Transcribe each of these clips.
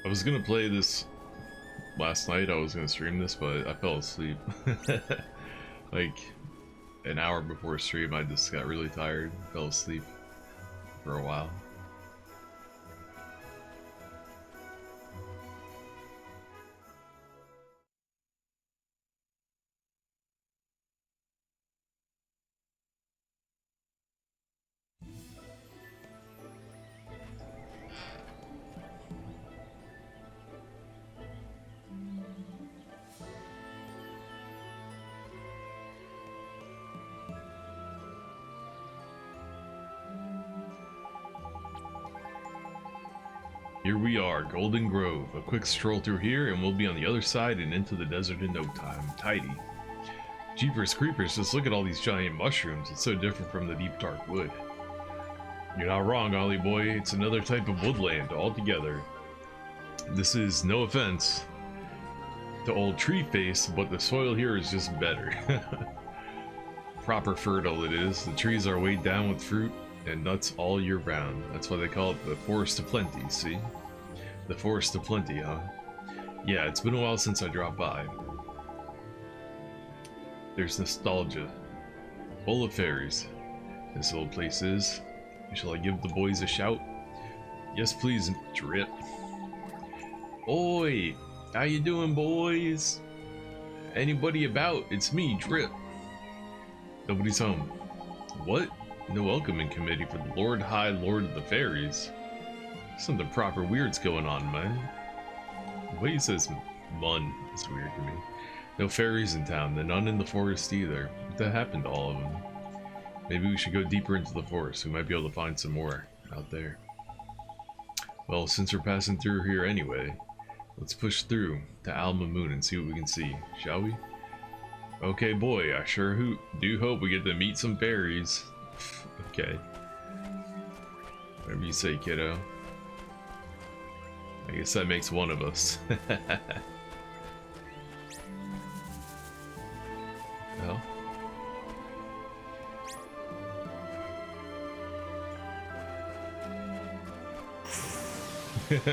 I was gonna play this last night. I was gonna stream this, but I fell asleep. Like an hour before stream, I just got really tired, fell asleep for a while. Here we are, Golden Grove. A quick stroll through here and we'll be on the other side and into the desert in no time. Tidy. Jeepers creepers, just look at all these giant mushrooms. It's so different from the deep dark wood. You're not wrong, Ollie boy. It's another type of woodland altogether. This is, no offense to old tree face, but the soil here is just better. Proper fertile it is. The trees are weighed down with fruit and nuts all year round. That's why they call it the Forest of Plenty, see? The Forest of Plenty, huh? Yeah, it's been a while since I dropped by. There's nostalgia. Full of fairies. This little place is. Shall I give the boys a shout? Yes, please, Drip. Oi! How you doing, boys? Anybody about? It's me, Drip. Nobody's home. What? No welcoming committee for the Lord High Lord of the Fairies. Something proper weird's going on, man. The way he says "mun" is weird to me. No fairies in town, and none in the forest either. What happened to all of them? Maybe we should go deeper into the forest. We might be able to find some more out there. Well, since we're passing through here anyway, let's push through to Alma Moon and see what we can see, shall we? Okay, boy, I sure do hope we get to meet some fairies. Okay. Whatever you say, kiddo. I guess that makes one of us. Well.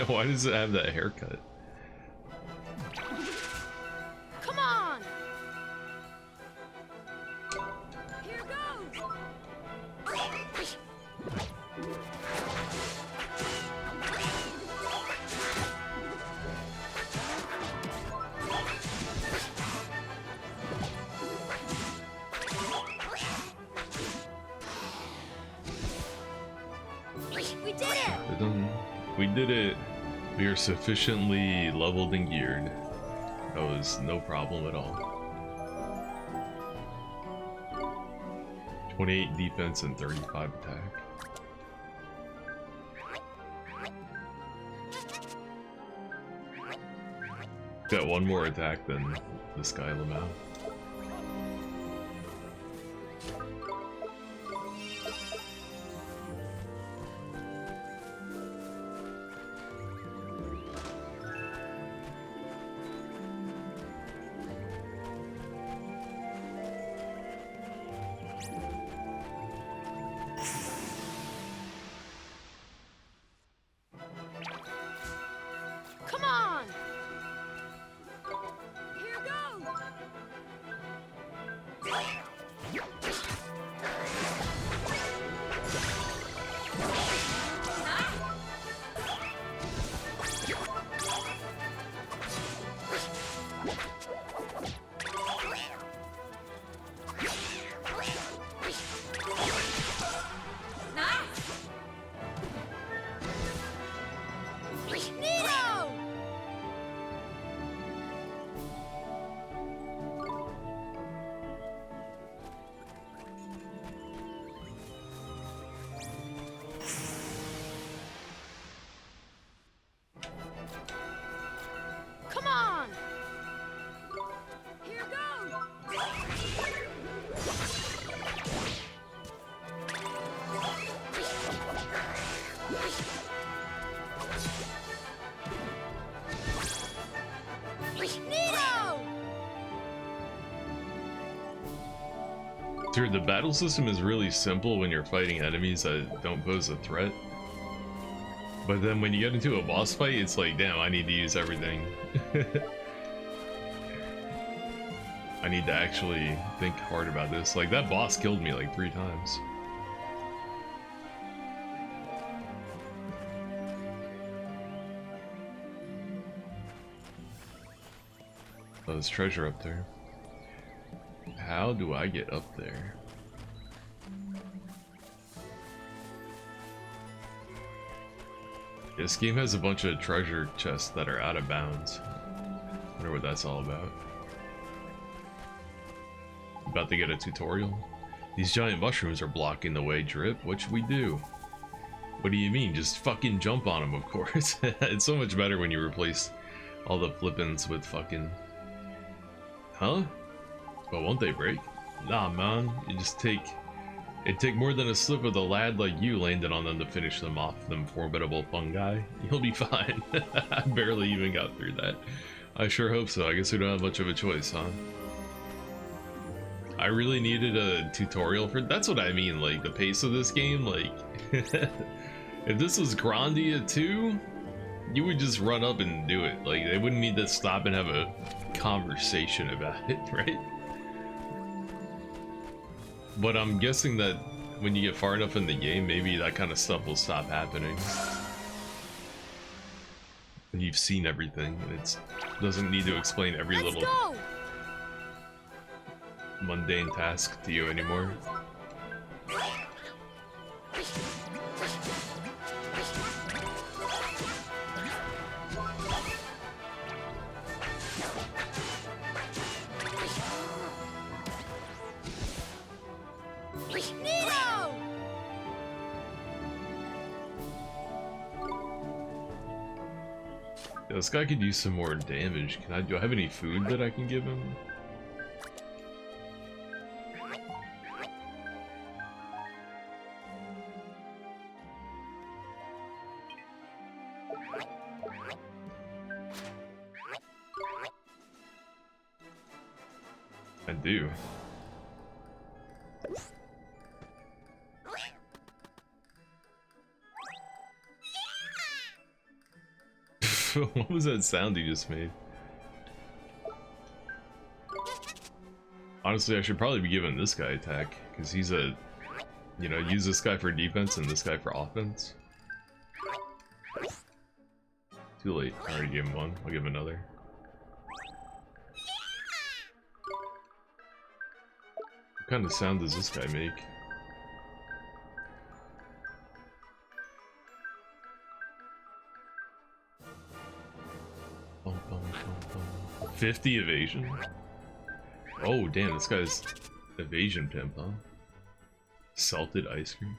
Why does it have that haircut? Come on! Here goes! We did it! We did it. We are sufficiently leveled and geared. That was no problem at all. 28 defense and 35 attack. Got one more attack than this guy Lamau. Come on! Here goes! Neato! Come on! Here goes! Neato! Dude, the battle system is really simple when you're fighting enemies that don't pose a threat. But then when you get into a boss fight, it's like, damn, I need to use everything. I need to actually think hard about this. Like, that boss killed me like 3 times. Oh, there's treasure up there. How do I get up there? This game has a bunch of treasure chests that are out of bounds. Wonder what that's all about. About to get a tutorial. These giant mushrooms are blocking the way, Drip. What should we do? What do you mean? Just fucking jump on them, of course. It's so much better when you replace all the flippins with fucking... Huh? But won't they break? Nah, man. You just take... It'd take more than a slip of a lad like you landing on them to finish them off, them formidable fungi. You'll be fine. I barely even got through that. I sure hope so. I guess we don't have much of a choice, huh? I really needed a tutorial for... That's what I mean, like, the pace of this game, like... If this was Grandia 2, you would just run up and do it. Like, they wouldn't need to stop and have a conversation about it, right? But I'm guessing that when you get far enough in the game, maybe that kind of stuff will stop happening. When you've seen everything, and it doesn't need to explain every little mundane task to you anymore. This guy could use some more damage. Do I have any food that I can give him? I do. What was that sound you just made? Honestly, I should probably be giving this guy attack, because he's a... You know, use this guy for defense and this guy for offense. Too late. I already gave him one. I'll give him another. What kind of sound does this guy make? 50 evasion? Oh damn, this guy's evasion pimp, huh? Salted ice cream.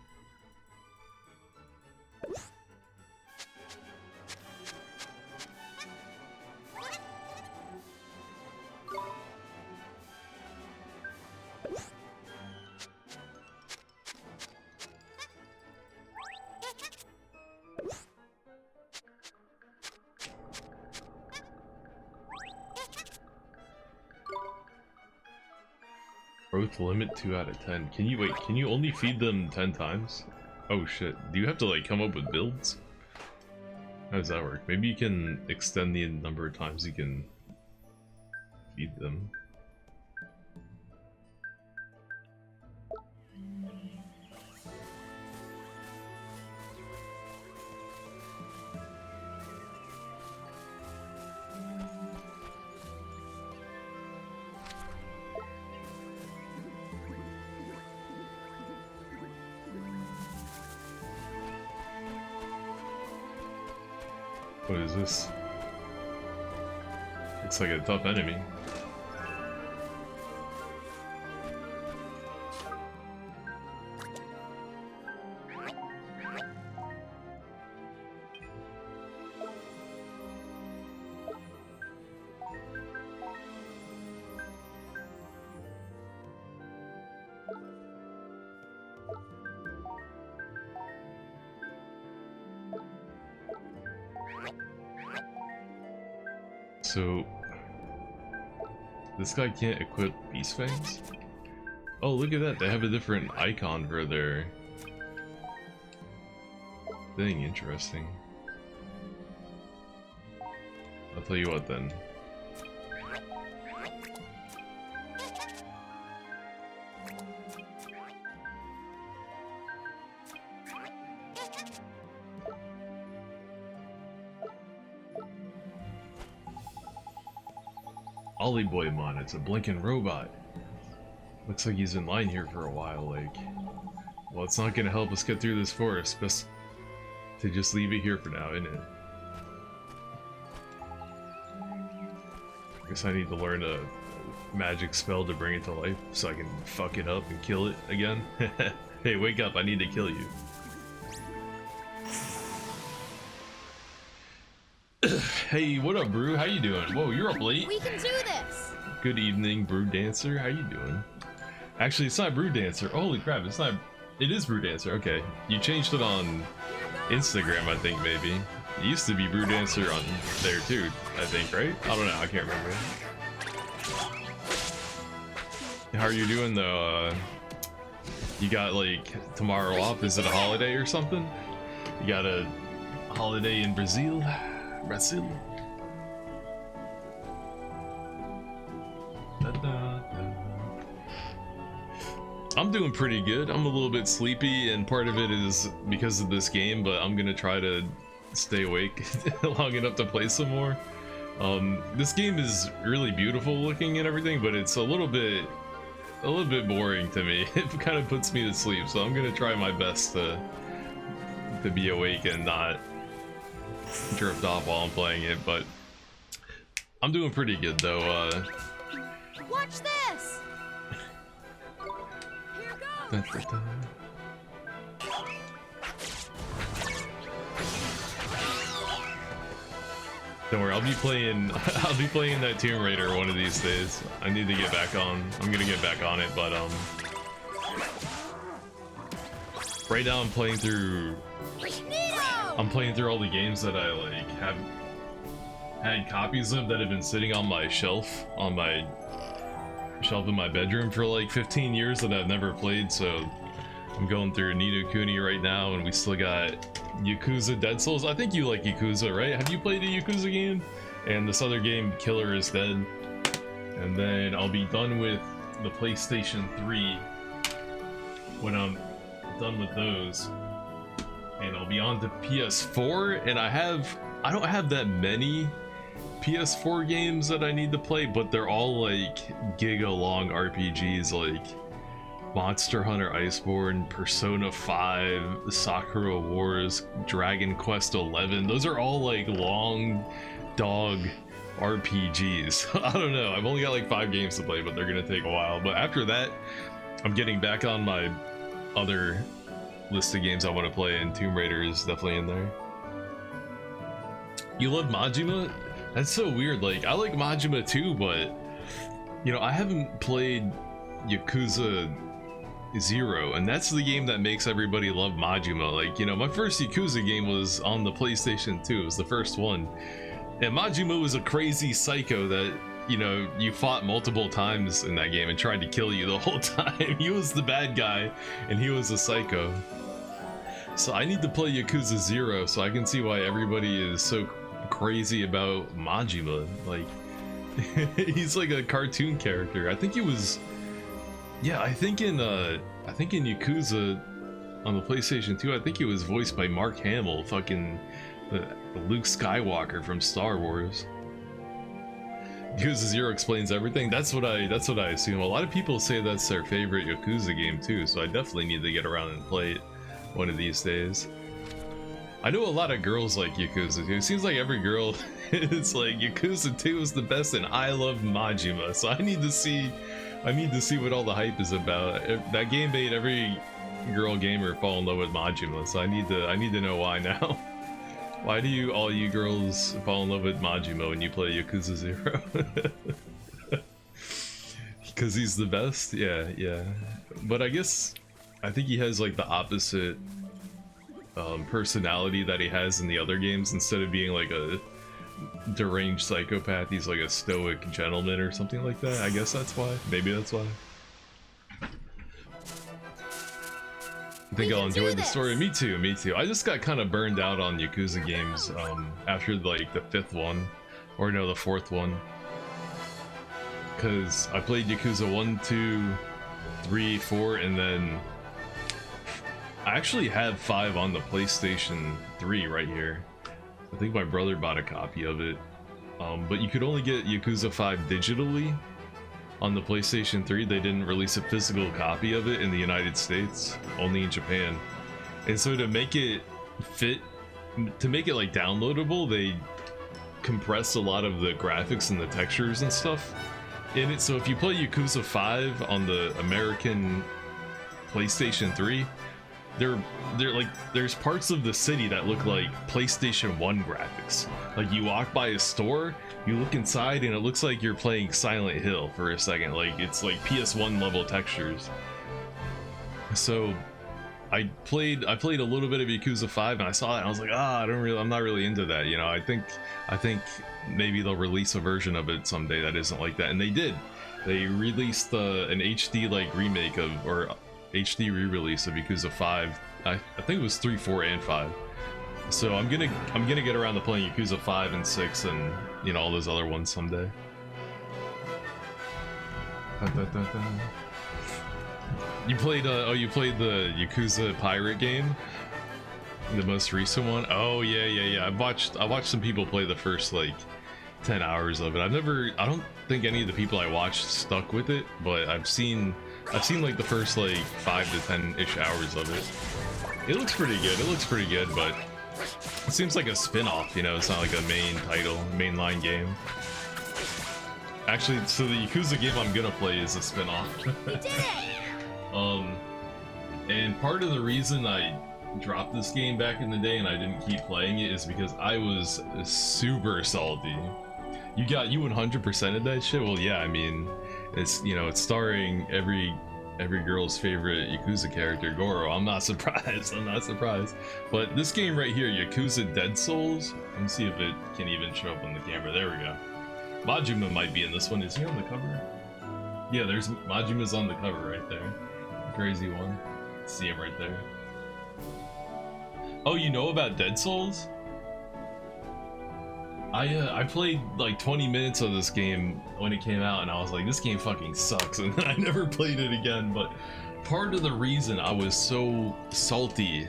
Growth limit 2 out of 10. Can you wait? Can you only feed them 10 times? Oh shit. Do you have to like come up with builds? How does that work? Maybe you can extend the number of times you can feed them. What is this? Looks like a tough enemy. So, this guy can't equip Beast Fangs? Oh, look at that, they have a different icon for their thing, interesting. I'll tell you what then. Ollie Boy Mon, it's a blinking robot. Looks like he's in line here for a while, like... Well, it's not gonna help us get through this forest, best to just leave it here for now, isn't it? I guess I need to learn a magic spell to bring it to life so I can fuck it up and kill it again. Hey, wake up, I need to kill you. Hey, what up, Brew? How you doing? Whoa, you're up late. We can do this. Good evening, Brew Dancer. How you doing? Actually, it's not Brew Dancer. Holy crap, it's not. It is Brew Dancer. Okay, you changed it on Instagram, I think maybe. It used to be Brew Dancer on there too, I think, right? I don't know. I can't remember. How are you doing though? You got like tomorrow off? Is it a holiday or something? You got a holiday in Brazil? Brazil. I'm doing pretty good. I'm a little bit sleepy, and part of it is because of this game, but I'm gonna try to stay awake long enough to play some more. This game is really beautiful looking and everything, but it's a little bit boring to me. It kind of puts me to sleep, so I'm gonna try my best to be awake and not drift off while I'm playing it, but I'm doing pretty good though. Watch this. Here goes. Don't worry, I'll be playing that Tomb Raider one of these days. I need to get back on. I'm gonna get back on it, but right now I'm playing through all the games that I like have had copies of that have been sitting on my shelf in my bedroom for like 15 years that I've never played. So I'm going through Kuni right now, and we still got Yakuza Dead Souls. I think you like Yakuza, right? Have you played a Yakuza game? And this other game, Killer is Dead. And then I'll be done with the PlayStation 3 when I'm done with those. And I'll be on to PS4, and I don't have that many PS4 games that I need to play, but they're all like giga long RPGs, like Monster Hunter Iceborne, Persona 5, Sakura Wars, Dragon Quest 11. Those are all like long dog RPGs. I don't know, I've only got like 5 games to play, but they're gonna take a while. But after that, I'm getting back on my other list of games I want to play, and Tomb Raider is definitely in there. You love Majima? That's so weird. Like, I like Majima too, but you know, I haven't played Yakuza 0, and that's the game that makes everybody love Majima. Like, you know, my first Yakuza game was on the PlayStation 2. It was the first one, and Majima was a crazy psycho that, you know, you fought multiple times in that game and tried to kill you the whole time. He was the bad guy, and he was a psycho. So I need to play Yakuza 0 so I can see why everybody is so crazy about Majima. Like, he's like a cartoon character. I think he was, yeah, I think in Yakuza on the PlayStation 2, I think he was voiced by Mark Hamill, fucking the Luke Skywalker from Star Wars. Yakuza 0 explains everything. That's what I assume. A lot of people say that's their favorite Yakuza game too, so I definitely need to get around and play it one of these days. I know a lot of girls like Yakuza 2. It seems like every girl is like, Yakuza 2 is the best and I love Majima. So I need to see what all the hype is about. That game made every girl gamer fall in love with Majima, so I need to know why now. Why do all you girls fall in love with Majima when you play Yakuza 0? Because he's the best? Yeah. But I think he has like the opposite personality that he has in the other games. Instead of being like a deranged psychopath, he's like a stoic gentleman or something like that. I guess that's why. Maybe that's why. I think I'll enjoy the story. Me too. I just got kind of burned out on Yakuza games after like the 5th one. Or no, the fourth one. Because I played Yakuza 1, 2, 3, 4, and then I actually have 5 on the PlayStation 3 right here. I think my brother bought a copy of it. But you could only get Yakuza 5 digitally on the PlayStation 3. They didn't release a physical copy of it in the United States, only in Japan. And so to make it fit, to make it like downloadable, they compress a lot of the graphics and the textures and stuff in it. So if you play Yakuza 5 on the American PlayStation 3, they're like, there's parts of the city that look like PlayStation 1 graphics. Like you walk by a store, you look inside, and it looks like you're playing Silent Hill for a second. Like it's like PS1 level textures. So I played a little bit of Yakuza 5, and I saw that and I was like, I'm not really into that, you know. I think maybe they'll release a version of it someday that isn't like that, and they did. They released an HD like remake of, or HD re-release of Yakuza 5. I think it was 3, 4, and 5. So I'm gonna get around to playing Yakuza 5 and 6 and, you know, all those other ones someday. You played you played the Yakuza Pirate game, the most recent one. Oh yeah. I watched some people play the first like 10 hours of it. I don't think any of the people I watched stuck with it, but I've seen like the first like 5 to 10-ish hours of it. It looks pretty good, but it seems like a spin-off, you know. It's not like a main title, mainline game. Actually, so the Yakuza game I'm gonna play is a spin-off. We did it! And part of the reason I dropped this game back in the day and I didn't keep playing it is because I was super salty. You 100%ed that shit? Well, yeah, I mean, it's, you know, it's starring every girl's favorite Yakuza character, Goro. I'm not surprised. But this game right here, Yakuza Dead Souls, let me see if it can even show up on the camera. There we go. Majima might be in this one. Is he on the cover? Yeah, there's Majima's on the cover right there. Crazy one. See him right there. Oh, you know about Dead Souls? I played like 20 minutes of this game when it came out, and I was like, this game fucking sucks, and then I never played it again. But part of the reason I was so salty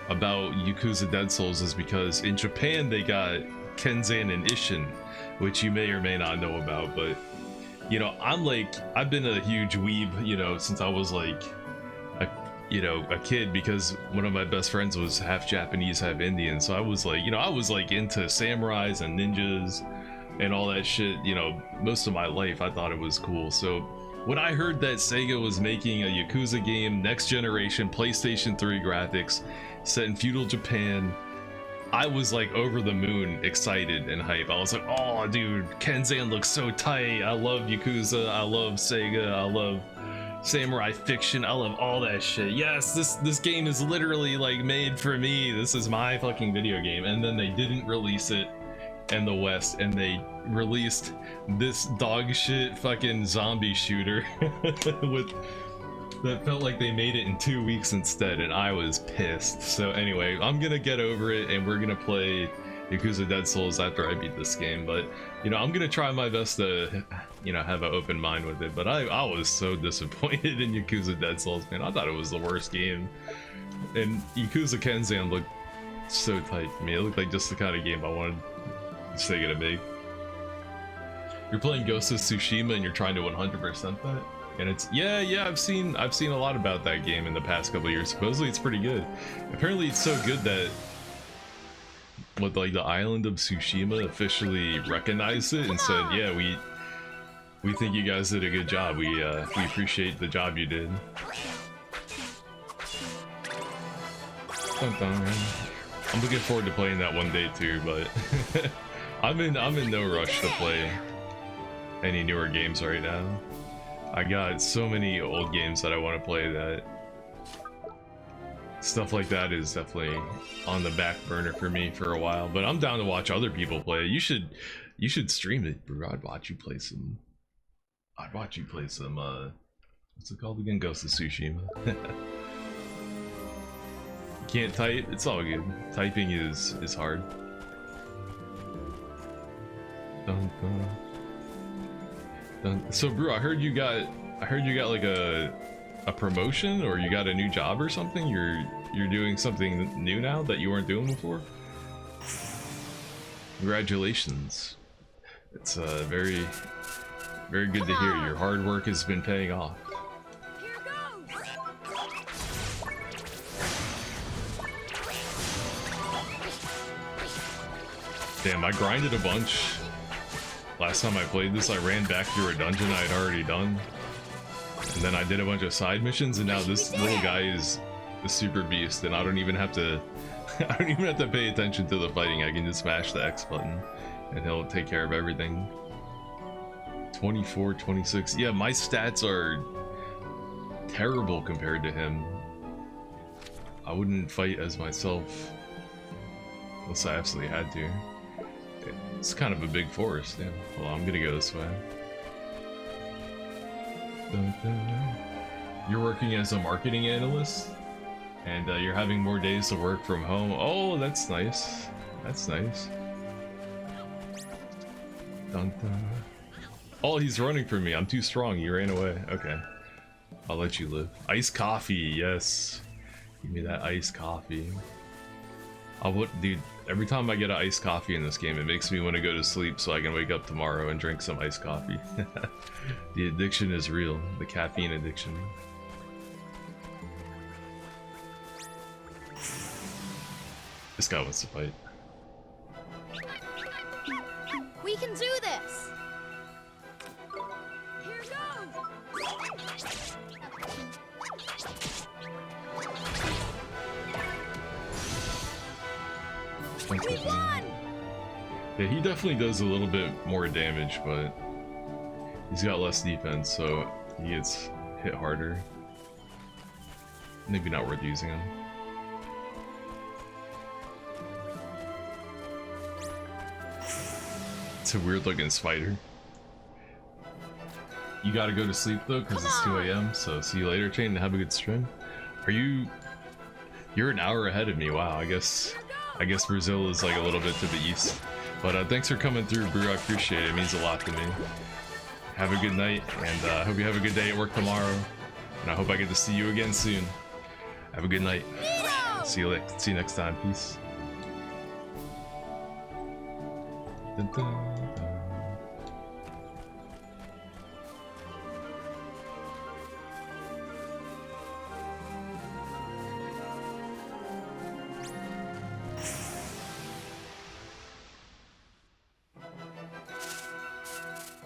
about Yakuza Dead Souls is because in Japan they got Kenzan and Ishin, which you may or may not know about. But you know, I've been a huge weeb, you know, since I was like a kid, because one of my best friends was half Japanese, half Indian. So I was like, you know, into samurais and ninjas and all that shit, you know, most of my life. I thought it was cool. So when I heard that Sega was making a Yakuza game, next generation PlayStation 3 graphics, set in feudal Japan, I was like over the moon excited and hype. I was like, oh dude, Kenzan looks so tight. I love Yakuza, I love Sega, I love samurai fiction, I love all that shit. Yes, this game is literally like made for me. This is my fucking video game. And then they didn't release it in the West, and they released this dog shit fucking zombie shooter that felt like they made it in 2 weeks instead, and I was pissed. So anyway, I'm gonna get over it, and we're gonna play Yakuza Dead Souls after I beat this game. But you know, I'm gonna try my best to, you know, have an open mind with it. But I was so disappointed in Yakuza Dead Souls, man. I thought it was the worst game. And Yakuza Kenzan looked so tight to me. It looked like just the kind of game I wanted Sega to make. You're playing Ghost of Tsushima and you're trying to 100% that? And it's, yeah, I've seen a lot about that game in the past couple of years. Supposedly it's pretty good. Apparently it's so good that like the island of Tsushima officially recognized it and said, yeah, we think you guys did a good job. We appreciate the job you did. I'm looking forward to playing that one day too, but I'm in no rush to play any newer games right now. I got so many old games that I want to play that stuff like that is definitely on the back burner for me for a while. But I'm down to watch other people play. You should stream it, bro. I'd watch you play some. What's it called again? Ghost of Tsushima. Can't type? It's all good. Typing is hard. Dun, dun. Dun. So, Brew, I heard you got like a promotion, or you got a new job or something. You're doing something new now that you weren't doing before. Congratulations. It's very, very good to hear. Your hard work has been paying off. Here goes. Damn, I grinded a bunch. Last time I played this, I ran back through a dungeon I had already done. And then I did a bunch of side missions, and now this little guy is a super beast, and I don't even have to I don't even have to pay attention to the fighting. I can just smash the X button and he'll take care of everything. 24, 26. Yeah, my stats are terrible compared to him. I wouldn't fight as myself unless I absolutely had to. It's kind of a big forest. Damn. Well, I'm gonna go this way. Dun, dun, dun. You're working as a marketing analyst, and you're having more days to work from home. Oh, that's nice. That's nice. Dun, dun. Oh, he's running from me. I'm too strong. He ran away. Okay. I'll let you live. Iced coffee. Yes. Give me that iced coffee. Dude, every time I get an iced coffee in this game, it makes me want to go to sleep so I can wake up tomorrow and drink some iced coffee. The addiction is real. The caffeine addiction. This guy wants to fight. We can do this. Here goes. We won. Yeah, he definitely does a little bit more damage, but he's got less defense, so he gets hit harder. Maybe not worth using him. It's a weird looking spider. You gotta go to sleep though, because it's 2 a.m. So see you later, Chain, and have a good stream. You're an hour ahead of me. Wow, I guess Brazil is like a little bit to the east. But thanks for coming through, Brew. I appreciate it. It means a lot to me. Have a good night, and I hope you have a good day at work tomorrow. And I hope I get to see you again soon. Have a good night. See you next time. Peace. Dun, dun, dun.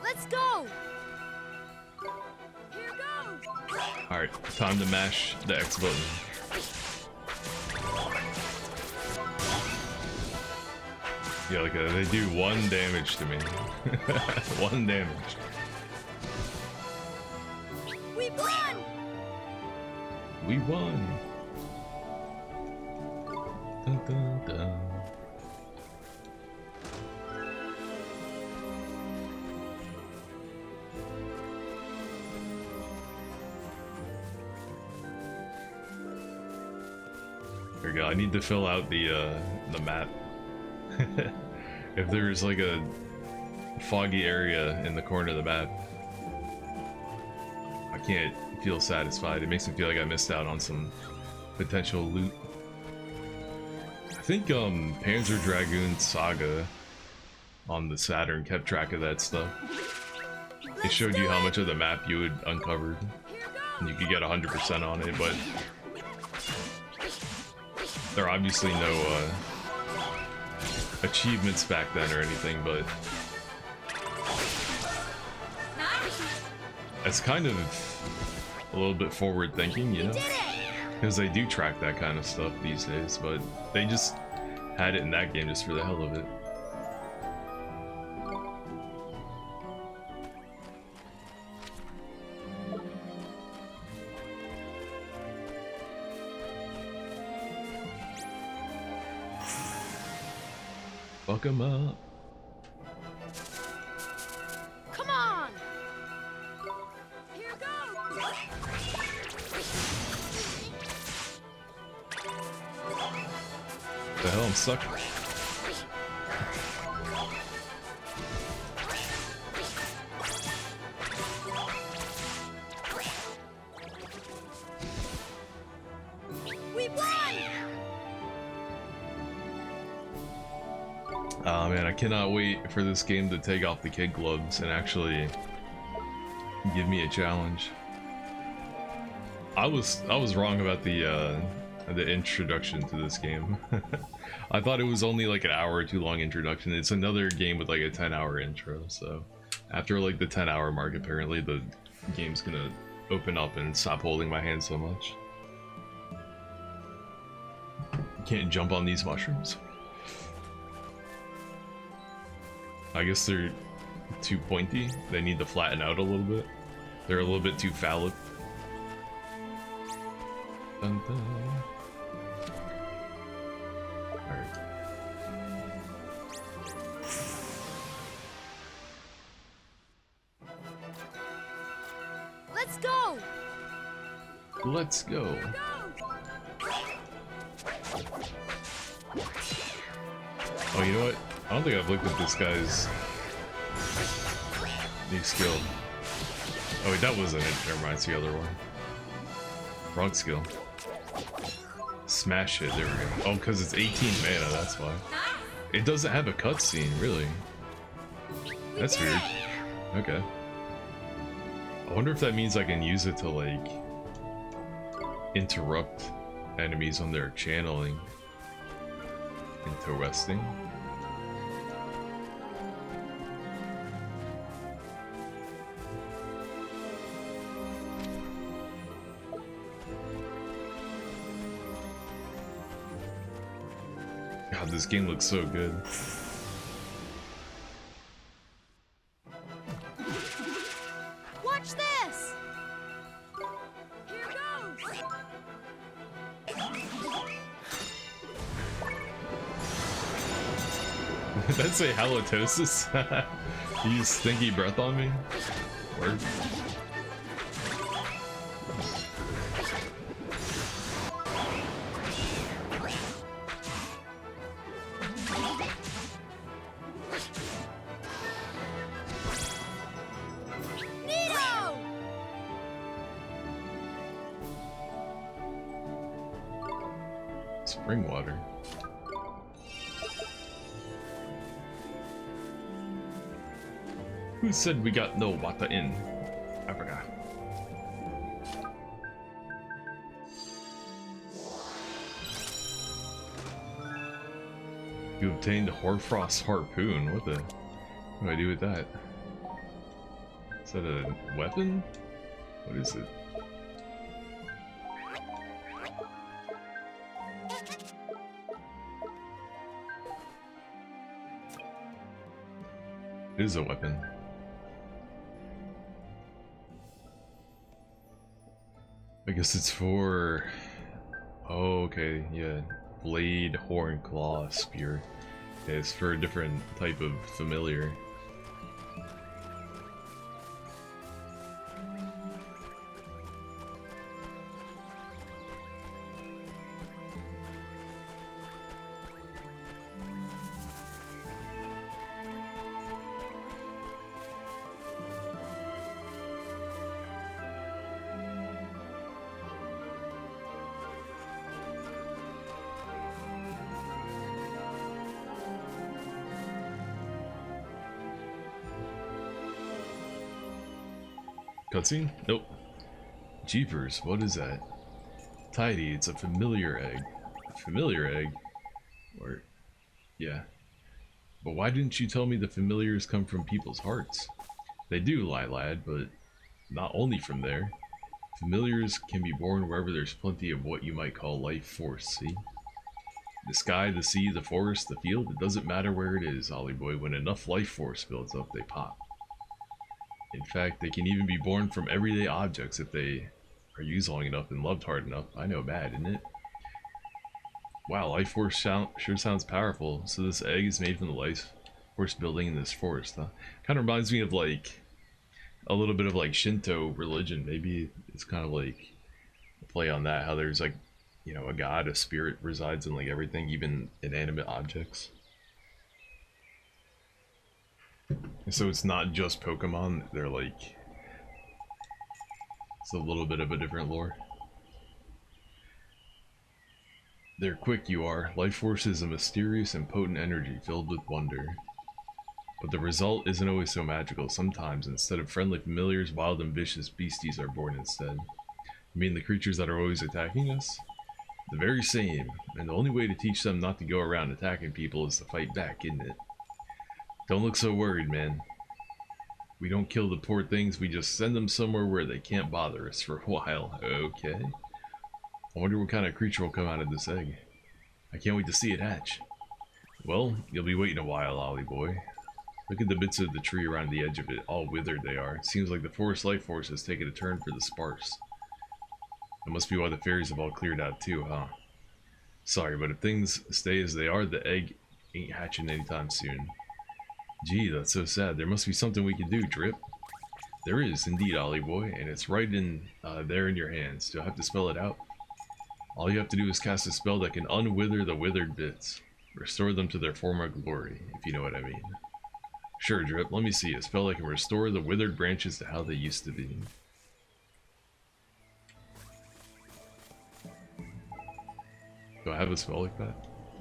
Let's go. Here goes. Alright, time to mash the X button. Yeah, like they do 1 damage to me. 1 damage. We won. We won. Dun, dun, dun. There we go. I need to fill out the map. If there's like a foggy area in the corner of the map, I can't feel satisfied. It makes me feel like I missed out on some potential loot. I think Panzer Dragoon Saga on the Saturn kept track of that stuff. It showed you how much of the map you had uncovered, and you could get 100% on it, but there are obviously no achievements back then or anything, but it's kind of a little bit forward thinking, you know, because they do track that kind of stuff these days, but they just had it in that game just for the hell of it. Fuck 'em up. Come on. Here goes. The hell, I'm stuck. Oh man, I cannot wait for this game to take off the kid gloves and actually give me a challenge. I was wrong about the introduction to this game. I thought it was only like an hour or two long introduction. It's another game with like a 10-hour intro, so after like the 10-hour mark apparently the game's gonna open up and stop holding my hand so much. Can't jump on these mushrooms. I guess they're too pointy. They need to flatten out a little bit. They're a little bit too phallic. Dun dun. Alright. Let's go. Let's go. Oh, you know what? I don't think I've looked at this guy's new skill. Oh wait, that wasn't it. Never mind, it's the other one. Wrong skill. Smash it, there we go. Oh, because it's 18 mana, that's why. It doesn't have a cutscene, really. That's weird. Okay. I wonder if that means I can use it to, like, interrupt enemies when they're channeling into resting. God, this game looks so good. Watch this. Here goes. Did that say halitosis? You use stinky breath on me? Word. Spring water. Who said we got no water in? I forgot. You obtained Hoarfrost's harpoon. What do I do with that? Is that a weapon? What is it? It is a weapon. I guess it's for... Oh, okay, yeah. Blade, horn, claw, spear. Yeah, it's for a different type of familiar. Cutscene? Nope. Jeepers, what is that? Tidy, it's a familiar egg. A familiar egg? Or... yeah. But why didn't you tell me the familiars come from people's hearts? They do, lad, but not only from there. Familiars can be born wherever there's plenty of what you might call life force, see? The sky, the sea, the forest, the field, it doesn't matter where it is, Ollie boy. When enough life force builds up, they pop. In fact, they can even be born from everyday objects if they are used long enough and loved hard enough. I know, bad, isn't it? Wow, life force sure sounds powerful. So this egg is made from the life force building in this forest, huh? Kind of reminds me of like a little bit of like Shinto religion. Maybe it's kind of like a play on that. How there's like, you know, a god, a spirit resides in like everything, even inanimate objects. So it's not just Pokemon, they're like... it's a little bit of a different lore. They're quick, you are. Life force is a mysterious and potent energy filled with wonder. But the result isn't always so magical. Sometimes, instead of friendly familiars, wild and vicious beasties are born instead. You mean the creatures that are always attacking us? The very same. And the only way to teach them not to go around attacking people is to fight back, isn't it? Don't look so worried, man. We don't kill the poor things, we just send them somewhere where they can't bother us for a while. Okay. I wonder what kind of creature will come out of this egg. I can't wait to see it hatch. Well, you'll be waiting a while, Ollie boy. Look at the bits of the tree around the edge of it, all withered they are. It seems like the forest life force has taken a turn for the sparse. That must be why the fairies have all cleared out too, huh? Sorry, but if things stay as they are, the egg ain't hatching anytime soon. Gee, that's so sad. There must be something we can do, Drip. There is, indeed, Ollie boy, and it's right in there in your hands. Do I have to spell it out? All you have to do is cast a spell that can unwither the withered bits. Restore them to their former glory, if you know what I mean. Sure, Drip, let me see. A spell that can restore the withered branches to how they used to be. Do I have a spell like that?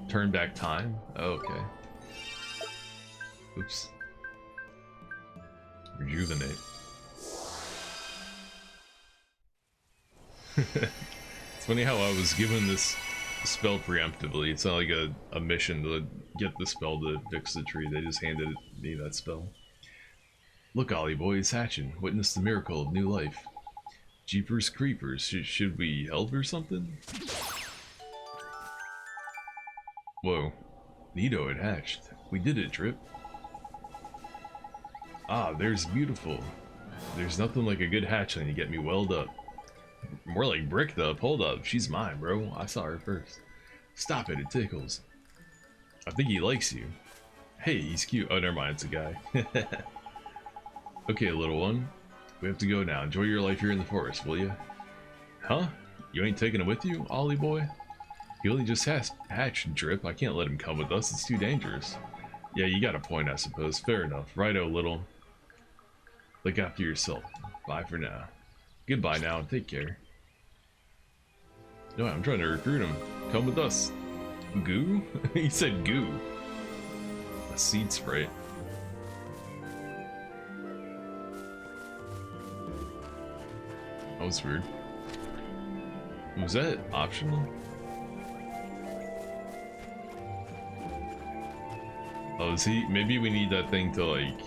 Turn back time? Oh, okay. Oops. Rejuvenate. It's funny how I was given this spell preemptively. It's not like a mission to get the spell to fix the tree. They just handed me that spell. Look, Ollie boy, it's hatching. Witness the miracle of new life. Jeepers creepers. Should we help or something? Whoa. Neato, it hatched. We did it, Drip. Ah, there's beautiful. There's nothing like a good hatchling to get me welled up. More like bricked up. Hold up, she's mine, bro. I saw her first. Stop it, it tickles. I think he likes you. Hey, he's cute. Oh, never mind, it's a guy. Okay, little one. We have to go now. Enjoy your life here in the forest, will you? Huh? You ain't taking him with you, Ollie boy? He only just hatched, Drip. I can't let him come with us. It's too dangerous. Yeah, you got a point, I suppose. Fair enough. Righto, little. Look after yourself. Bye for now. Goodbye now, and take care. No, I'm trying to recruit him. Come with us. Goo? He said goo. A seed spray. That was weird. Was that optional? Oh, is he? Maybe we need that thing to like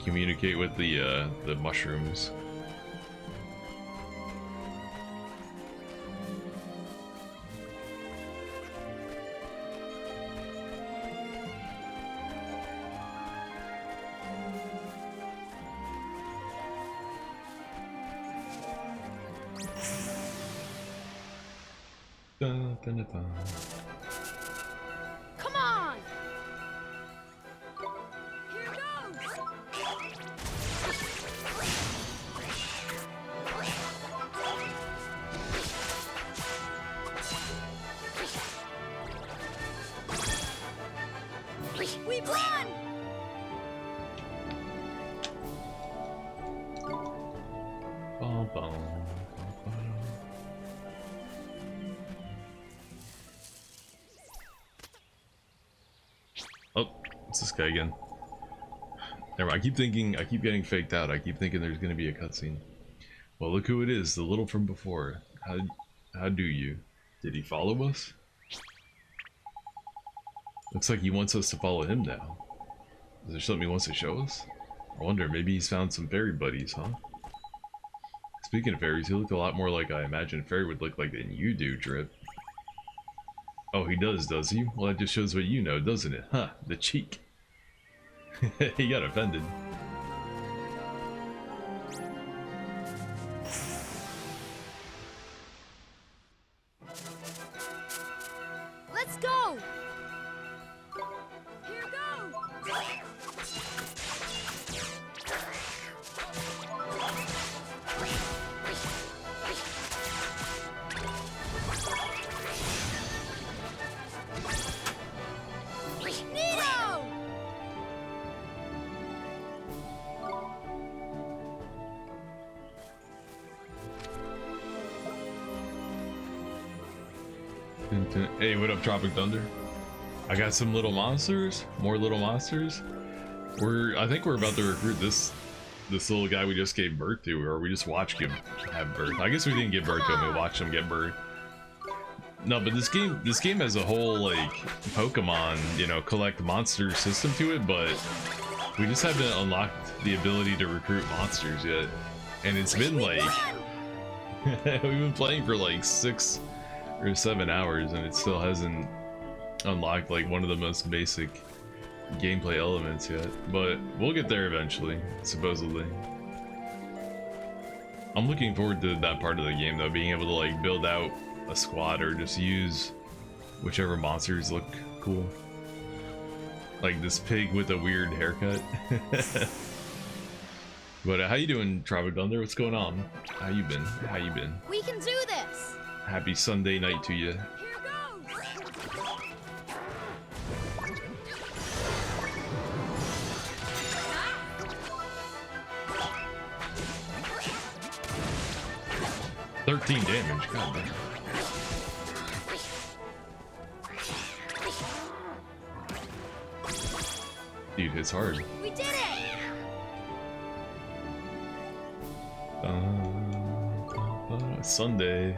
communicate with the mushrooms. Dun, dun, dun, dun. Come on! Here goes! We've won! Bum, bum, bum, bum. Oh, it's this guy again. Never mind, I keep getting faked out. I keep thinking there's gonna be a cutscene. Well, look who it is, the little from before. How do you? Did he follow us? Looks like he wants us to follow him now. Is there something he wants to show us? I wonder, maybe he's found some fairy buddies, huh? Speaking of fairies, he looked a lot more like I imagined a fairy would look like than you do, Drip. Oh, he does he? Well, that just shows what you know, doesn't it? Huh, the cheek. He got offended. Let's go! Here goes! Neato! Hey, what up, Tropic Thunder? I got some little monsters, more little monsters. I think we're about to recruit this little guy we just gave birth to, or we just watched him have birth. I guess we didn't give birth to him, we watched him get birth. No, but this game has a whole, like, Pokemon, you know, collect monster system to it, but we just haven't unlocked the ability to recruit monsters yet. And it's been like, we've been playing for like 6 or 7 hours and it still hasn't unlocked like one of the most basic gameplay elements yet. But we'll get there eventually, supposedly. I'm looking forward to that part of the game though, being able to like build out a squad or just use whichever monsters look cool. Like this pig with a weird haircut. But how you doing, Tropic Thunder? What's going on? How you been? How you been? We can do this. Happy Sunday night to you. Here goes. 13 damage. God damn. Dude, it's hard. We did it. Sunday.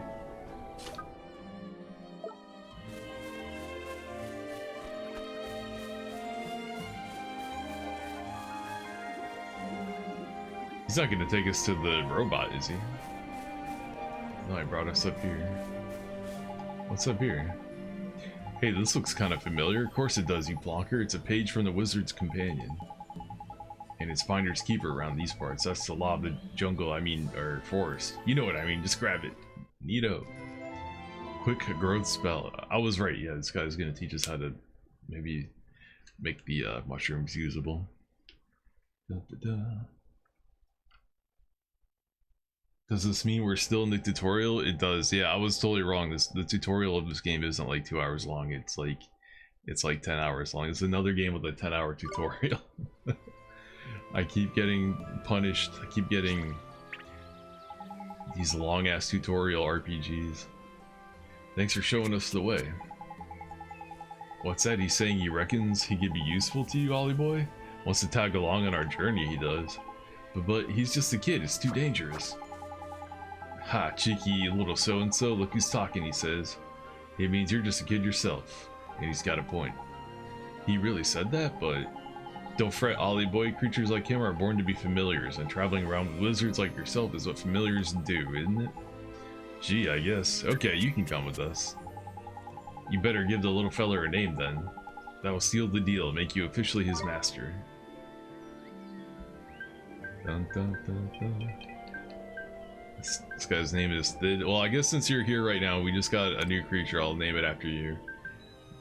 He's not gonna take us to the robot, is he? No, he brought us up here. What's up here? Hey, this looks kind of familiar. Of course it does, you plonker. It's a page from the Wizard's Companion. And it's Finder's Keeper around these parts. That's the law of the jungle, or forest. You know what I mean, just grab it. Neato. Quick growth spell. I was right, yeah, this guy's gonna teach us how to maybe make the mushrooms usable. Da, da, da. Does this mean we're still in the tutorial? It does, yeah, I was totally wrong. The tutorial of this game isn't like 2 hours long, it's like 10 hours long. It's another game with a 10-hour tutorial. I keep getting punished. I keep getting these long-ass tutorial RPGs. Thanks for showing us the way. What's that? He's saying he reckons he could be useful to you, Ollie boy? Wants to tag along on our journey, he does. But he's just a kid. It's too dangerous. Ha, cheeky little so-and-so. Look who's talking, he says. It means you're just a kid yourself. And he's got a point. He really said that, but... Don't fret, Ollie boy. Creatures like him are born to be familiars, and traveling around with wizards like yourself is what familiars do, isn't it? Gee, I guess. Okay, you can come with us. You better give the little fella a name then. That will seal the deal, make you officially his master. Dun, dun, dun, dun. This guy's name is Thid. Well, I guess since you're here right now, we just got a new creature. I'll name it after you.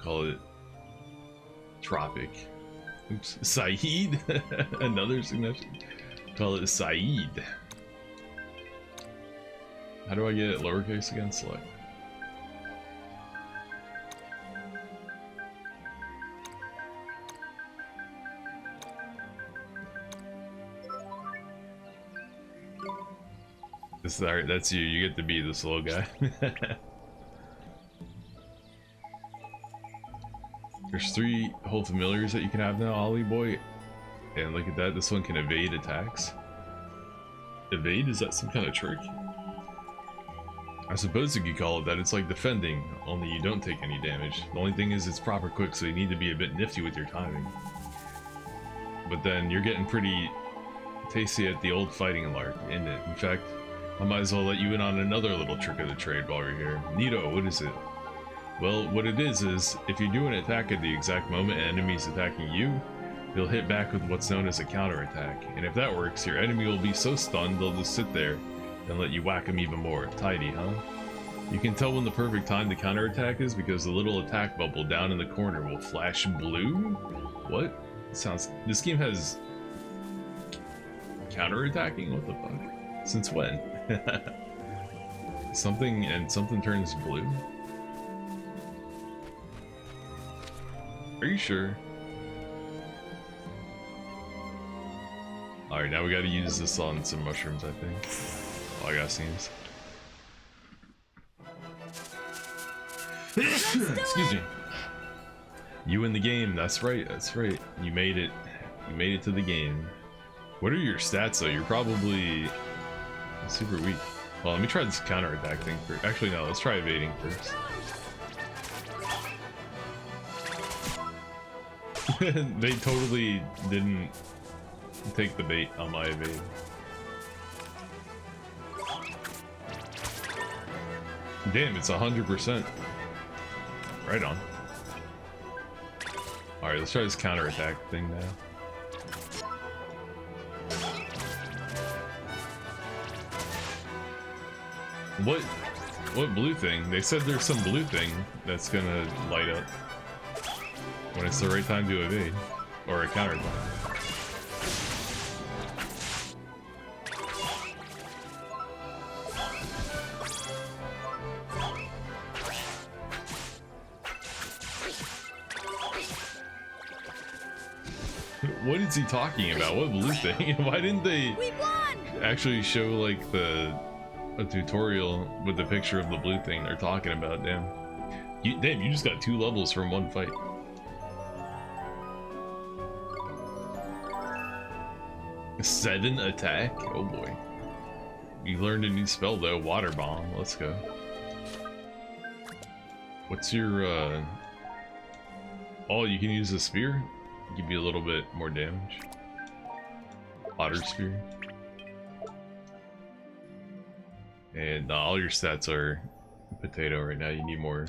Call it Tropic. Oops, Saeed. Another signature. Call it Saeed. How do I get it lowercase again? Select. Alright, that's you. You get to be this little guy. There's 3 whole familiars that you can have now, Ollie boy. And look at that, this one can evade attacks. Evade? Is that some kind of trick? I suppose you could call it that. It's like defending, only you don't take any damage. The only thing is it's proper quick, so you need to be a bit nifty with your timing. But then you're getting pretty tasty at the old fighting lark, isn't it? In fact, I might as well let you in on another little trick of the trade while we're here. Neato, what is it? Well, what it is if you do an attack at the exact moment an enemy is attacking you, you'll hit back with what's known as a counterattack. And if that works, your enemy will be so stunned they'll just sit there and let you whack them even more. Tidy, huh? You can tell when the perfect time to counterattack is because the little attack bubble down in the corner will flash blue? What? This game has counterattacking? What the fuck? Since when? Something turns blue? Are you sure? Alright, now we gotta use this on some mushrooms, I think. All I got seems. Excuse me. You in the game, that's right, that's right. You made it. You made it to the game. What are your stats though? You're probably super weak. Well, let me try this counterattack thing first. Actually, no, let's try evading first. They totally didn't take the bait on my evade. Damn, it's 100%. Right on. Alright, let's try this counterattack thing now. What blue thing? They said there's some blue thing that's gonna light up when it's the right time to evade. Or a counterattack. What is he talking about? What blue thing? Why didn't they actually show like a tutorial with the picture of the blue thing they're talking about? Damn. You just got 2 levels from one fight. A 7 attack? Oh boy. You learned a new spell though, Water Bomb. Let's go. What's your oh, you can use a spear? Give you a little bit more damage. Water Spear. And all your stats are potato right now. You need more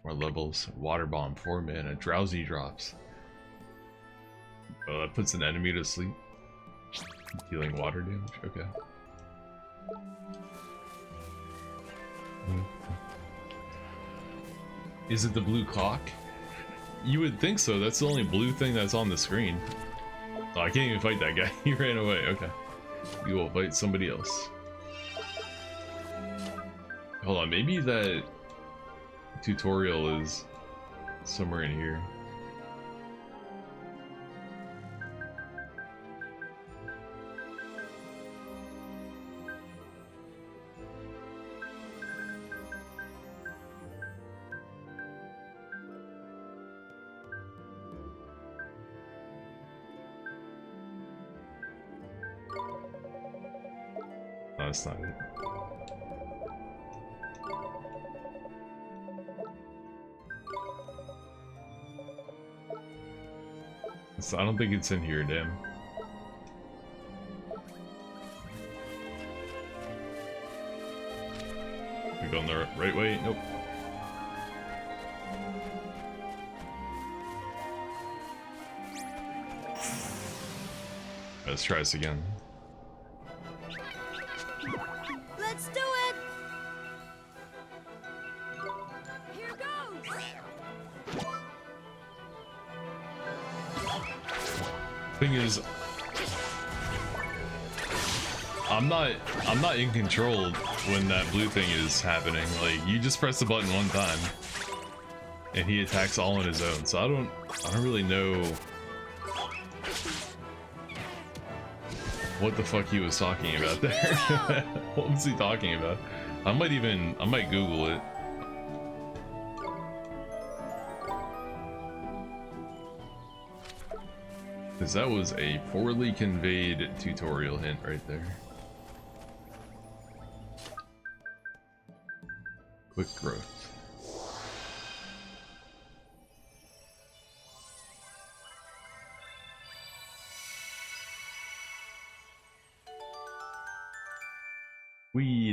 levels. Water Bomb, 4 mana. Drowsy drops. Oh, that puts an enemy to sleep. Dealing water damage. Okay. Is it the blue cock? You would think so. That's the only blue thing that's on the screen. Oh, I can't even fight that guy. He ran away. Okay. You will fight somebody else. Hold on. Maybe that tutorial is somewhere in here. No, that's not it. I don't think it's in here, damn. We going the right way? Nope. Let's try this again. Let's do it. Here goes. Thing is, I'm not in control when that blue thing is happening. Like, you just press the button one time and he attacks all on his own. So I don't really know what the fuck he was talking about there. What was he talking about? I might Google it. Because that was a poorly conveyed tutorial hint right there. Quick growth.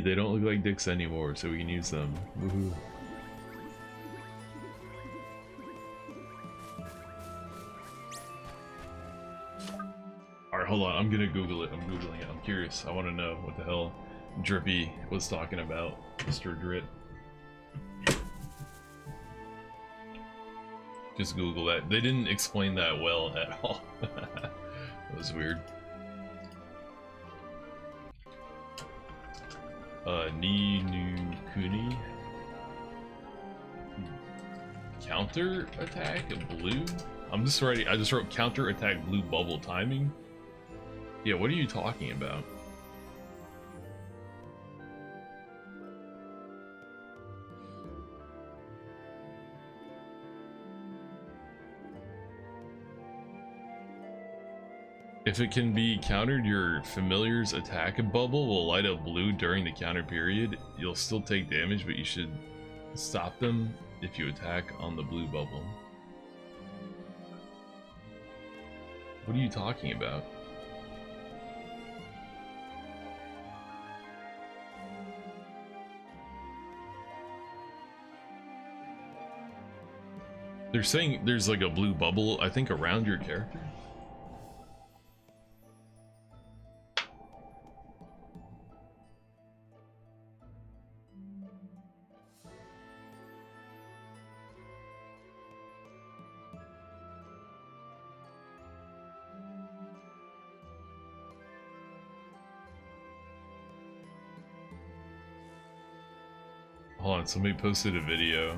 They don't look like dicks anymore, so we can use them. Woohoo. Alright, hold on. I'm gonna Google it. I'm Googling it. I'm curious. I want to know what the hell Drippy was talking about. Mr. Drip. Just Google that. They didn't explain that well at all. That was weird. Kuni. Counter attack blue? I just wrote counter attack blue bubble timing. Yeah, what are you talking about? If it can be countered, your familiar's attack bubble will light up blue during the counter period. You'll still take damage, but you should stop them if you attack on the blue bubble. What are you talking about? They're saying there's like a blue bubble, I think, around your character. Hold on, somebody posted a video.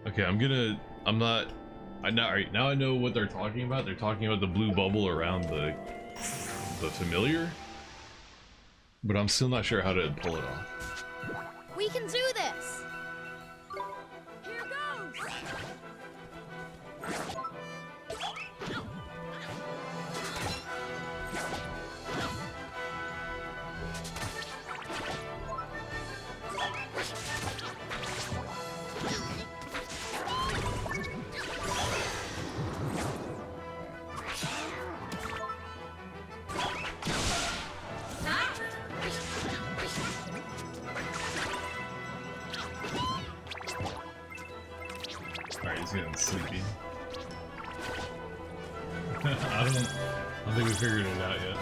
Okay, alright, now I know what they're talking about. They're talking about the blue bubble around the familiar, but I'm still not sure how to pull it off. We can do this. Here goes. He's getting sleepy. I don't think we figured it out yet.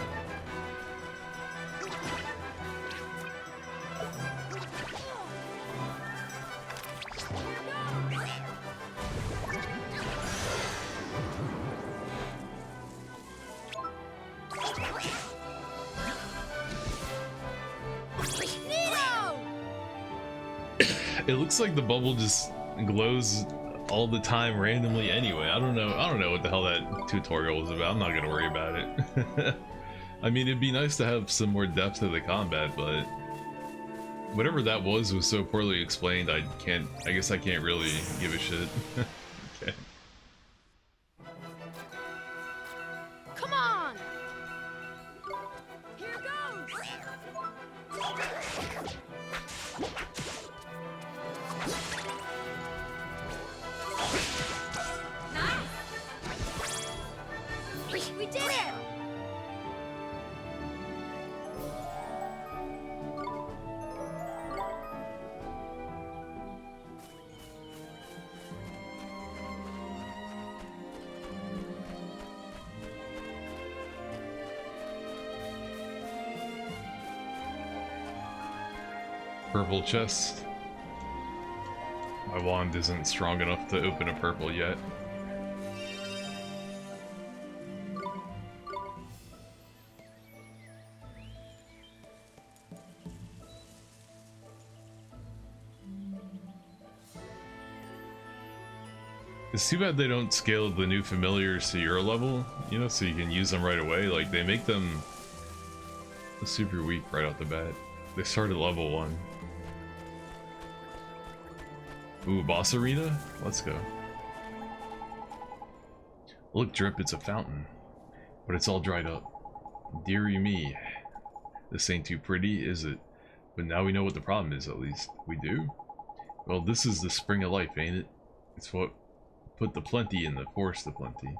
It looks like the bubble just glows all the time randomly anyway. I don't know what the hell that tutorial was about. I'm not gonna worry about it. I mean, it'd be nice to have some more depth to the combat, but whatever that was so poorly explained, I guess I can't really give a shit. Okay. Come on. Here goes. We did it! Purple chest. My wand isn't strong enough to open a purple yet. It's too bad they don't scale the new familiars to your level, you know, so you can use them right away. Like, they make them super weak right off the bat. They start at level 1. Ooh, boss arena? Let's go. Look, Drip, it's a fountain. But it's all dried up. Dearie me. This ain't too pretty, is it? But now we know what the problem is, at least. We do? Well, this is the spring of life, ain't it? It's what put the plenty in the forest of plenty.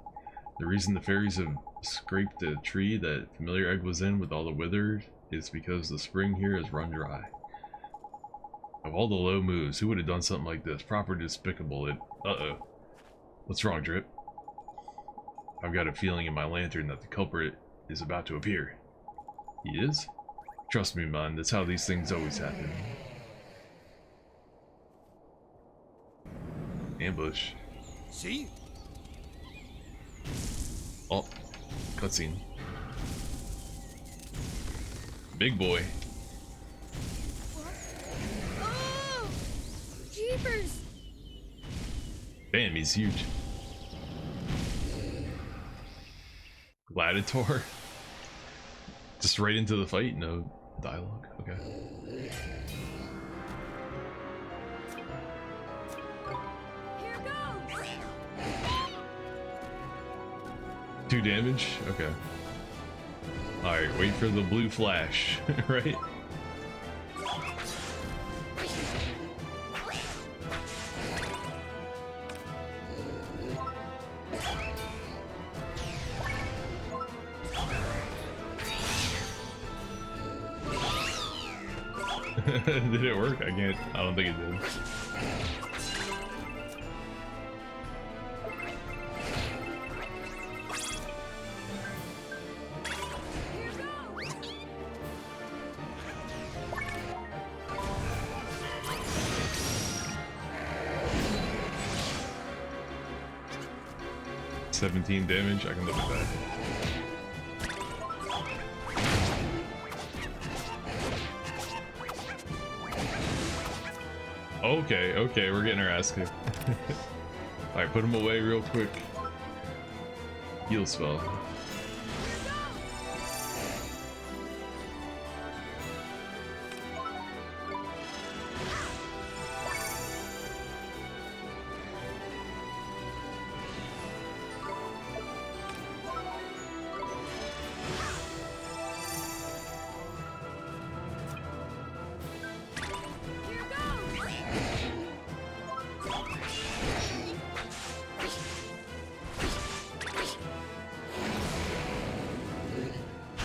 The reason the fairies have scraped the tree that familiar egg was in with all the withered is because the spring here has run dry. Of all the low moves, who would have done something like this? Proper despicable. Uh-oh. What's wrong, Drip? I've got a feeling in my lantern that the culprit is about to appear. He is? Trust me, man, that's how these things always happen. Ambush. See? Oh, cutscene. Big boy. Oh! Jeepers! Damn, he's huge. Gladiator. Just right into the fight, no dialogue. Okay. Here goes! 2 damage? Okay. Alright, wait for the blue flash, right? Did it work? I don't think it did. Here goes! 17 damage, I can live with that. Okay, okay, we're getting our ass kicked. Alright, put him away real quick. Heal spell.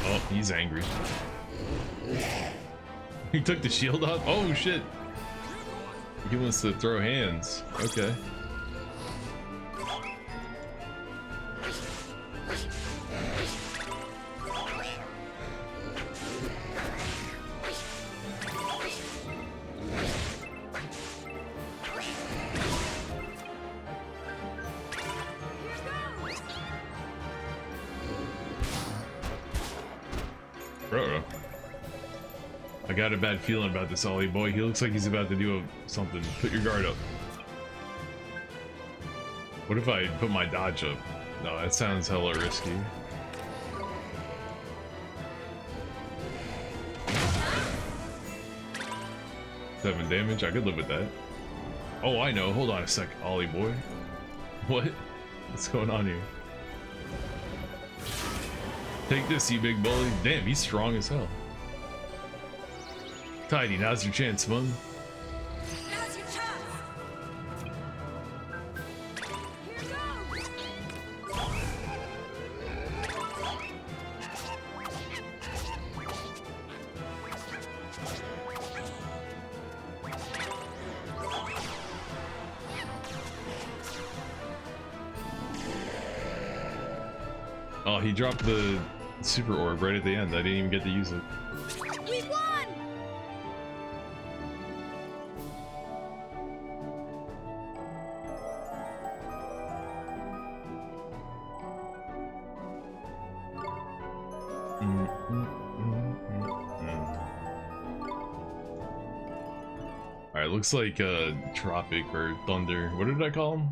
Oh, he's angry. He took the shield off? Oh shit! He wants to throw hands. Okay. Bro, I got a bad feeling about this Ollie boy. He looks like he's about to do something. Put your guard up. What if I put my dodge up? No, that sounds hella risky. Seven damage, I could live with that. Oh, I know. Hold on a sec, Ollie boy. What? What's going on here? Take this, you big bully. Damn, he's strong as hell. Tidy, now's your chance, Mum. Now's your chance! Here goes! Oh, he dropped the super orb right at the end. I didn't even get to use it. We won! Alright, looks like Tropic or Thunder. What did I call him?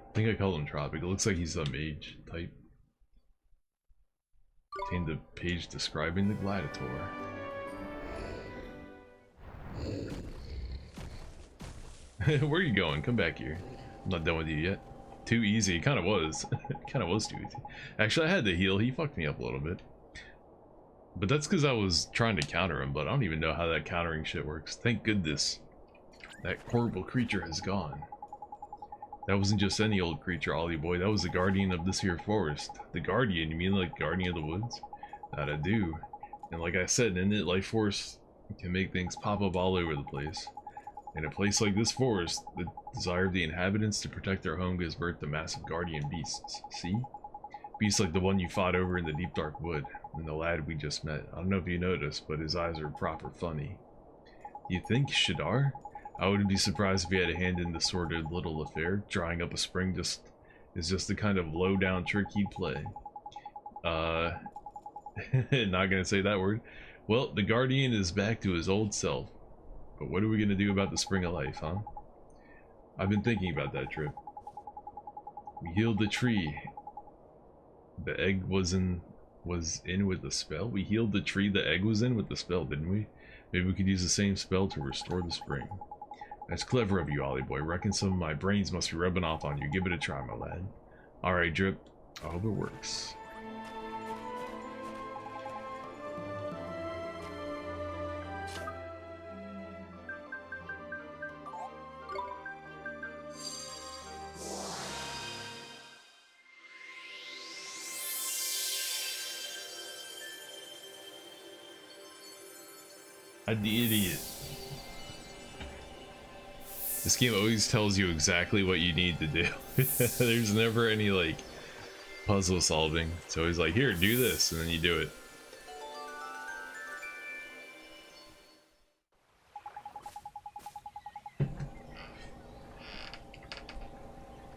I think I called him Tropic. It looks like he's a mage type. Obtained the page describing the Gladiator. Where are you going? Come back here. I'm not done with you yet. Too easy. It kind of was. It kind of was too easy. Actually, I had to heal. He fucked me up a little bit. But that's because I was trying to counter him, but I don't even know how that countering shit works. Thank goodness. That horrible creature has gone. That wasn't just any old creature, Ollie boy. That was the guardian of this here forest. The guardian? You mean like guardian of the woods? That I do. And like I said, in it, life force can make things pop up all over the place. In a place like this forest, the desire of the inhabitants to protect their home gives birth to massive guardian beasts. See? Beasts like the one you fought over in the deep dark wood, and the lad we just met. I don't know if you noticed, but his eyes are proper funny. You think, Shadar? I wouldn't be surprised if he had a hand in this sordid little affair. Drying up a spring is just the kind of low-down trick he'd play. Not gonna say that word. Well, the Guardian is back to his old self. But what are we gonna do about the Spring of Life, huh? I've been thinking about that, Trip. We healed the tree. The egg was in with the spell? We healed the tree the egg was in with the spell, didn't we? Maybe we could use the same spell to restore the spring. That's clever of you, Ollie boy. Reckon some of my brains must be rubbing off on you. Give it a try, my lad. Alright, Drip. I hope it works. I'm the idiot. This game always tells you exactly what you need to do. There's never any like puzzle solving. It's always like, here, do this, and then you do it.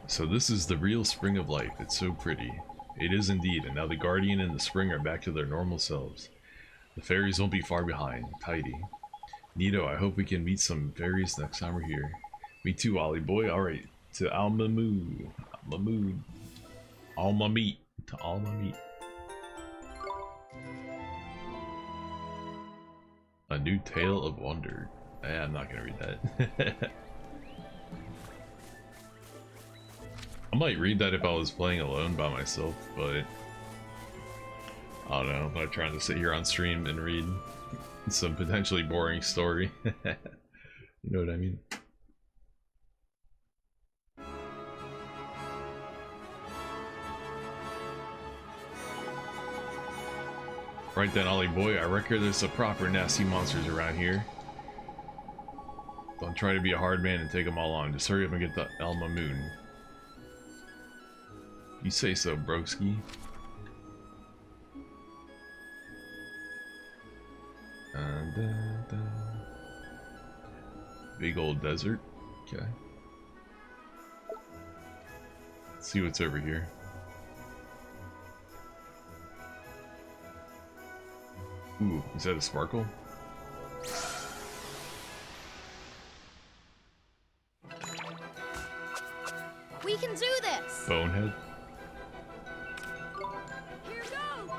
So this is the real Spring of Life. It's so pretty. It is indeed, and now the Guardian and the Spring are back to their normal selves. The fairies won't be far behind. Tidy. Nito, I hope we can meet some fairies next time we're here. Me too, Ollie boy. Alright, to Alma Moo. Alma Moo. Alma Meat. To Alma Meat. A new tale of wonder. I'm not gonna read that. I might read that if I was playing alone by myself, but I don't know. I'm not trying to sit here on stream and read some potentially boring story. You know what I mean? Right then, Ollie boy, I reckon there's some proper nasty monsters around here. Don't try to be a hard man and take them all on. Just hurry up and get the Alma Moon. You say so, broski. Big old desert. Okay. Let's see what's over here. Ooh, is that a sparkle? We can do this. Bonehead. Here goes.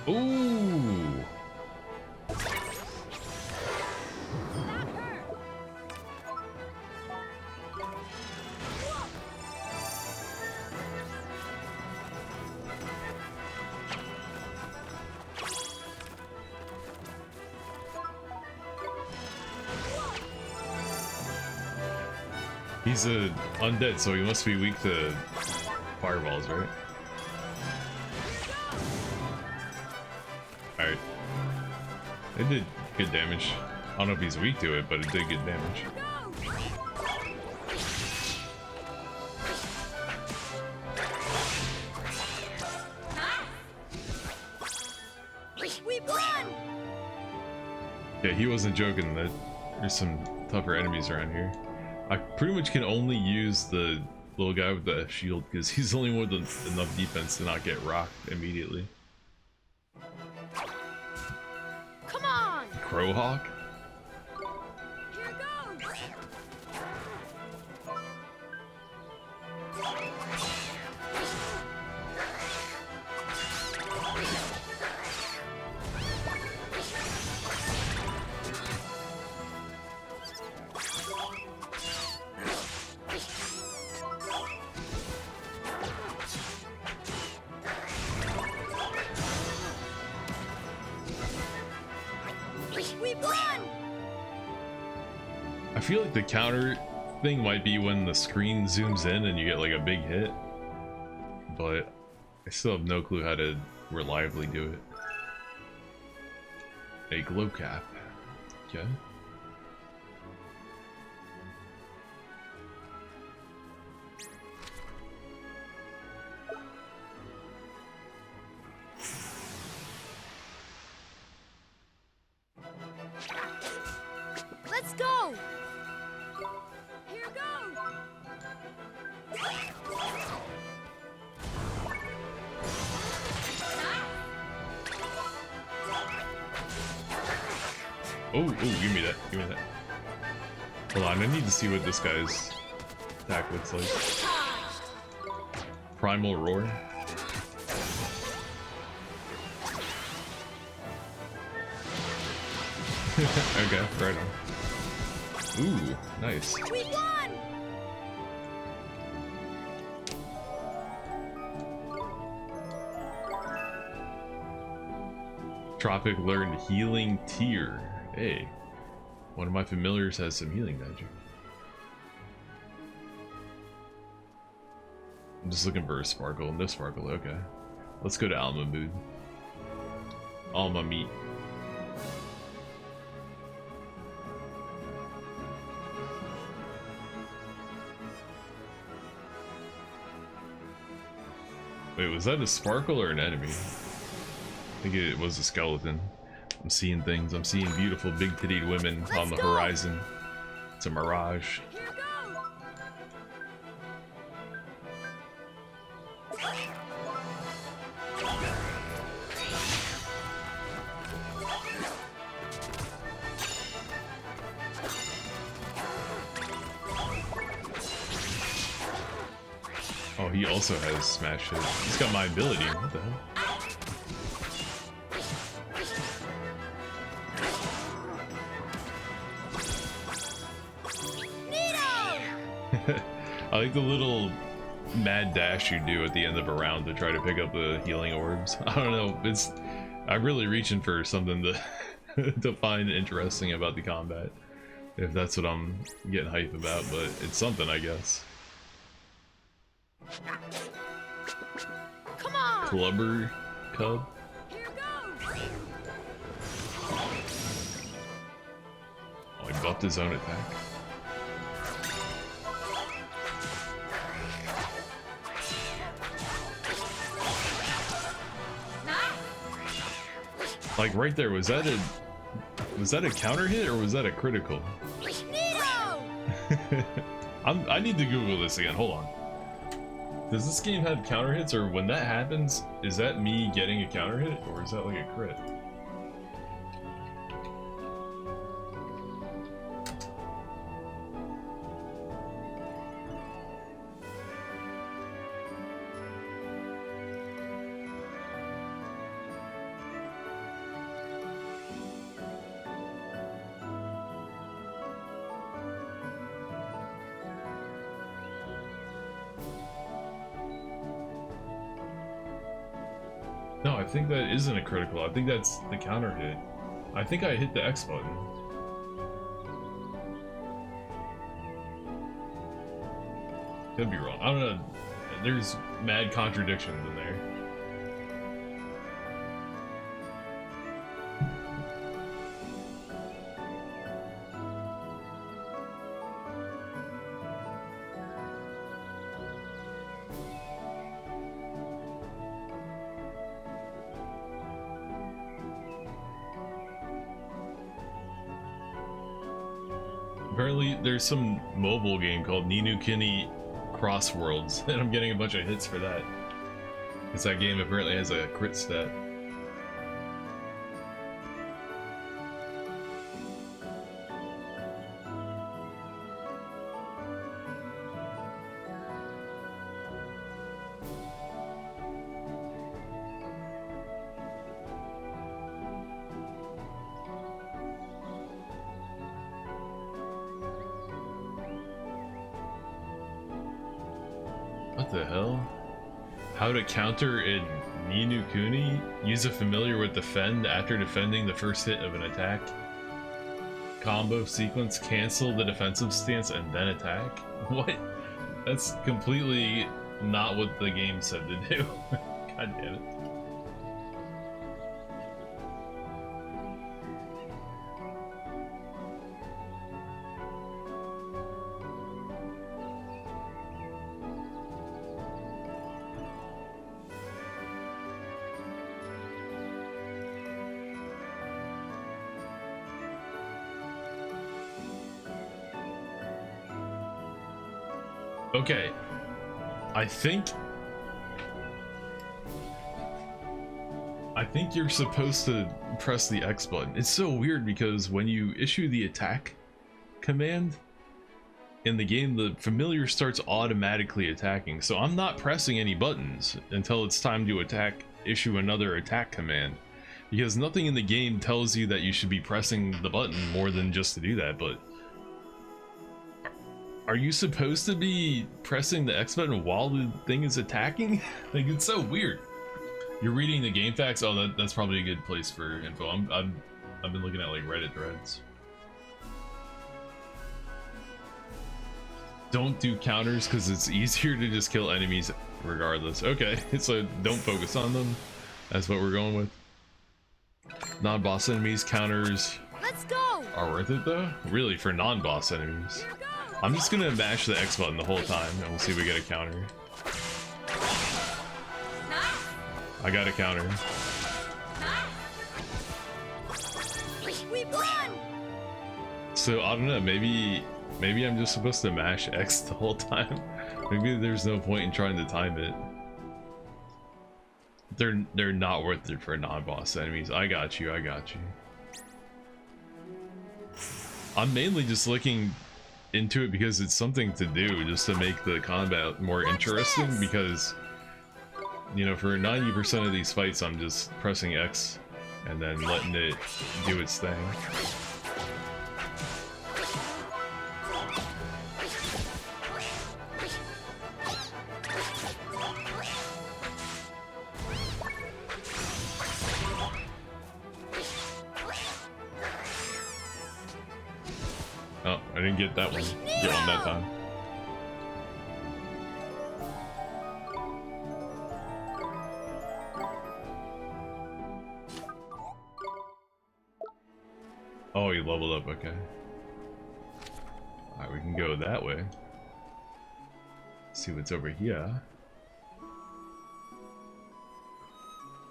Ooh. That hurt. He's a undead, so he must be weak to fireballs, right? Alright. It did good damage. I don't know if he's weak to it, but it did good damage. We won. Yeah, he wasn't joking that there's some tougher enemies around here. I pretty much can only use the little guy with the shield because he's the only one with enough defense to not get rocked immediately. Come on. Crowhawk? Here goes. We won. I feel like the counter thing might be when the screen zooms in and you get like a big hit, but I still have no clue how to reliably do it. A glow cap. Okay. Let's go. Oh, give me that. Give me that. Hold on, I need to see what this guy's attack looks like. Primal Roar. Okay, right on. Ooh, nice. We won! Tropic learned Healing Tear. Hey, one of my familiars has some healing magic. I'm just looking for a sparkle. No sparkle, okay. Let's go to Alma Mood. Alma Meat. Wait, was that a sparkle or an enemy? I think it was a skeleton. I'm seeing things. I'm seeing beautiful big-titted women on the horizon. It's a mirage. Here goes! Oh, he also has smash hit. He's got my ability. What the hell? I like the little mad dash you do at the end of a round to try to pick up the healing orbs. I don't know, I'm really reaching for something to to find interesting about the combat, if that's what I'm getting hype about, but it's something, I guess. Come on! Clubber Cub. Here goes! Oh, he buffed his own attack. Like right there, was that a counter hit or was that a critical? I need to Google this again. Hold on. Does this game have counter hits, or when that happens, is that me getting a counter hit, or is that like a crit? No, I think that isn't a critical. I think that's the counter hit. I think I hit the X button. Could be wrong. I don't know. There's mad contradictions in there. Apparently, there's some mobile game called Kuni Crossworlds, and I'm getting a bunch of hits for that. Because that game apparently has a crit stat. What the hell? How to counter in Ni no Kuni? Use a familiar with defend after defending the first hit of an attack. Combo sequence, cancel the defensive stance and then attack? What? That's completely not what the game said to do. God damn it. Okay, I think you're supposed to press the X button. It's so weird because when you issue the attack command in the game, the familiar starts automatically attacking. So I'm not pressing any buttons until it's time to issue another attack command. Because nothing in the game tells you that you should be pressing the button more than just to do that, but are you supposed to be pressing the X button while the thing is attacking? Like, it's so weird. You're reading the game facts? Oh, that's probably a good place for info. I've been looking at like Reddit threads. Don't do counters because it's easier to just kill enemies regardless. Okay, so don't focus on them. That's what we're going with. Non-boss enemies, counters Let's go. are worth it though? Really, for non-boss enemies. Here goes. I'm just gonna mash the X button the whole time and we'll see if we get a counter. Nice. I got a counter. Nice. We won. So I don't know, maybe I'm just supposed to mash X the whole time. Maybe there's no point in trying to time it. They're not worth it for non-boss enemies. I got you. I'm mainly just looking into it because it's something to do, just to make the combat more interesting. Because, you know, for 90% of these fights, I'm just pressing X and then letting it do its thing. Oh, I didn't get that one. Get one that time. Oh, you leveled up, okay. Alright, we can go that way. See what's over here.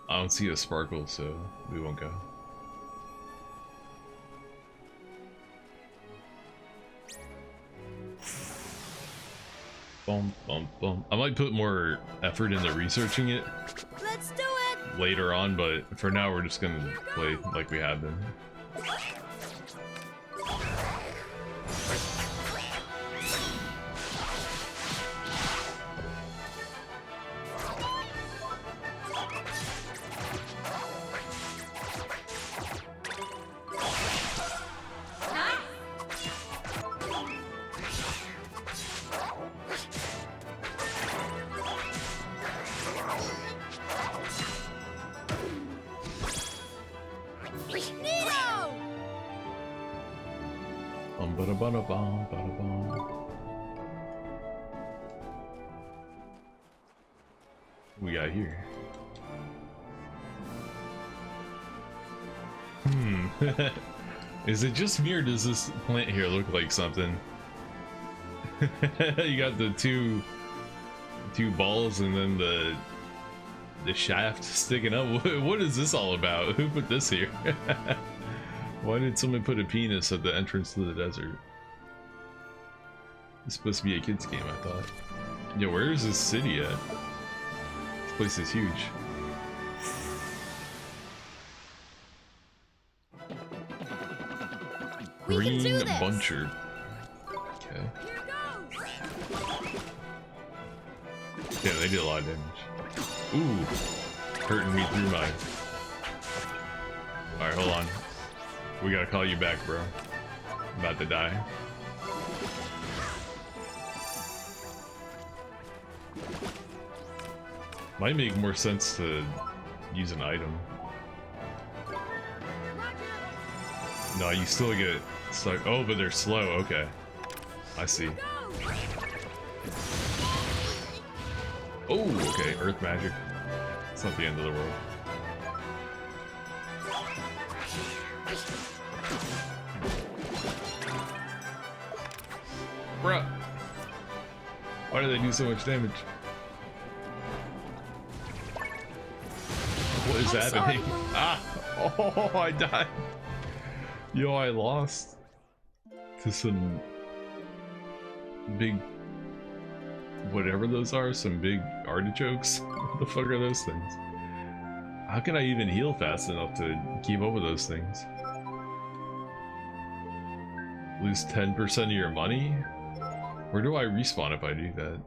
I don't see a sparkle, so we won't go. Bum, bum, bum. I might put more effort into researching it Let's do it. later on, but for now we're just gonna play like we have been. Neo. Bum, ba-da-ba-da-bum. We got here. Is it just me or does this plant here look like something? You got the two balls and then the shaft sticking up. What is this all about? Who put this here? Why did someone put a penis at the entrance to the desert? It's supposed to be a kid's game, I thought. Yeah, where is this city at? This place is huge. We can Green do this. Buncher. Okay. Here goes. Yeah, they did a lot of damage. Ooh, hurting me through my... Alright, hold on. We gotta call you back, bro. I'm about to die. Might make more sense to use an item. No, you still get stuck. Oh, but they're slow. Okay. I see. Oh, okay. Earth magic. It's not the end of the world. Bruh. Why do they do so much damage? What is happening? Ah! Oh, I died. Yo, I lost to some big, whatever those are, some big artichokes. What the fuck are those things? How can I even heal fast enough to keep up with those things? Lose 10% of your money? Where do I respawn if I do that?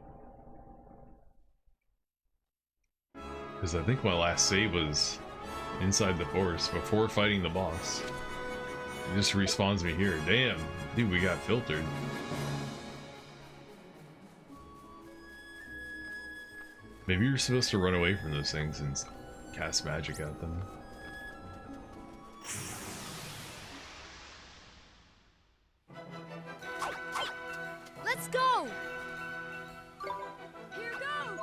Because I think my last save was inside the forest before fighting the boss. It just respawns me here. Damn, dude, we got filtered. Maybe you're supposed to run away from those things and cast magic at them. Let's go! Here goes!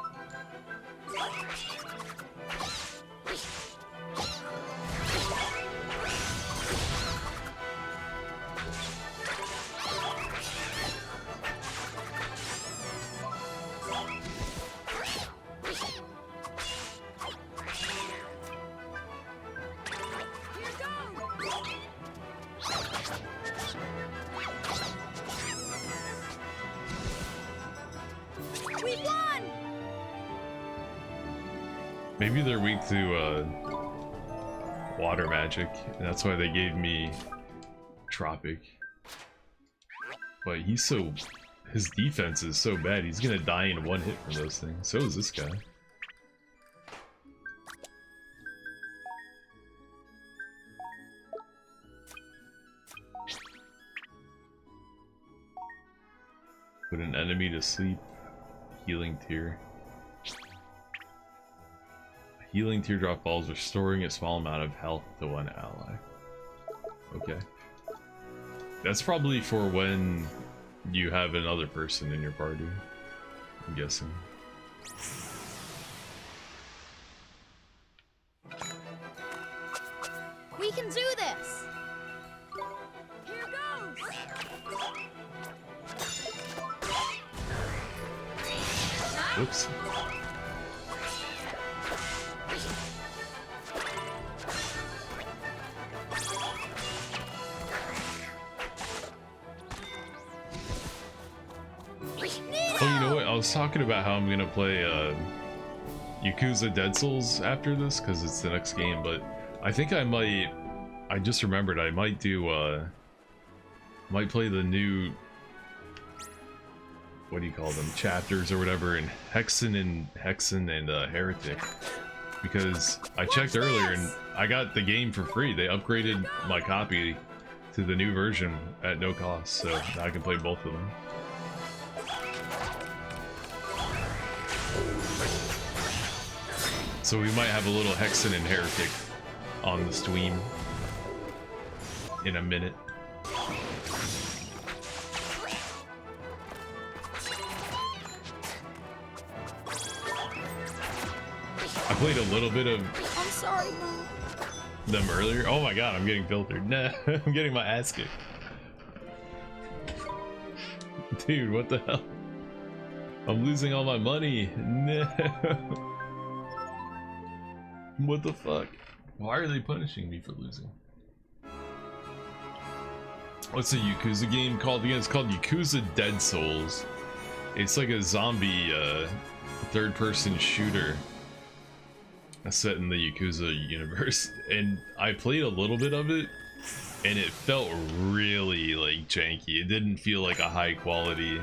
We won! Maybe they're weak to water magic, and that's why they gave me Tropic. But his defense is so bad, he's gonna die in one hit from those things. So is this guy. Put an enemy to sleep. Healing tear. A healing teardrop falls, restoring a small amount of health to one ally. Okay. That's probably for when you have another person in your party, I'm guessing. We can do this! Here goes! Whoops. Oh, you know what? I was talking about how I'm gonna play Yakuza Dead Souls after this because it's the next game, but I think I just remembered I might play the new, what do you call them, chapters or whatever in Hexen and Heretic, because I checked earlier and I got the game for free. They upgraded my copy to the new version at no cost, so now I can play both of them. So we might have a little Hexen and Heretic on the stream in a minute. I played a little bit of I'm sorry, Mom. them earlier. Oh my god, I'm getting filtered. Nah, I'm getting my ass kicked. Dude, what the hell? I'm losing all my money. No. What the fuck? Why are they punishing me for losing? What's a Yakuza game called again? It's called Yakuza Dead Souls. It's like a zombie third-person shooter set in the Yakuza universe. And I played a little bit of it, and it felt really like janky. It didn't feel like a high quality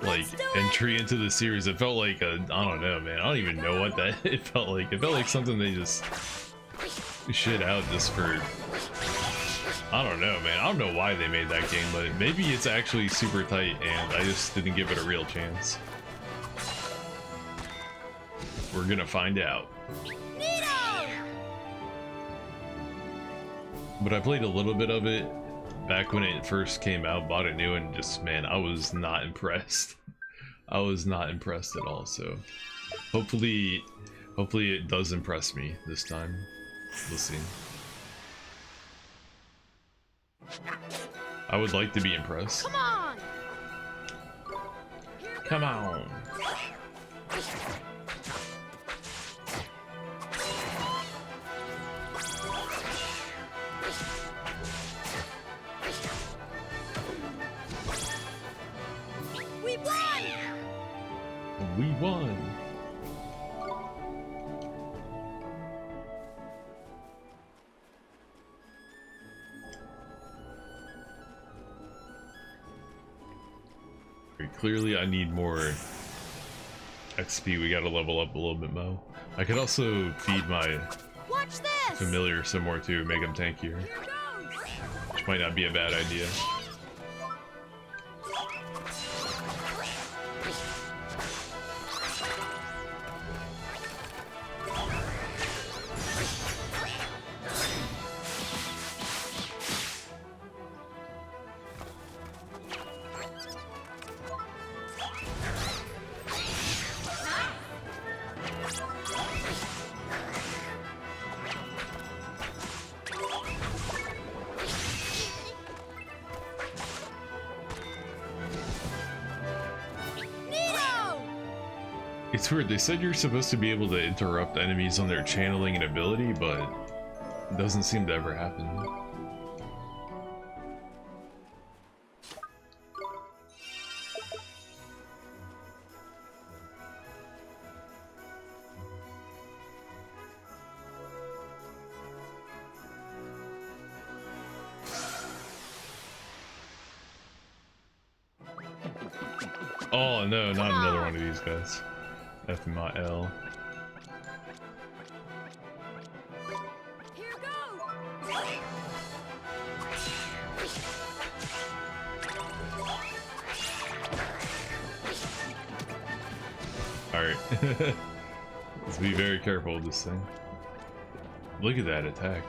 like entry into the series. It felt like a, I don't know, man, I don't even know what that it felt like. It felt like something they just shit out just for, I don't know, man. I don't know why they made that game, but maybe it's actually super tight and I just didn't give it a real chance. We're gonna find out. But I played a little bit of it back when it first came out, bought it new, and just, man, I was not impressed. I was not impressed at all, so hopefully it does impress me this time. We'll see. I would like to be impressed. Come on! Come on! We won! Very clearly, I need more XP. We gotta level up a little bit, Mo. I could also feed my Watch this. familiar some more too, make them tankier. Here goes. Which might not be a bad idea. It's weird, they said you're supposed to be able to interrupt enemies on their channeling and ability, but it doesn't seem to ever happen. Oh no, not another one of these guys. F my L. Here goes. Alright. Let's be very careful with this thing. Look at that attack.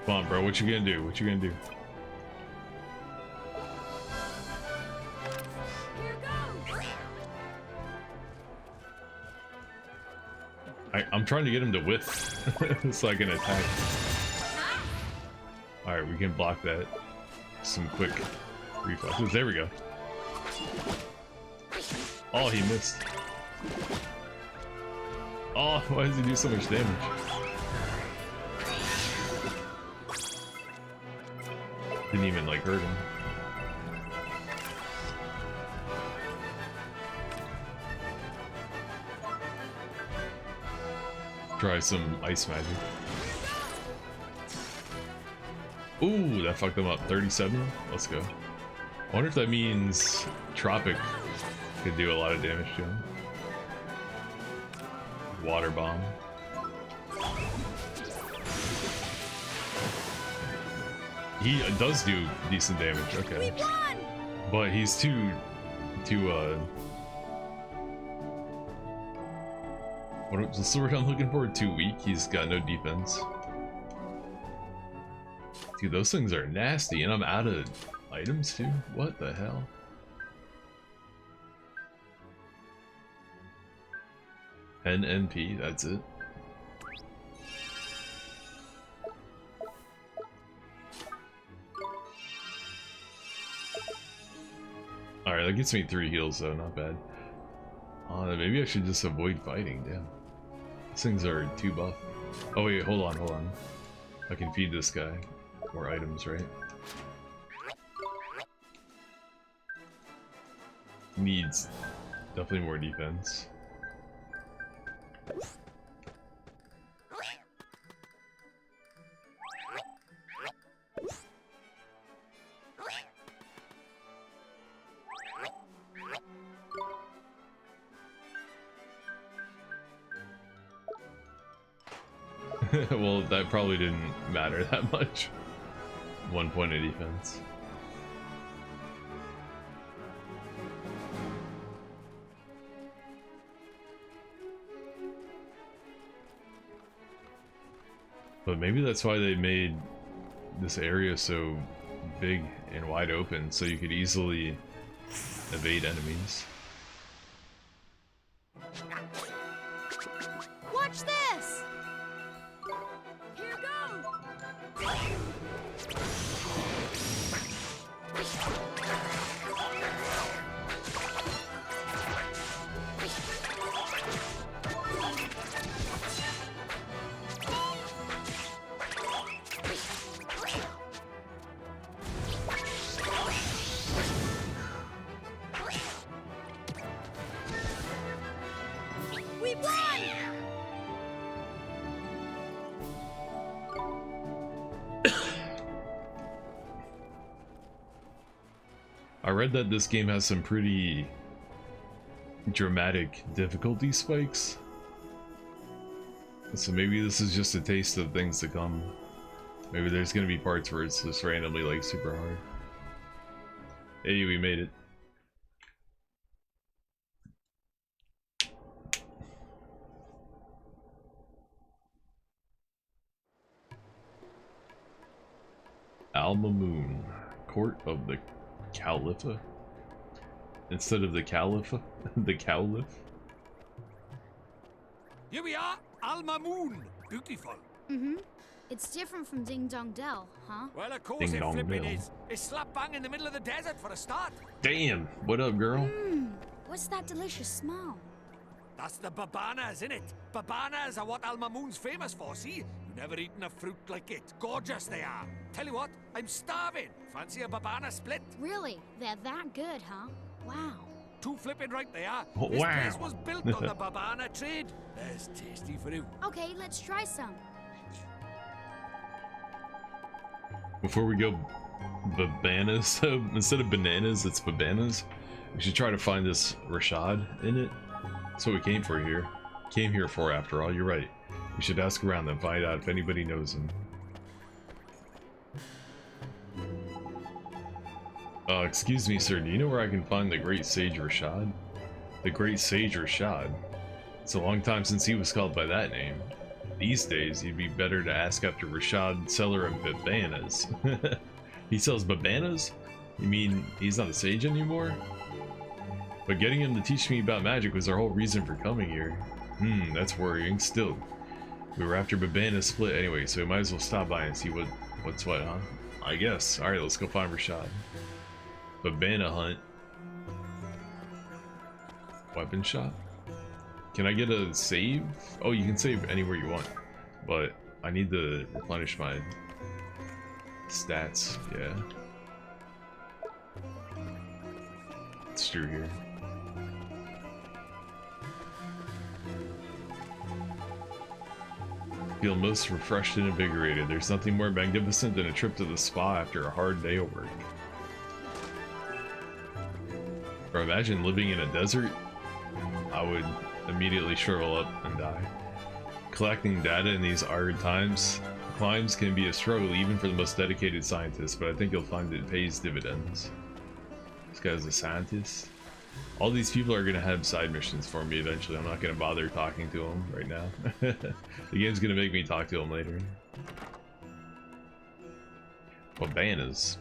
Come on, bro. What you gonna do? What you gonna do? Here goes. I'm trying to get him to whiff so I can attack. Alright, we can block that. Some quick reflexes. There we go. Oh, he missed. Oh, why does he do so much damage? Didn't even like hurt him. Try some ice magic. Ooh, that fucked him up. 37? Let's go. I wonder if that means Tropic could do a lot of damage to him. Water bomb. He does do decent damage, okay. We won. But he's too what's the word I'm looking for? Too weak. He's got no defense. Dude, those things are nasty, and I'm out of items too? What the hell? NNP, that's it. Alright, that gets me 3 heals though, not bad. Maybe I should just avoid fighting, damn. These things are too buff. Oh wait, hold on. I can feed this guy more items, right? Needs definitely more defense. Well, that probably didn't matter that much. 1 point of defense. But maybe that's why they made this area so big and wide open, so you could easily evade enemies. Watch this. Here goes. I read that this game has some pretty dramatic difficulty spikes. So maybe this is just a taste of things to come. Maybe there's gonna be parts where it's just randomly like super hard. Hey, we made it. Alma Moon, Court of the Calipha. Instead of the Caliph, the Caliph. Here we are, Alma Moon. Beautiful. Mm-hmm. It's different from Ding Dong Dell, huh? Well, of course Ding it dong flipping dell. is. It's slap bang in the middle of the desert for a start. Damn, what up, girl? What's that delicious smell? That's the babanas, innit? Babanas are what Alma Moon's famous for, see? You never eaten a fruit like it. Gorgeous they are. Tell you what, I'm starving. Fancy a babana split? Really? They're that good, huh? Wow. Too flipping right they are. Oh, This wow. place was built on the babana trade. There's tasty fruit. Okay, let's try some. Before we go babanas, so instead of bananas, it's babanas. We should try to find this Rashad in it. That's what we came for here. Came here for, after all, you're right. We should ask around and find out if anybody knows him. Excuse me, sir, do you know where I can find the Great Sage Rashad? The Great Sage Rashad? It's a long time since he was called by that name. These days, you'd be better to ask after Rashad, seller of babanas. He sells babanas? You mean he's not a sage anymore? But getting him to teach me about magic was our whole reason for coming here. That's worrying. Still, we were after Babana split anyway, so we might as well stop by and see what's what, huh? I guess. Alright, let's go find Rashad. Babana hunt. Weapon shop? Can I get a save? Oh, you can save anywhere you want. But I need to replenish my stats, yeah. It's true here. Feel most refreshed and invigorated. There's nothing more magnificent than a trip to the spa after a hard day of work. Or imagine living in a desert. I would immediately shrivel up and die. Collecting data in these arid climes can be a struggle even for the most dedicated scientists, but I think you'll find it pays dividends. This guy's a scientist. All these people are gonna have side missions for me eventually. I'm not gonna bother talking to them right now. The game's gonna make me talk to them later. Babanas.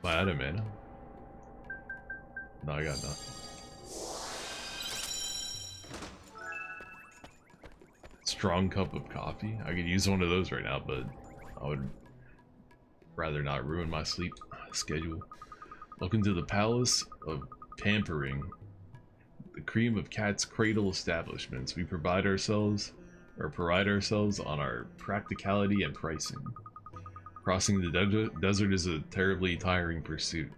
Am I out of mana? No, I got nothing. Strong cup of coffee? I could use one of those right now, but I would rather not ruin my sleep schedule. Welcome to the Palace of Pampering, the cream of cat's cradle establishments. We pride ourselves on our practicality and pricing. Crossing the desert is a terribly tiring pursuit.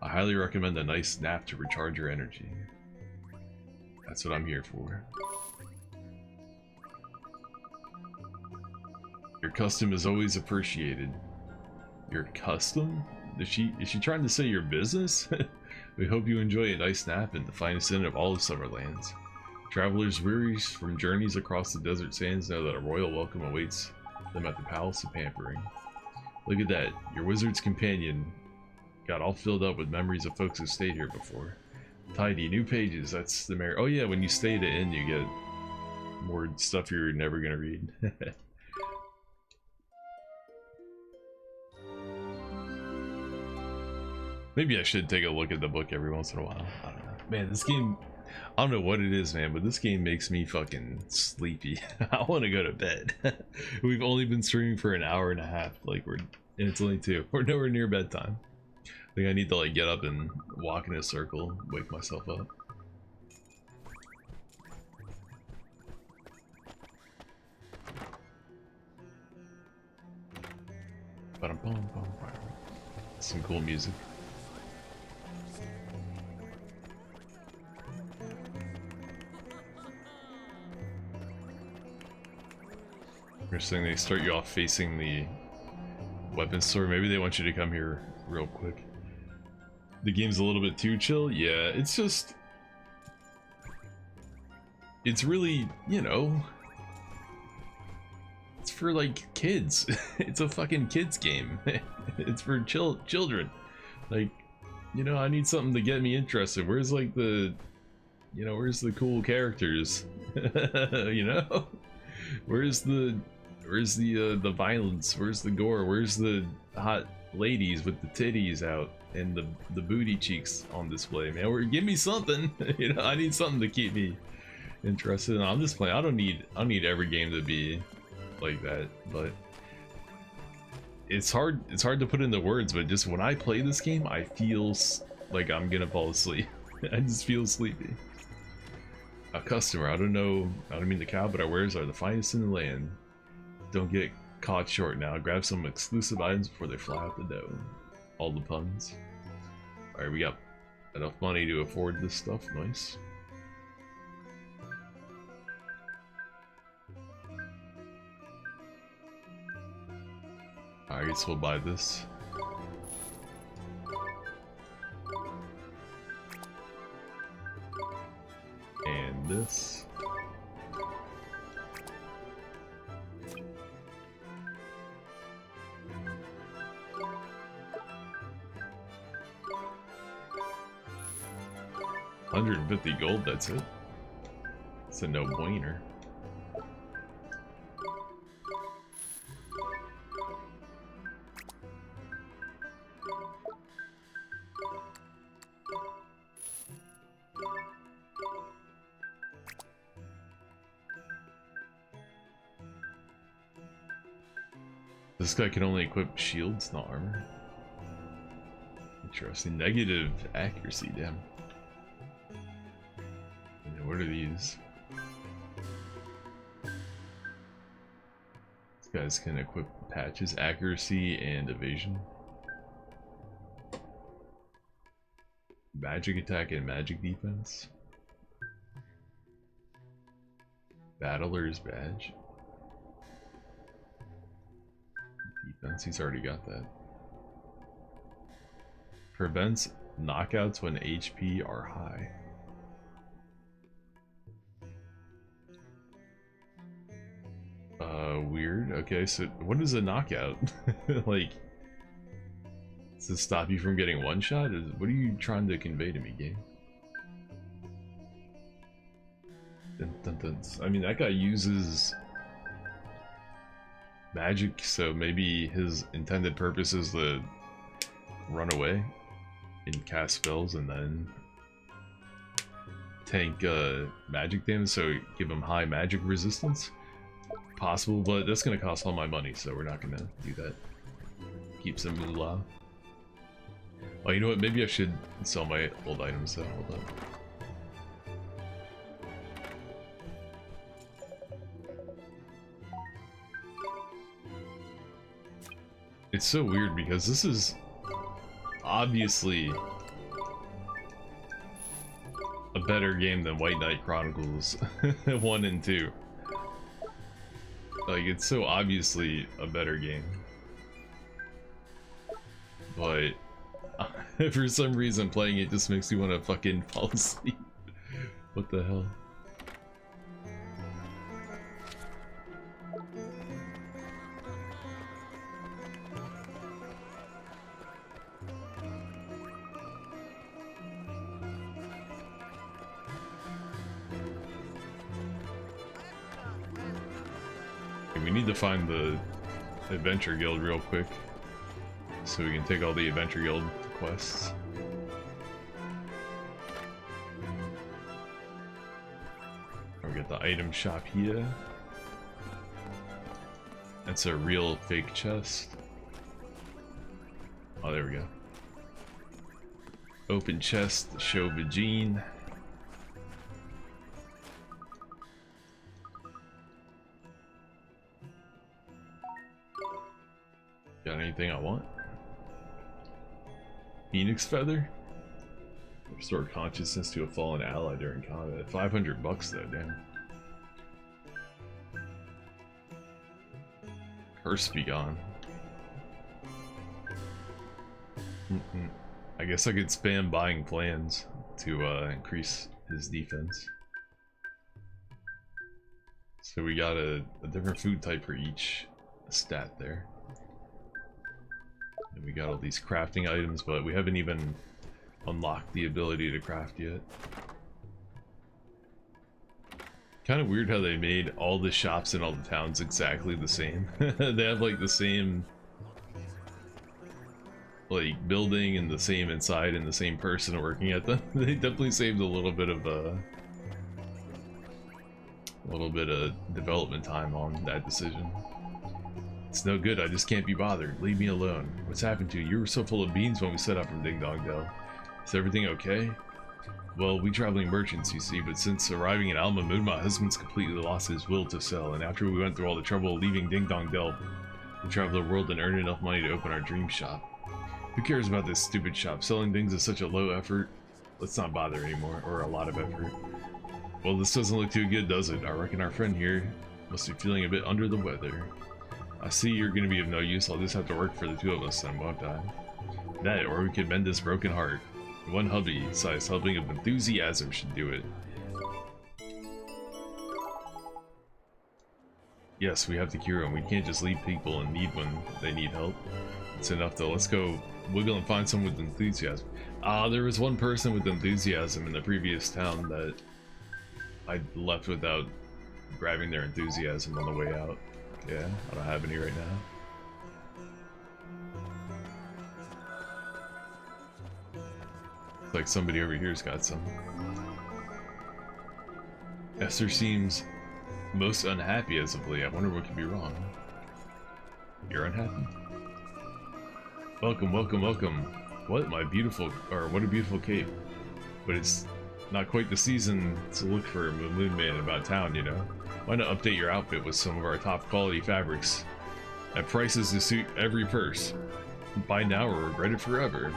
I highly recommend a nice nap to recharge your energy. That's what I'm here for. Your custom is always appreciated. Your custom? Is she trying to say your business? We hope you enjoy a nice nap in the finest inn of all of Summerlands. Travelers weary from journeys across the desert sands know that a royal welcome awaits them at the Palace of Pampering. Look at that, your wizard's companion got all filled up with memories of folks who stayed here before. Tidy, new pages, that's the mayor. Oh yeah, when you stay at the inn you get more stuff you're never gonna read. Maybe I should take a look at the book every once in a while. I don't know. Man, this game, I don't know what it is, man, but this game makes me fucking sleepy. I want to go to bed. We've only been streaming for an hour and a half, like and it's only 2. We're nowhere near bedtime. I think I need to like get up and walk in a circle, wake myself up. Some cool music. Interesting, they start you off facing the weapons store. Maybe they want you to come here real quick. The game's a little bit too chill. Yeah, it's just... It's really, you know... It's for, like, kids. It's a fucking kids game. It's for children. Like, you know, I need something to get me interested. Where's, like, the... You know, where's the cool characters? You know? Where's the violence? Where's the gore? Where's the hot ladies with the titties out and the booty cheeks on display? Man, give me something. You know, I need something to keep me interested. And I'm just playing. I don't need every game to be like that, but it's hard to put into words. But just when I play this game, I feel like I'm gonna fall asleep. I just feel sleepy. A customer. I don't mean the cow, but our wares are the finest in the land. Don't get caught short now. Grab some exclusive items before they fly out the door. All the puns. Alright, we got enough money to afford this stuff. Nice. Alright, so we'll buy this. And this. $150 gold, that's it. It's a no-brainer. This guy can only equip shields, not armor. Interesting. Negative accuracy, damn. And what are these? These guys can equip patches, accuracy, and evasion. Magic attack and magic defense. Battler's badge. Defense, he's already got that. Prevents knockouts when HP are high. Weird. Okay, so what is a knockout? Like, does this stop you from getting one shot? What are you trying to convey to me, game? Dun, dun, dun. I mean, that guy uses magic, so maybe his intended purpose is to run away and cast spells and then tank magic damage, so give him high magic resistance. Possible, but that's gonna cost all my money, so we're not gonna do that. Keep some moolah. Oh, you know what? Maybe I should sell my old items though. Hold on. It's so weird because this is obviously a better game than White Knight Chronicles 1 and 2. Like, it's so obviously a better game. But for some reason playing it just makes me want to fucking fall asleep. What the hell? We need to find the Adventure Guild real quick so we can take all the Adventure Guild quests. We got the item shop here. That's a real fake chest. Oh, there we go. Open chest, show Vagine. Got anything I want? Phoenix feather? Restore consciousness to a fallen ally during combat. 500 bucks though, damn. Curse be gone. I guess I could spam buying plans to increase his defense. So we got a different food type for each stat there. And we got all these crafting items, but we haven't even unlocked the ability to craft yet. Kind of weird how they made all the shops in all the towns exactly the same. They have like the same like building and the same inside and the same person working at them. They definitely saved a little bit of development time on that decision. It's no good, I just can't be bothered. Leave me alone. What's happened to you? You were so full of beans when we set out from Ding Dong Dell. Is everything okay? Well, we traveling merchants, you see, but since arriving in Alma Moon, my husband's completely lost his will to sell, and after we went through all the trouble of leaving Ding Dong Dell to travel the world and earn enough money to open our dream shop. Who cares about this stupid shop? Selling things is such a low effort. Let's not bother anymore, or a lot of effort. Well, this doesn't look too good, does it? I reckon our friend here must be feeling a bit under the weather. I see you're gonna be of no use. I'll just have to work for the two of us then, won't I? That, or we could mend this broken heart. One hubby-sized helping of enthusiasm should do it. Yes, we have to cure them. We can't just leave people in need when they need help. It's enough though. Let's go wiggle and find someone with enthusiasm. There was one person with enthusiasm in the previous town that I left without grabbing their enthusiasm on the way out. Yeah, I don't have any right now. Looks like somebody over here's got some. Esther seems most unhappy as of late. I wonder what could be wrong. You're unhappy? Welcome, welcome, welcome. What my beautiful, or what a beautiful cape. But it's not quite the season to look for a Moon Man about town, you know? Why not update your outfit with some of our top quality fabrics at prices to suit every purse? Buy now or regret it forever.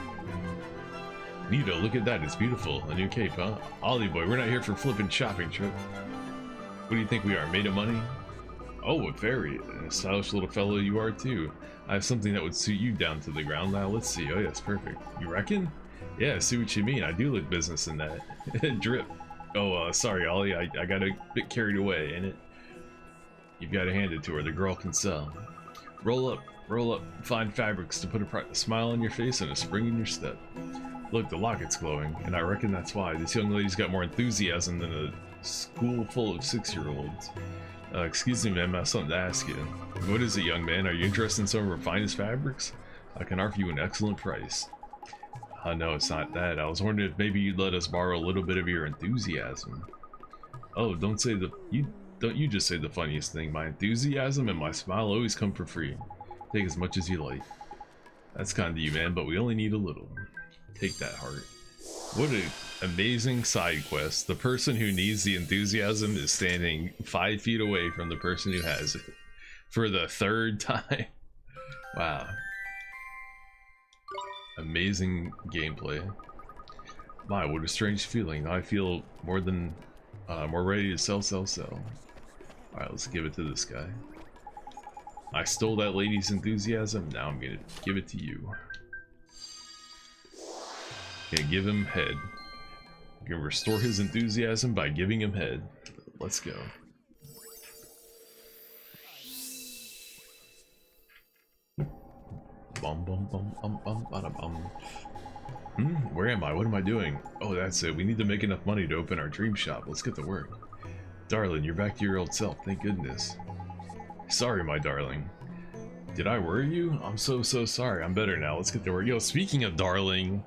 Nito, look at that, it's beautiful. A new cape, huh? Ollie boy, we're not here for flippin' shopping trip. What do you think we are, made of money? Oh, a fairy. A stylish little fellow you are too. I have something that would suit you down to the ground. Now let's see. Oh yes, perfect. You reckon? Yeah, I see what you mean. I do look business in that. Drip. Oh, sorry, Ollie. I got a bit carried away, ain't it? You've got to hand it to her. The girl can sell. Roll up, fine fabrics to put a smile on your face and a spring in your step. Look, the locket's glowing, and I reckon that's why. This young lady's got more enthusiasm than a school full of 6-year-olds. Excuse me, ma'am, I have something to ask you. What is it, young man? Are you interested in some of our finest fabrics? I can offer you an excellent price. No, it's not that. I was wondering if maybe you'd let us borrow a little bit of your enthusiasm. Oh, don't you just say the funniest thing. My enthusiasm and my smile always come for free. Take as much as you like. That's kind of you, man, but we only need a little. Take that, heart. What an amazing side quest. The person who needs the enthusiasm is standing 5 feet away from the person who has it. For the 3rd time. Wow. Amazing gameplay. My, what a strange feeling. Now I feel more ready to sell. Alright, let's give it to this guy. I stole that lady's enthusiasm, now I'm gonna give it to you. Okay, give him head. You can restore his enthusiasm by giving him head. Let's go. Where am I? What am I doing? Oh, that's it. We need to make enough money to open our dream shop. Let's get to work. Darling, you're back to your old self. Thank goodness. Sorry, my darling. Did I worry you? I'm so sorry. I'm better now. Let's get to work. Yo, speaking of darling,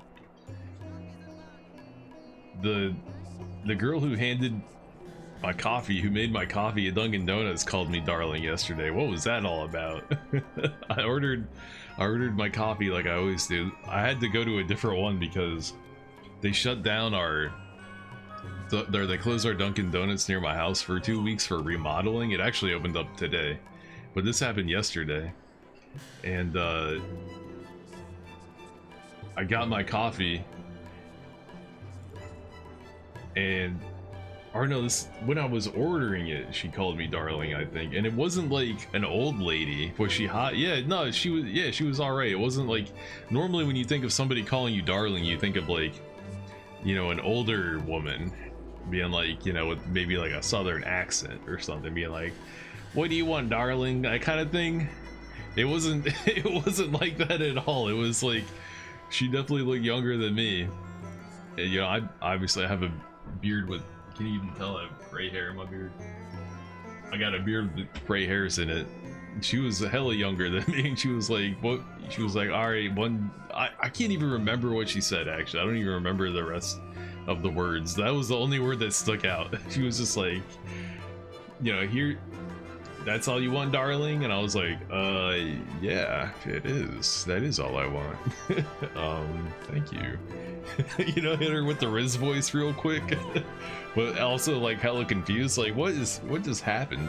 the girl who handed my coffee, who made my coffee at Dunkin' Donuts, called me darling yesterday. What was that all about? I ordered my coffee like I always do. I had to go to a different one because they shut down they closed our Dunkin' Donuts near my house for 2 weeks for remodeling. It actually opened up today, but this happened yesterday, and I got my coffee, and or no, this when I was ordering it, she called me darling, I think, and it wasn't like an old lady. Was she hot? Yeah, no, she was. Yeah, she was all right. It wasn't like normally when you think of somebody calling you darling, you think of like, you know, an older woman being like, you know, with maybe like a southern accent or something, being like, "What do you want, darling?" That kind of thing. It wasn't. It wasn't like that at all. It was like she definitely looked younger than me. And, you know, I obviously have a beard with. Can you even tell I have gray hair in my beard? I got a beard with gray hairs in it. She was hella younger than me, and she was like, "What?" She was like, "All right, one." I can't even remember what she said. Actually, I don't even remember the rest of the words. That was the only word that stuck out. She was just like, you know, here. That's all you want, darling? And I was like, yeah, it is. That is all I want. Thank you. You know, hit her with the Riz voice real quick. But also like hella confused, like what just happened?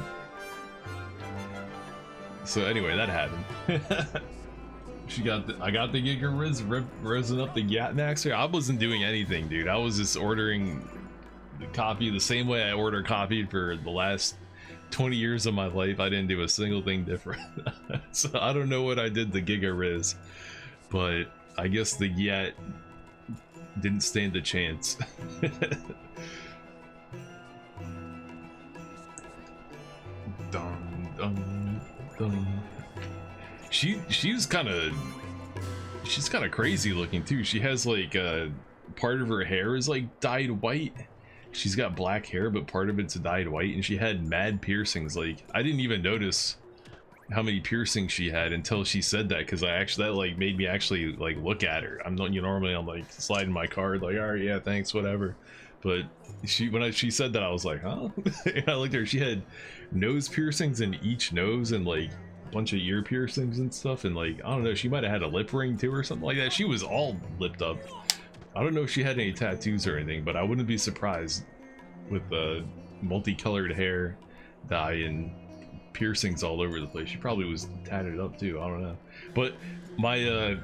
So anyway, that happened. I got the Giga Riz rizzing up the Gatnax here. I wasn't doing anything, dude. I was just ordering the coffee the same way I order coffee for the last 20 years of my life. I didn't do a single thing different. So I don't know what I did to Giga Riz, but I guess the Yet didn't stand a chance. Dun, dun, dun. She's kind of crazy looking too. She has like part of her hair is like dyed white. She's got black hair, but part of it's dyed white, and she had mad piercings. Like, I didn't even notice how many piercings she had until she said that, because that like made me actually like look at her. I'm not, you know, normally I'm like sliding my card like, all right, yeah, thanks, whatever. But she said that, I was like, huh? And I looked at her. She had nose piercings in each nose, and like a bunch of ear piercings and stuff, and like I don't know, she might have had a lip ring too or something like that. She was all lipped up. I don't know if she had any tattoos or anything, but I wouldn't be surprised with multicolored hair dye and piercings all over the place. She probably was tatted up too. I don't know. But my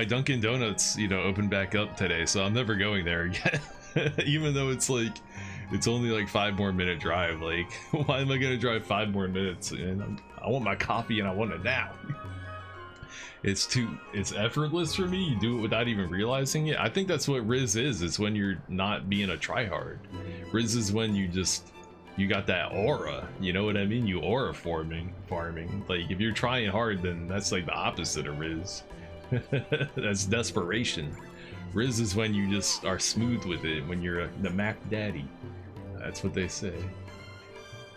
Dunkin' Donuts, you know, opened back up today, so I'm never going there again. Even though it's only like 5 more minute drive. Like, why am I gonna drive 5 more minutes? And I want my coffee and I want it now. It's effortless for me. You do it without even realizing it. I think that's what Riz is. It's when you're not being a tryhard. Riz is when you got that aura. You know what I mean? You aura farming. Like, if you're trying hard, then that's like the opposite of Riz. That's desperation. Riz is when you just are smooth with it, when you're the Mac Daddy. That's what they say.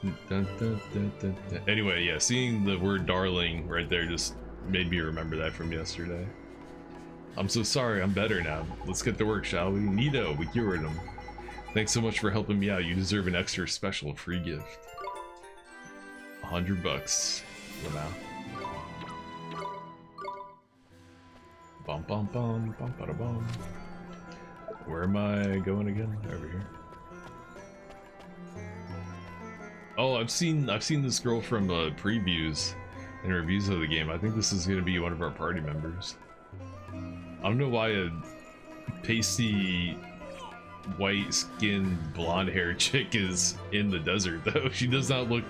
Dun, dun, dun, dun, dun. Anyway, yeah, seeing the word darling right there just made me remember that from yesterday. I'm so sorry, I'm better now. Let's get to work, shall we? Neato, we cured him. Thanks so much for helping me out. You deserve an extra special free gift. $100 for now. Bum bum bum bum bada bum. Where am I going again? Over here. Oh, I've seen this girl from previews and reviews of the game. I think this is going to be one of our party members. I don't know why a pasty white skinned blonde haired chick is in the desert though. She does not look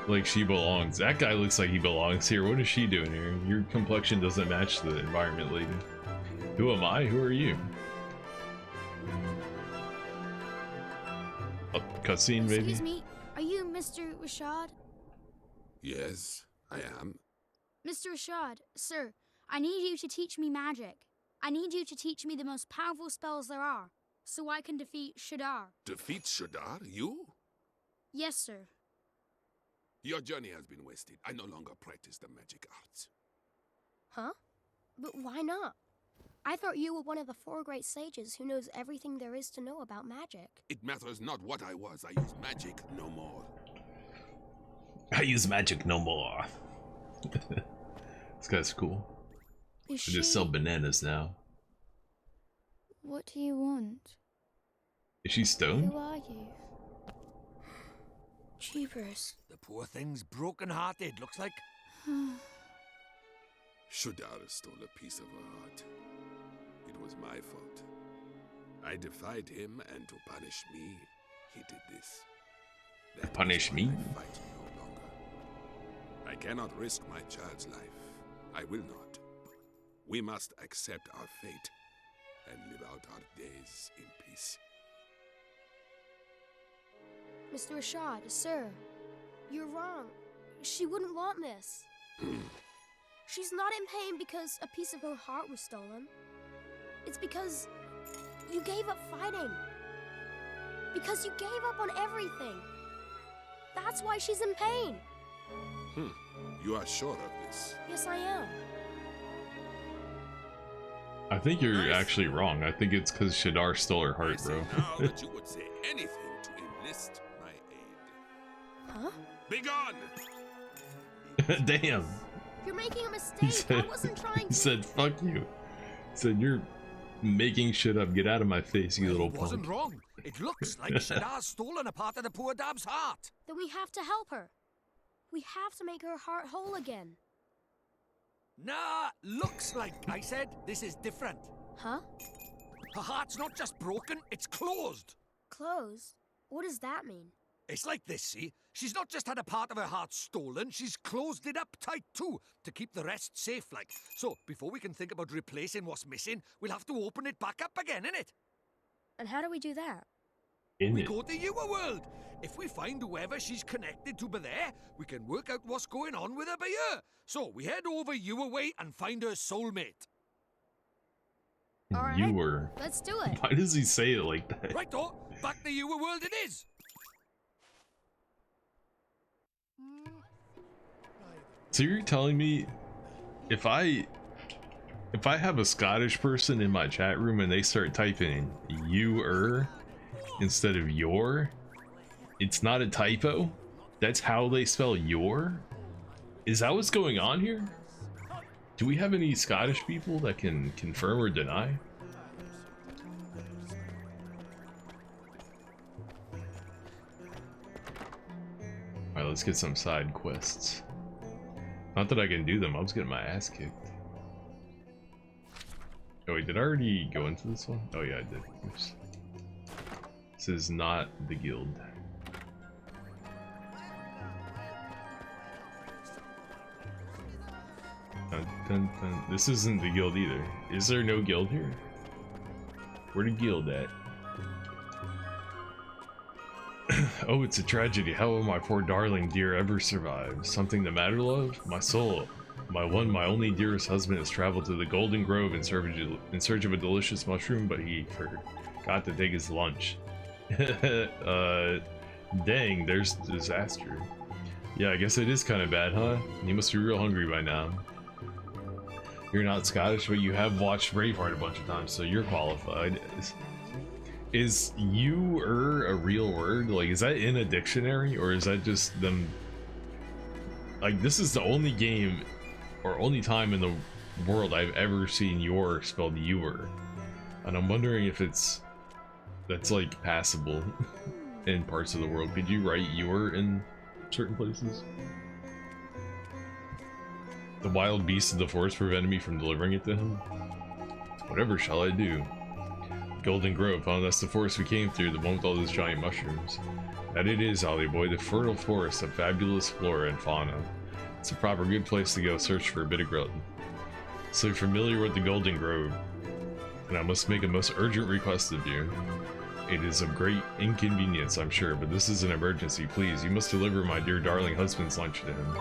like she belongs. That guy looks like he belongs here. What is she doing here? Your complexion doesn't match the environment, lady. Who am I? Who are you? Oh, cutscene maybe? Excuse me, are you Mr. Rashad? Yes, I am. Mr. Rashad, sir, I need you to teach me magic. I need you to teach me the most powerful spells there are, so I can defeat Shadar. Defeat Shadar? You? Yes, sir. Your journey has been wasted. I no longer practice the magic arts. Huh? But why not? I thought you were one of the 4 great sages who knows everything there is to know about magic. It matters not what I was. I use magic no more. I use magic no more. This guy's cool. I just sell bananas now. What do you want? Is she stoned? Who are you? Jeepers. The poor thing's broken-hearted, looks like. Shadar stole a piece of her heart. fault. I defied him, and to punish me, he did this. That Punish is why me? I fight no longer. I cannot risk my child's life. I will not. We must accept our fate and live out our days in peace. Mr. Rashad, sir, you're wrong. She wouldn't want this. She's not in pain because a piece of her heart was stolen. It's because you gave up fighting. Because you gave up on everything. That's why she's in pain. You are sure of this? Yes, I am. I think you're actually wrong. I think it's because Shadar stole her I heart, say bro. now that you would say anything to enlist my aid. Huh? Begone! Damn. You're making a mistake. I wasn't trying He to. said, fuck you. He said, you're making shit up. Get out of my face, you little He wasn't punk. wrong. It looks like Shadar's stolen a part of the poor dab's heart. Then we have to help her. We have to make her heart whole again. Nah, looks like, I said. This is different. Huh? Her heart's not just broken, it's closed. Closed? What does that mean? It's like this, see? She's not just had a part of her heart stolen, she's closed it up tight too, to keep the rest safe like. So, before we can think about replacing what's missing, we'll have to open it back up again, innit? And how do we do that? In We it. go to your world. If we find whoever she's connected to by there, we can work out what's going on with her by here. So, we head over your way and find her soulmate. All right. You were. Let's do it. Why does he say it like that? Right-o, back to your world it is. So you're telling me if I have a Scottish person in my chat room and they start typing you instead of your, it's not a typo? That's how they spell your? Is that what's going on here? Do we have any Scottish people that can confirm or deny? Alright, let's get some side quests. Not that I can do them, I was getting my ass kicked. Oh wait, did I already go into this one? Oh yeah, I did. Oops. This is not the guild. Dun, dun, dun. This isn't the guild either. Is there no guild here? Where the guild at? Oh, it's a tragedy. How will my poor darling dear ever survive? Something the matter, love? My soul, my one, my only dearest husband has traveled to the Golden Grove in search of a delicious mushroom, but he forgot to take his lunch. Dang, there's disaster. Yeah, I guess it is kind of bad, huh? You must be real hungry by now. You're not Scottish, but you have watched Braveheart a bunch of times, so you're qualified. Is you a real word? Like, is that in a dictionary, or is that just them? Like, this is the only game or only time in the world I've ever seen your spelled ewer, and I'm wondering if that's like passable in parts of the world. Could you write ewer in certain places? The wild beasts of the forest prevented me from delivering it to him. Whatever shall I do? Golden Grove, huh? That's the forest we came through, the one with all those giant mushrooms. That it is, Ollie boy, the fertile forest of fabulous flora and fauna. It's a proper good place to go search for a bit of grub. So you're familiar with the Golden Grove, and I must make a most urgent request of you. It is of great inconvenience, I'm sure, but this is an emergency. Please, you must deliver my dear darling husband's lunch to him.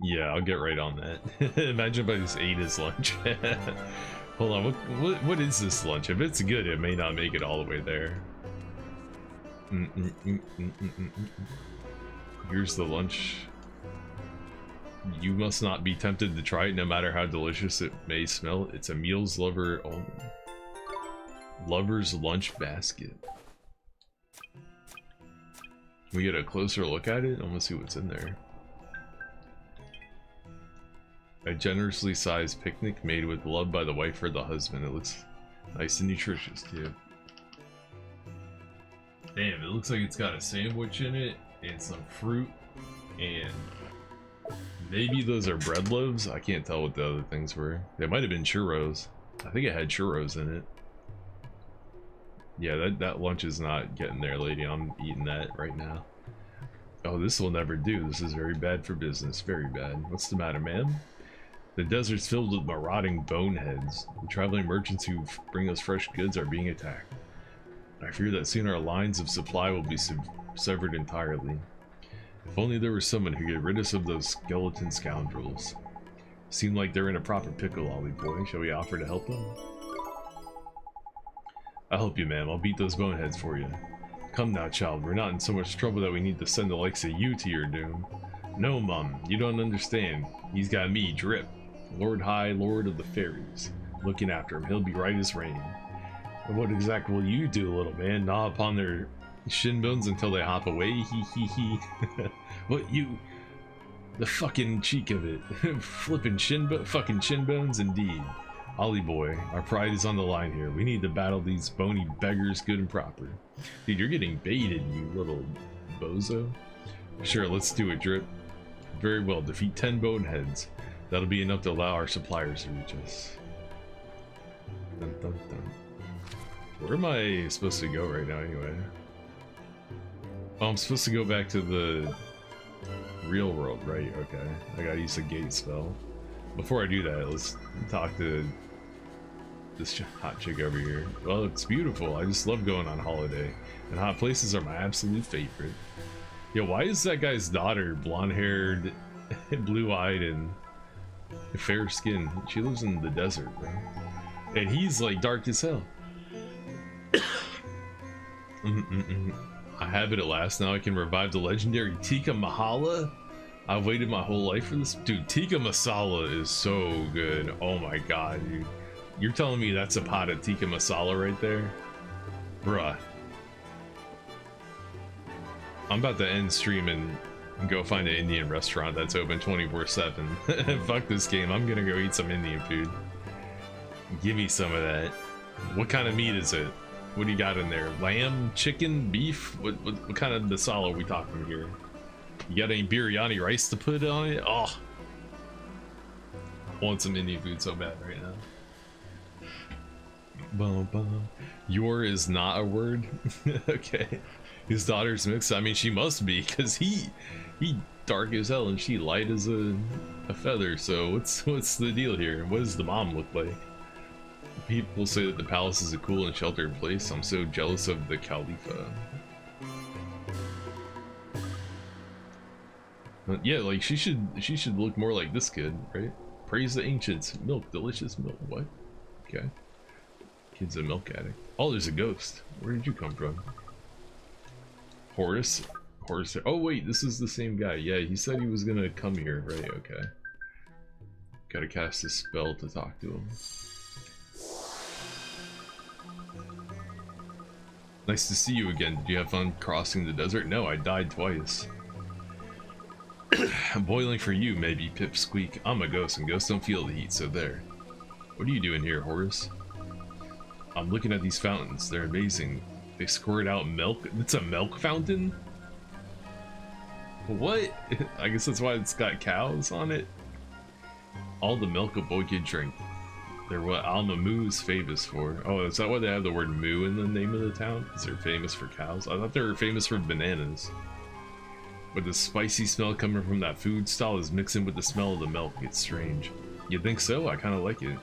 Yeah, I'll get right on that. Imagine if I just ate his lunch. Hold on, what is this lunch? If it's good, it may not make it all the way there. Here's the lunch. You must not be tempted to try it, no matter how delicious it may smell. It's a meals lover only. Lover's lunch basket. Can we get a closer look at it? I want to see what's in there. A generously sized picnic made with love by the wife or the husband. It looks nice and nutritious too. Damn, it looks like it's got a sandwich in it and some fruit and Maybe those are bread loaves? I can't tell what the other things were. They might have been churros. I think it had churros in it. Yeah, that lunch is not getting there, lady. I'm eating that right now. Oh, this will never do. This is very bad for business. Very bad. What's the matter, ma'am? The desert's filled with marauding boneheads. The traveling merchants who bring us fresh goods are being attacked. I fear that soon our lines of supply will be severed entirely. If only there was someone who could get rid of some of those skeleton scoundrels. Seem like they're in a proper pickle, Ollie boy. Shall we offer to help them? I'll help you, ma'am. I'll beat those boneheads for you. Come now, child. We're not in so much trouble that we need to send the likes of you to your doom. No, Mum. You don't understand. He's got me, Drip. Lord High Lord of the Fairies. Looking after him. He'll be right as rain. And what exactly will you do, little man? Gnaw upon their shin bones until they hop away? Hee hee hee. What you... The fucking cheek of it. Flipping fucking shin bones indeed. Ollie boy, our pride is on the line here. We need to battle these bony beggars good and proper. Dude, you're getting baited, you little bozo. Sure, let's do it, Drip. Very well, defeat 10 boneheads. That'll be enough to allow our suppliers to reach us. Dun, dun, dun. Where am I supposed to go right now, anyway? Oh, I'm supposed to go back to the real world, right? Okay. I gotta use a gate spell. Before I do that, let's talk to this hot chick over here. Well, it's beautiful. I just love going on holiday. And hot places are my absolute favorite. Yo, why is that guy's daughter blonde-haired, blue-eyed, and fair skin? She lives in the desert, bro. And he's like dark as hell. I have it at last. Now I can revive the legendary Tikka Mahala. I've waited my whole life for this. Dude, Tikka Masala is so good. Oh my god, dude. You're telling me that's a pot of Tikka Masala right there? Bruh. I'm about to end stream and go find an Indian restaurant that's open 24/7. Fuck this game. I'm gonna go eat some Indian food. Give me some of that. What kind of meat is it? What do you got in there? Lamb, chicken, beef? What kind of masala are we talking here? You got any biryani rice to put on it? Oh, I want some Indian food so bad right now. Bum, bum. Your is not a word. Okay. His daughter's mixed. I mean, she must be, because he dark as hell and she light as a feather. So what's the deal here? What does the mom look like? People say that the palace is a cool and sheltered place. I'm so jealous of the Khalifa. Yeah, like she should look more like this kid, right? Praise the ancients. Milk, delicious milk. What? Okay. Kid's a milk addict. Oh, there's a ghost. Where did you come from? Horace? Horace. Oh wait, this is the same guy. Yeah, he said he was gonna come here, right? Okay. Gotta cast a spell to talk to him. Nice to see you again. Did you have fun crossing the desert? No, I died twice. Boiling for you, maybe, Pipsqueak. I'm a ghost, and ghosts don't feel the heat, so there. What are you doing here, Horace? I'm looking at these fountains. They're amazing. They squirt out milk. It's a milk fountain? What? I guess that's why it's got cows on it. All the milk a boy could drink. They're what Alma Moo is famous for. Oh, is that why they have the word moo in the name of the town? Because they're famous for cows? I thought they were famous for bananas. But the spicy smell coming from that food stall is mixing with the smell of the milk. It's strange. You think so? I kind of like it.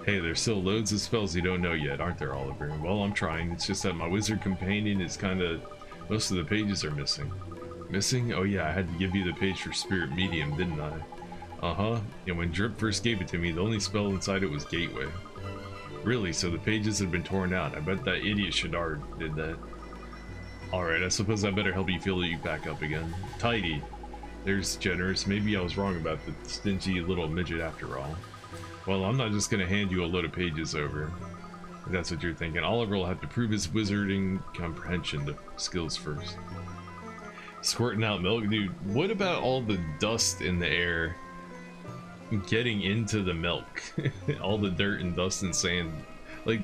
Hey, there's still loads of spells you don't know yet, aren't there, Oliver? Well, I'm trying. It's just that my wizard companion is kind of... Most of the pages are missing. Missing? Oh yeah, I had to give you the page for Spirit Medium, didn't I? Uh-huh. And when Drip first gave it to me, the only spell inside it was Gateway. Really? So the pages had been torn out. I bet that idiot Shadar did that. Alright, I suppose I better help you fill you back up again. Tidy. There's generous. Maybe I was wrong about the stingy little midget after all. Well, I'm not just gonna hand you a load of pages over. If that's what you're thinking. Oliver will have to prove his wizarding comprehension to skills first. Squirting out milk? Dude, what about all the dust in the air getting into the milk? All the dirt and dust and sand. Like,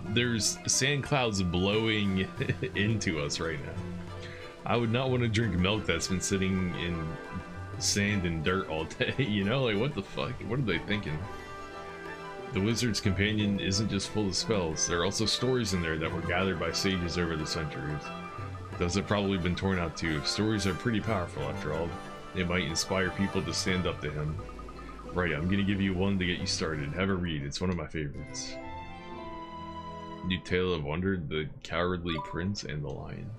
there's sand clouds blowing into us right now. I would not want to drink milk that's been sitting in sand and dirt all day, you know? Like, what the fuck? What are they thinking? The wizard's companion isn't just full of spells. There are also stories in there that were gathered by sages over the centuries. Those have probably been torn out too. Stories are pretty powerful after all. They might inspire people to stand up to him. Right, I'm gonna give you one to get you started. Have a read, it's one of my favorites. New Tale of Wonder, The Cowardly Prince and the Lion.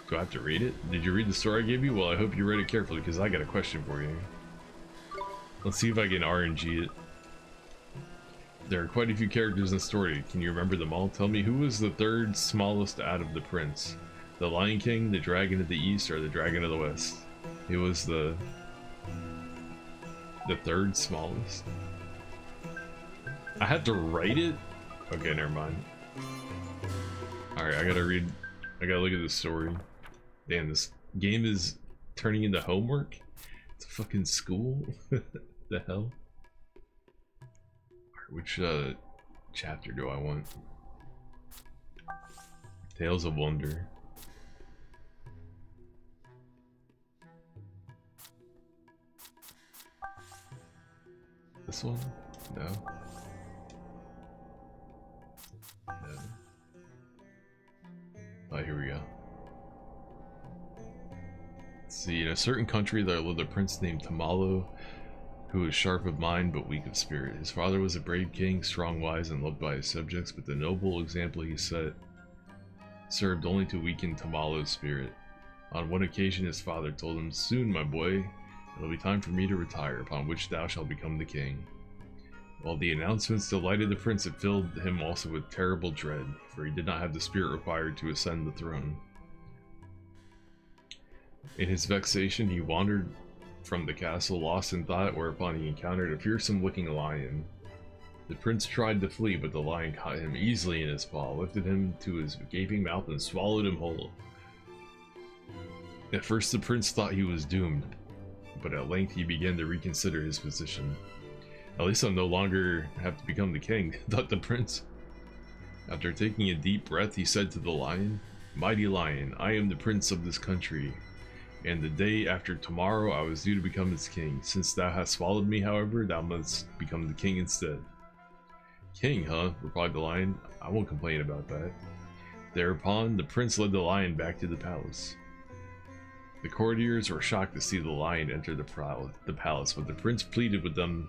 Do I have to read it? Did you read the story I gave you? Well, I hope you read it carefully, because I got a question for you. Let's see if I can RNG it. There are quite a few characters in the story. Can you remember them all? Tell me, who was the third smallest out of the prince? The Lion King, the Dragon of the East, or the Dragon of the West? It was the third smallest. I had to write it? Okay, never mind. Alright, I gotta look at the story. Damn, this game is turning into homework? It's a fucking school? The hell? Alright, which chapter do I want? Tales of Wonder. This one? No. No. Oh, here we go. Let's see, in a certain country there lived a prince named Tamalo, who was sharp of mind but weak of spirit. His father was a brave king, strong, wise, and loved by his subjects, but the noble example he set served only to weaken Tamalo's spirit. On one occasion his father told him, "Soon, my boy, it'll be time for me to retire, upon which thou shalt become the king." While the announcements delighted the prince, it filled him also with terrible dread, for he did not have the spirit required to ascend the throne. In his vexation, he wandered from the castle, lost in thought, whereupon he encountered a fearsome-looking lion. The prince tried to flee, but the lion caught him easily in his paw, lifted him to his gaping mouth, and swallowed him whole. At first the prince thought he was doomed, but at length he began to reconsider his position. At least I'll no longer have to become the king, thought the prince. After taking a deep breath, he said to the lion, "Mighty lion, I am the prince of this country, and the day after tomorrow I was due to become its king. Since thou hast swallowed me, however, thou must become the king instead." "King, huh?" replied the lion. "I won't complain about that." Thereupon, the prince led the lion back to the palace. The courtiers were shocked to see the lion enter the palace, but the prince pleaded with them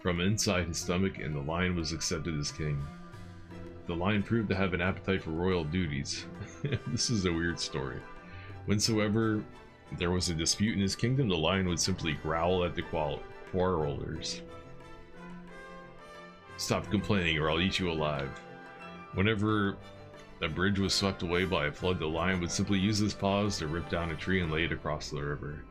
from inside his stomach, and the lion was accepted as king. The lion proved to have an appetite for royal duties. This is a weird story. Whensoever there was a dispute in his kingdom, the lion would simply growl at the quarrelers. "Stop complaining or I'll eat you alive." Whenever a bridge was swept away by a flood, the lion would simply use his paws to rip down a tree and lay it across the river.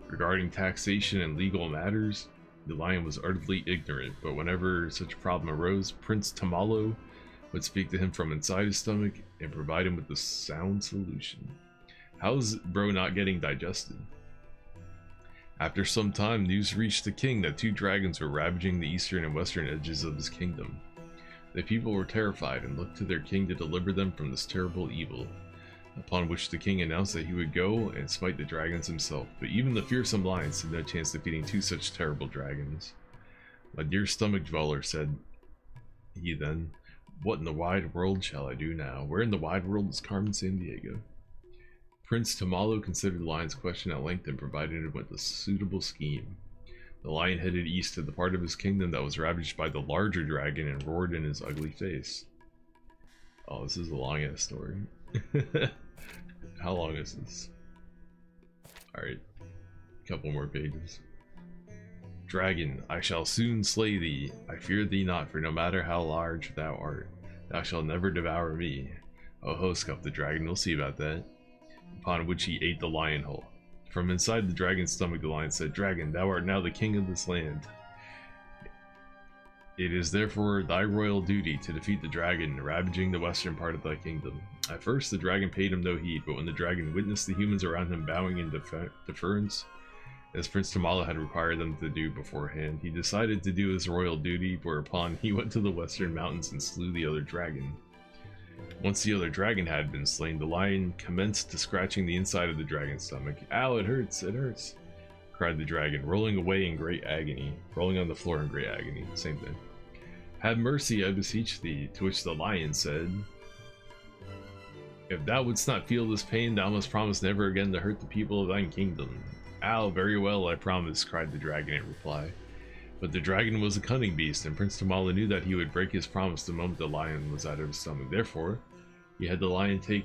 Regarding taxation and legal matters, the lion was utterly ignorant, but whenever such a problem arose, Prince Tamalo would speak to him from inside his stomach and provide him with the sound solution. How's bro not getting digested? After some time, news reached the king that two dragons were ravaging the eastern and western edges of his kingdom. The people were terrified and looked to their king to deliver them from this terrible evil, upon which the king announced that he would go and smite the dragons himself, but even the fearsome lions stood no chance defeating two such terrible dragons. "My dear stomach dweller," said he then, "what in the wide world shall I do now? Where in the wide world is Carmen Sandiego?" Prince Tamalo considered the lion's question at length and provided him with a suitable scheme. The lion headed east to the part of his kingdom that was ravaged by the larger dragon and roared in his ugly face. Oh, this is a long-ass story. How long is this? Alright, a couple more pages. "Dragon, I shall soon slay thee. I fear thee not, for no matter how large thou art, thou shalt never devour me." "Oh ho," scoffed the dragon, "we'll see about that." Upon which he ate the lion whole. From inside the dragon's stomach the lion said, "Dragon, thou art now the king of this land. It is therefore thy royal duty to defeat the dragon ravaging the western part of thy kingdom." At first the dragon paid him no heed, but when the dragon witnessed the humans around him bowing in deference, as Prince Tamala had required them to do beforehand, he decided to do his royal duty, whereupon he went to the western mountains and slew the other dragon. Once the other dragon had been slain, the lion commenced to scratching the inside of the dragon's stomach. "Ow, it hurts, it hurts." cried the dragon, rolling away in great agony. Rolling on the floor in great agony. Same thing. Have mercy, I beseech thee, to which the lion said, if thou wouldst not feel this pain, thou must promise never again to hurt the people of thine kingdom. Ow, very well, I promise, cried the dragon in reply. But the dragon was a cunning beast, and Prince Tamala knew that he would break his promise the moment the lion was out of his stomach. Therefore, he had the lion take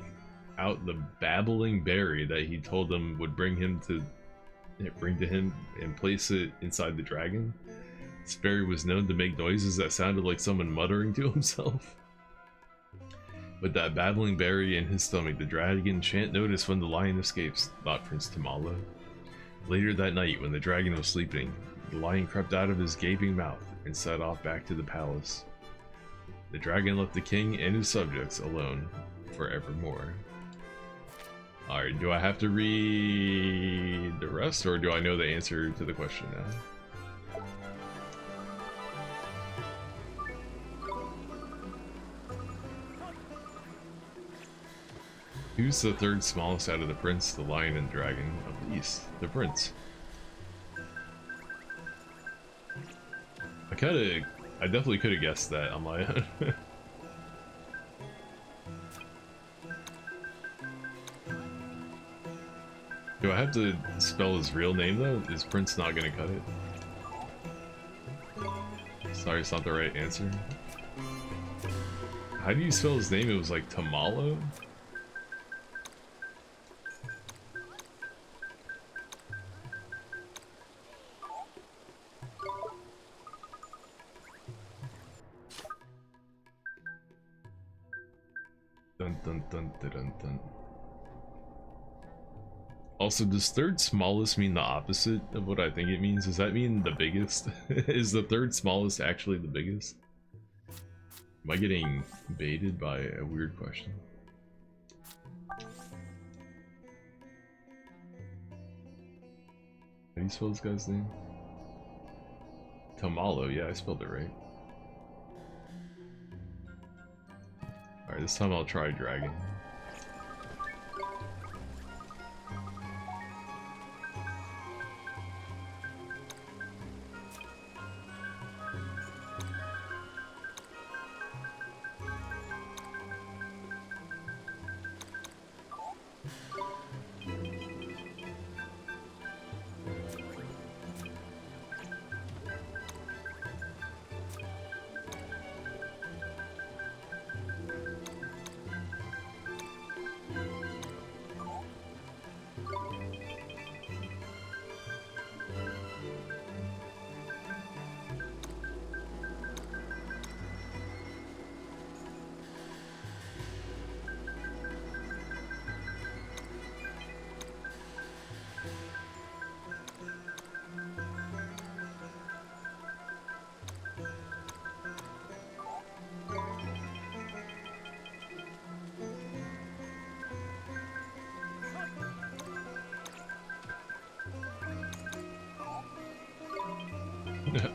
out the babbling berry that he told them would bring to him and place it inside the dragon. This berry was known to make noises that sounded like someone muttering to himself. With that babbling berry in his stomach, the dragon shan't notice when the lion escapes, thought Prince Tamala. Later that night, when the dragon was sleeping, the lion crept out of his gaping mouth and set off back to the palace. The dragon left the king and his subjects alone forevermore. Alright, do I have to read the rest, or do I know the answer to the question now? Who's the third smallest out of the prince, the lion, and dragon of the east? The prince. I definitely could have guessed that on my own. Do I have to spell his real name though? Is Prince not gonna cut it? Sorry, it's not the right answer. How do you spell his name? It was like Tamalo? Dun dun dun dun dun dun. Also, does third smallest mean the opposite of what I think it means? Does that mean the biggest? Is the third smallest actually the biggest? Am I getting baited by a weird question? How do you spell this guy's name? Tamalo, yeah, I spelled it right. Alright, this time I'll try dragon.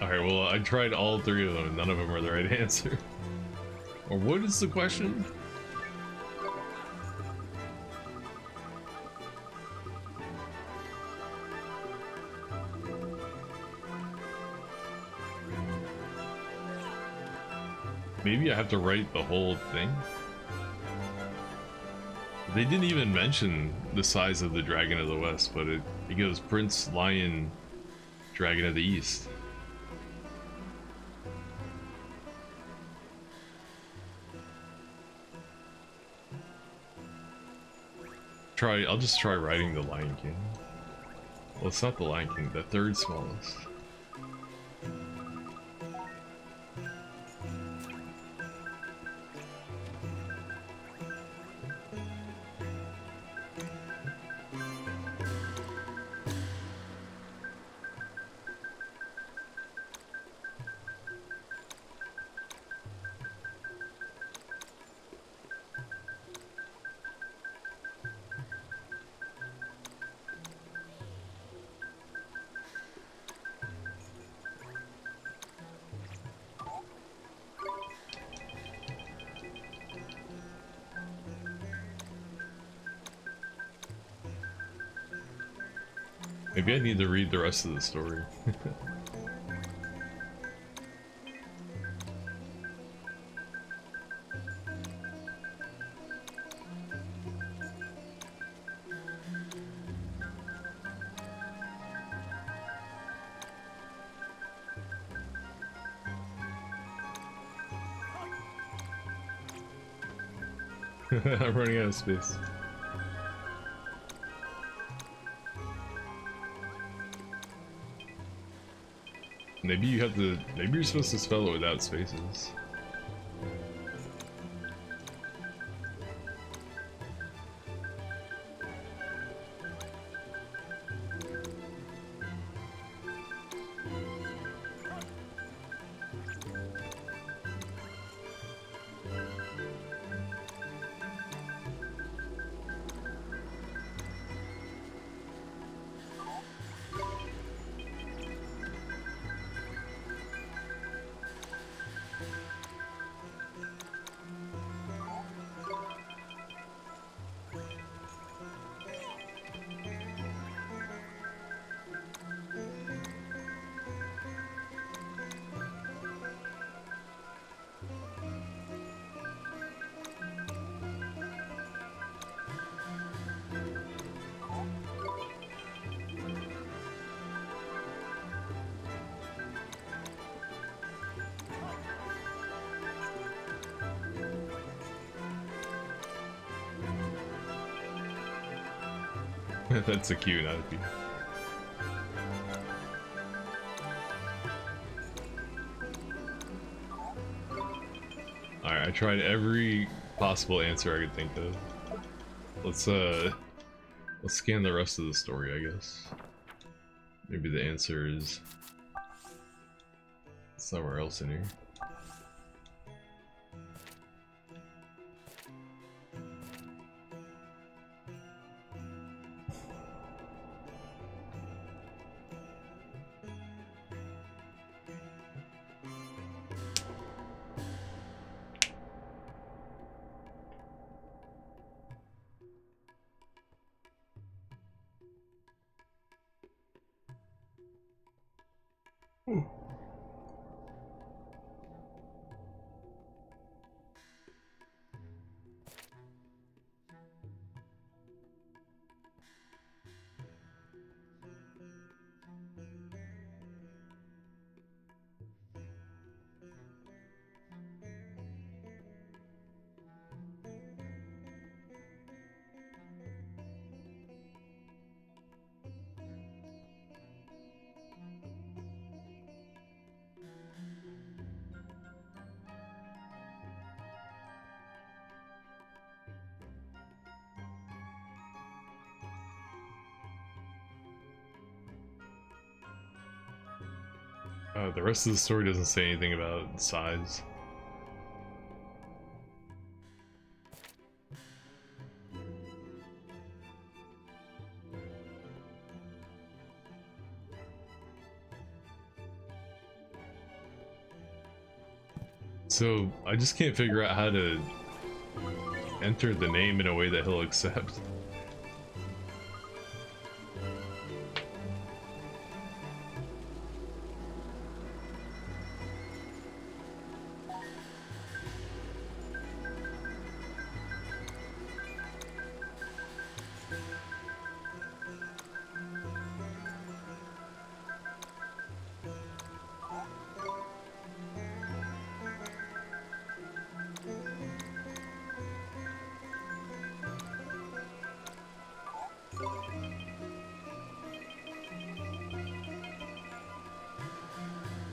Alright, well, I tried all three of them and none of them are the right answer. Or what is the question? Maybe I have to write the whole thing? They didn't even mention the size of the Dragon of the West, but it goes Prince, Lion, Dragon of the East. I'll just try writing the Lion King. Well, it's not the Lion King, the third smallest. Maybe I need to read the rest of the story. I'm running out of space. Maybe you have to. Maybe you're supposed to spell it without spaces. That's a Q, not a P. Alright, I tried every possible answer I could think of. Let's scan the rest of the story, I guess. Maybe the answer is somewhere else in here. The rest of the story doesn't say anything about size. So, I just can't figure out how to enter the name in a way that he'll accept.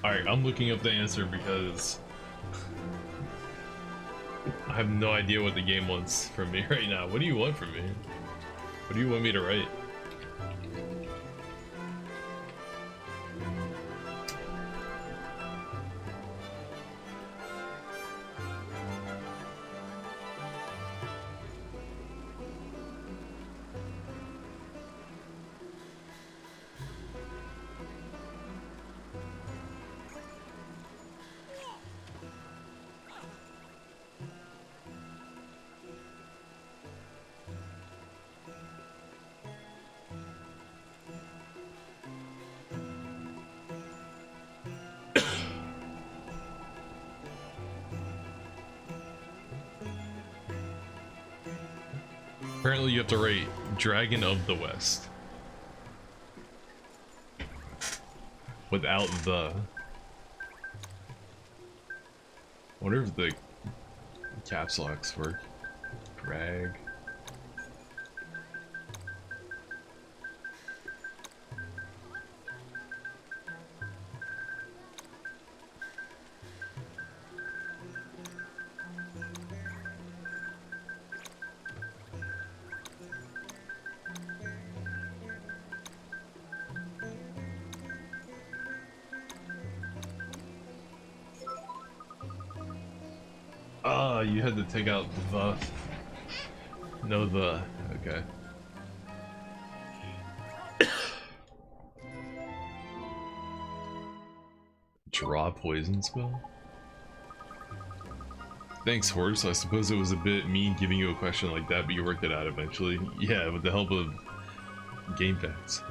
Alright, I'm looking up the answer because I have no idea what the game wants from me right now. What do you want from me? What do you want me to write? Apparently you have to write Dragon of the West. Without the... I wonder if the caps locks work. Drag. Ah, you had to take out the... No, the... Okay. Draw poison spell? Thanks, horse. I suppose it was a bit mean giving you a question like that, but you worked it out eventually. Yeah, with the help of game facts.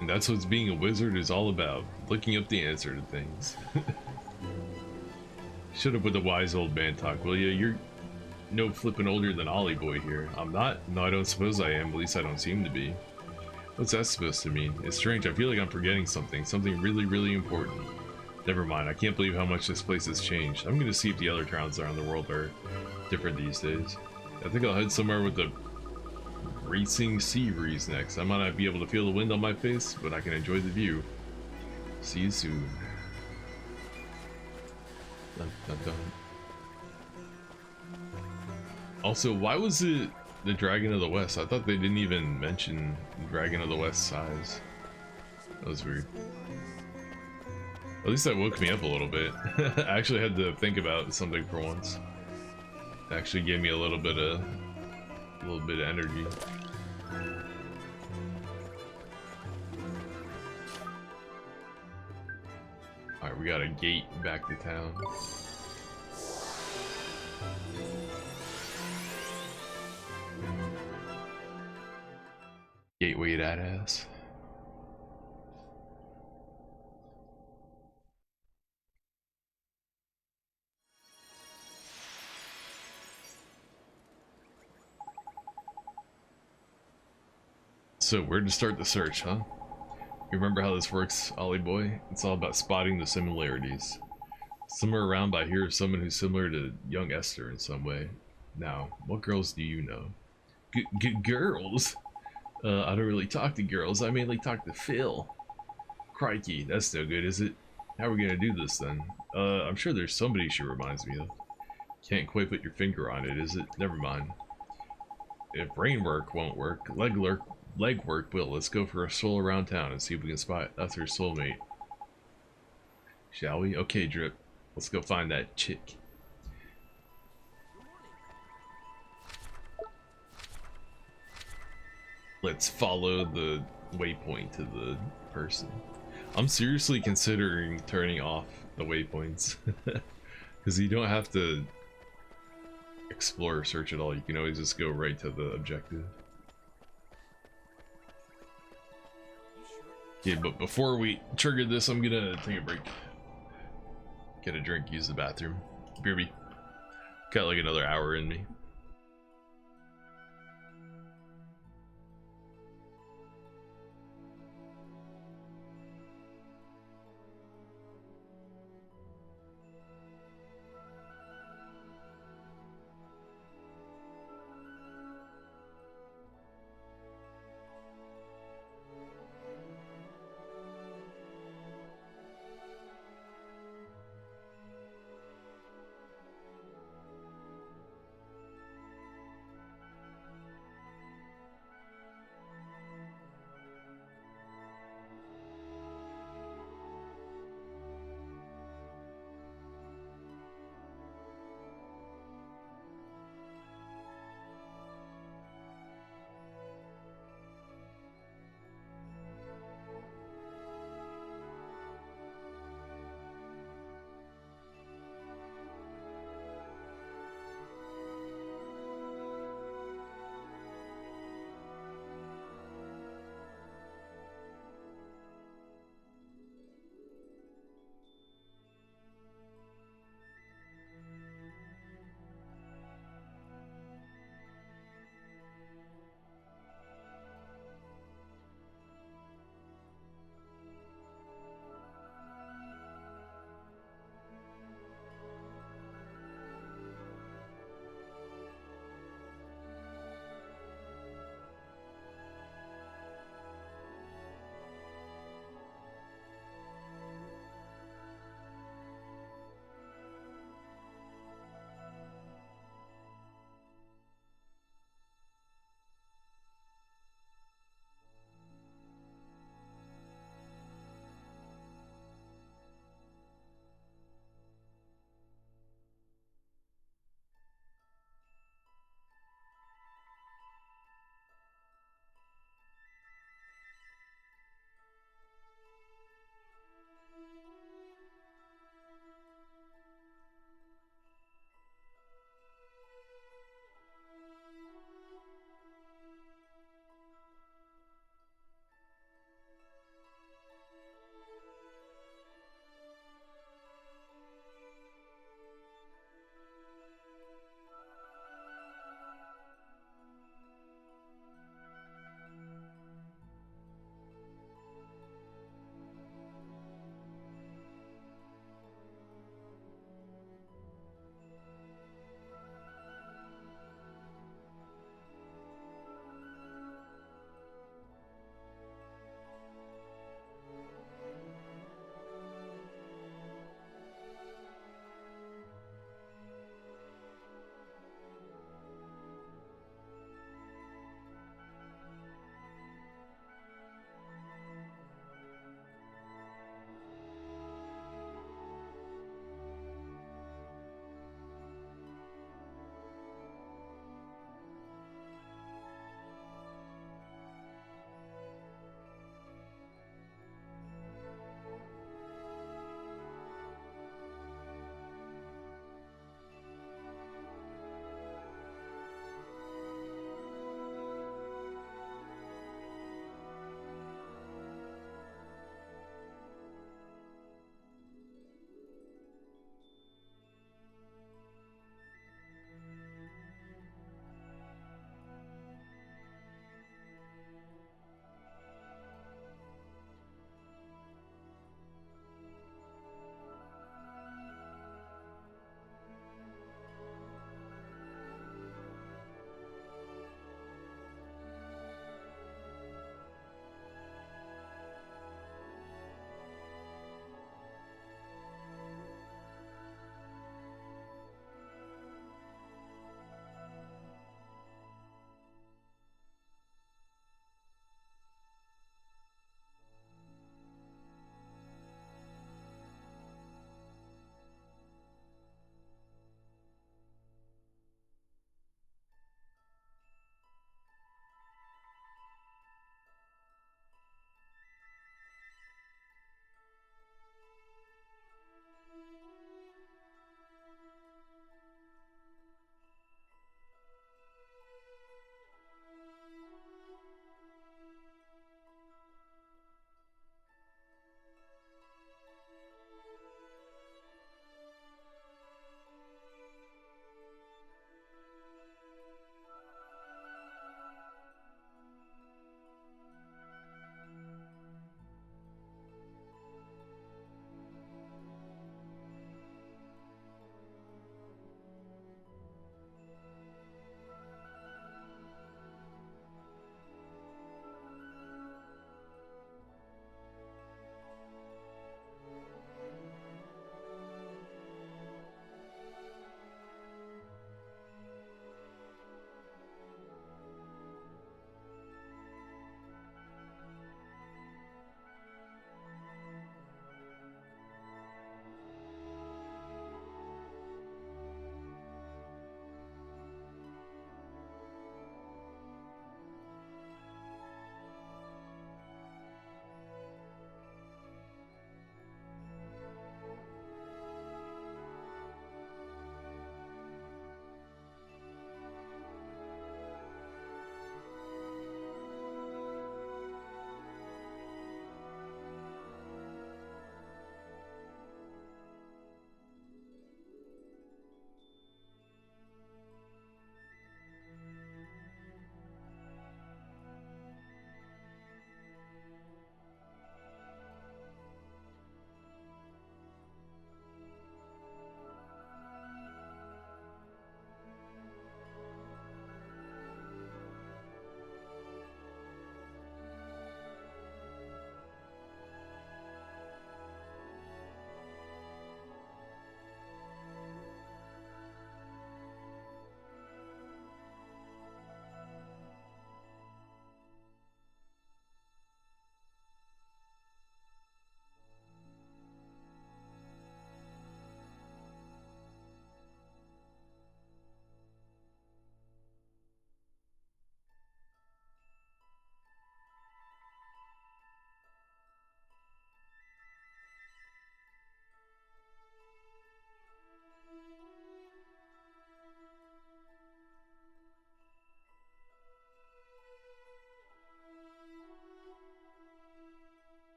And that's what being a wizard is all about. Looking up the answer to things. Shut up with the wise old man talk, will ya? You're no flippin' older than Ollie boy here. I'm not? No, I don't suppose I am. At least I don't seem to be. What's that supposed to mean? It's strange. I feel like I'm forgetting something. Something really, really important. Never mind. I can't believe how much this place has changed. I'm gonna see if the other towns around the world are different these days. I think I'll head somewhere with the racing sea breeze next. I might not be able to feel the wind on my face, but I can enjoy the view. See you soon. Dun, dun, dun. Also, why was it the Dragon of the West? I thought they didn't even mention Dragon of the West size. That was weird. At least that woke me up a little bit. I actually had to think about something for once. It actually gave me a little bit of energy. Alright, we got a gate back to town. Gateway that ass. So where to start the search, huh? You remember how this works, Ollie boy? It's all about spotting the similarities. Somewhere around I hear of someone who's similar to young Esther in some way. Now, what girls do you know? Girls? I don't really talk to girls. I mainly talk to Phil. Crikey, that's no good, is it? How are we gonna do this then? I'm sure there's somebody she reminds me of. Can't quite put your finger on it, is it? Never mind. If brain work won't work, leg work will. Let's go for a stroll around town and see if we can spot that's her soulmate. Shall we? Okay, Drip. Let's go find that chick. Let's follow the waypoint to the person. I'm seriously considering turning off the waypoints. Because you don't have to explore or search at all. You can always just go right to the objective. Yeah, but before we trigger this, I'm gonna take a break. Get a drink, use the bathroom. BRB. Got like another hour in me.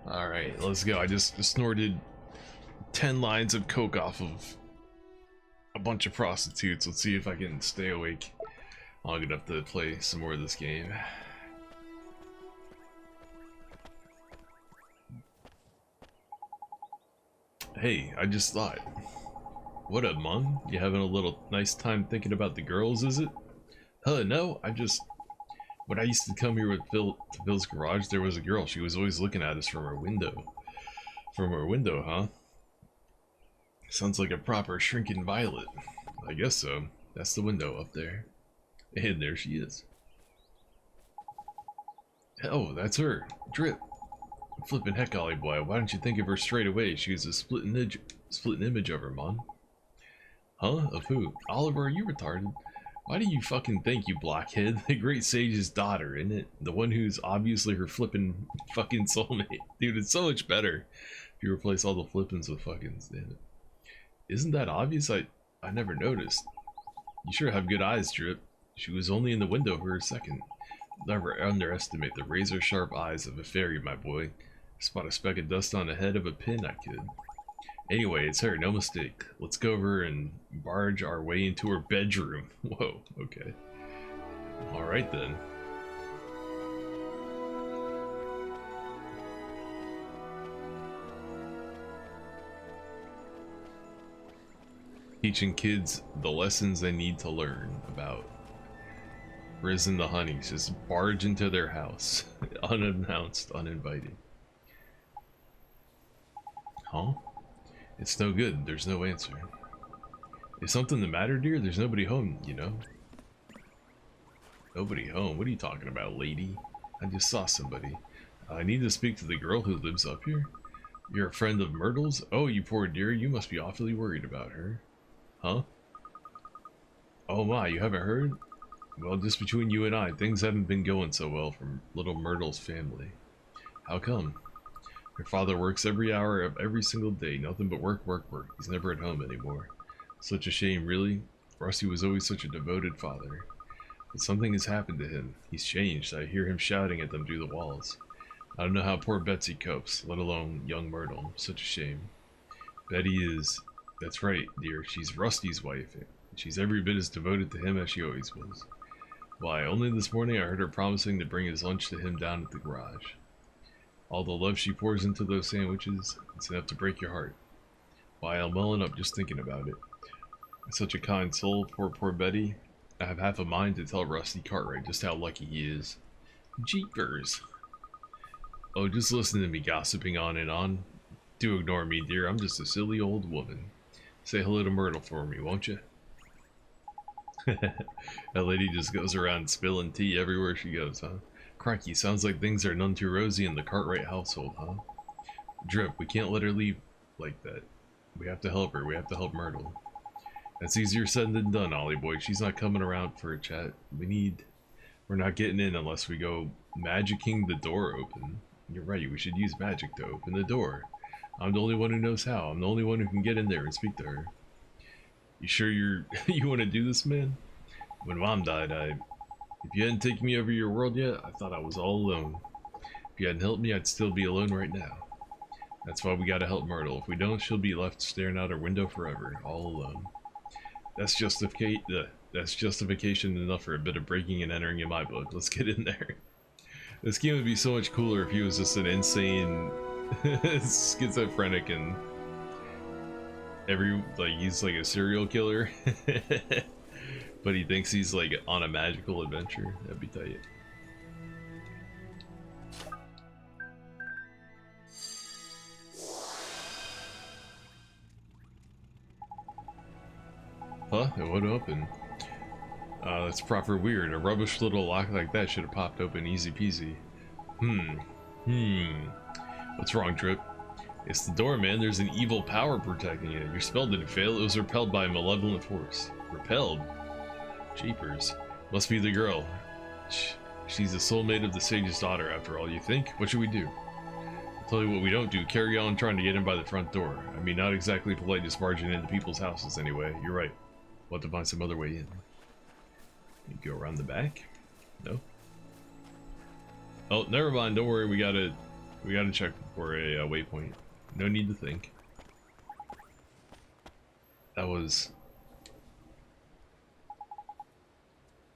Alright, let's go. I just snorted 10 lines of coke off of a bunch of prostitutes. Let's see if I can stay awake long enough to play some more of this game. Hey, I just thought. What up, Mom? You having a little nice time thinking about the girls, is it? No, when I used to come here with Phil to Phil's garage, there was a girl. She was always looking at us from her window. From her window, huh? Sounds like a proper shrinking violet. I guess so. That's the window up there. And there she is. Oh, that's her. Drip. Flippin' heck, Ollie boy. Why don't you think of her straight away? She was a split image of her, Mom. Huh? Of who? Oliver, are you retarded? Why do you fucking think, you blockhead? The great sage's daughter, isn't it? The one who's obviously her flippin' fucking soulmate. Dude, it's so much better if you replace all the flippins with fuckins, damn it. Isn't that obvious? I never noticed. You sure have good eyes, Drip. She was only in the window for a second. Never underestimate the razor-sharp eyes of a fairy, my boy. Spot a speck of dust on the head of a pin, I could. Anyway, it's her, no mistake. Let's go over and barge our way into her bedroom. Whoa, okay. Alright then. Teaching kids the lessons they need to learn about Riz and the Honeys. Just barge into their house. Unannounced, uninvited. Huh? It's no good. There's no answer. Is something the matter, dear? There's nobody home, you know? Nobody home? What are you talking about, lady? I just saw somebody. I need to speak to the girl who lives up here. You're a friend of Myrtle's? Oh, you poor dear. You must be awfully worried about her. Huh? Oh my, you haven't heard? Well, just between you and I, things haven't been going so well for little Myrtle's family. How come? Her father works every hour of every single day, nothing but work, work, work. He's never at home anymore. Such a shame, really. Rusty was always such a devoted father. But something has happened to him. He's changed. I hear him shouting at them through the walls. I don't know how poor Betsy copes, let alone young Myrtle. Such a shame. Betty is... That's right, dear. She's Rusty's wife. She's every bit as devoted to him as she always was. Why, only this morning I heard her promising to bring his lunch to him down at the garage. All the love she pours into those sandwiches, it's enough to break your heart. Why, I'm welling up just thinking about it. Such a kind soul, poor Betty. I have half a mind to tell Rusty Cartwright just how lucky he is. Jeepers. Oh, just listen to me gossiping on and on. Do ignore me, dear. I'm just a silly old woman. Say hello to Myrtle for me, won't you? That lady just goes around spilling tea everywhere she goes, huh? Crikey, sounds like things are none too rosy in the Cartwright household, huh? Drip, we can't let her leave like that. We have to help her. We have to help Myrtle. That's easier said than done, Ollie boy. She's not coming around for a chat. We're not getting in unless we go magicking the door open. You're right, we should use magic to open the door. I'm the only one who knows how. I'm the only one who can get in there and speak to her. You sure you want to do this, man? When Mom died, if you hadn't taken me over your world yet, I thought I was all alone. If you hadn't helped me, I'd still be alone right now. That's why we gotta help Myrtle. If we don't, she'll be left staring out her window forever, all alone. That's justification enough for a bit of breaking and entering in my book. Let's get in there. This game would be so much cooler if he was just an insane schizophrenic and he's like a serial killer. But he thinks he's like on a magical adventure. That'd be tight. Huh? It won't open. That's proper weird. A rubbish little lock like that should have popped open easy peasy. What's wrong, Drip? It's the door, man. There's an evil power protecting it. Your spell didn't fail. It was repelled by a malevolent force. Repelled? Jeepers. Must be the girl. She's the soulmate of the sage's daughter, after all, you think? What should we do? I'll tell you what we don't do. Carry on trying to get in by the front door. I mean, not exactly polite just barging into people's houses anyway. You're right. We'll have to find some other way in. You go around the back? No? Oh, never mind. Don't worry. We gotta We gotta check for a waypoint. No need to think. That was...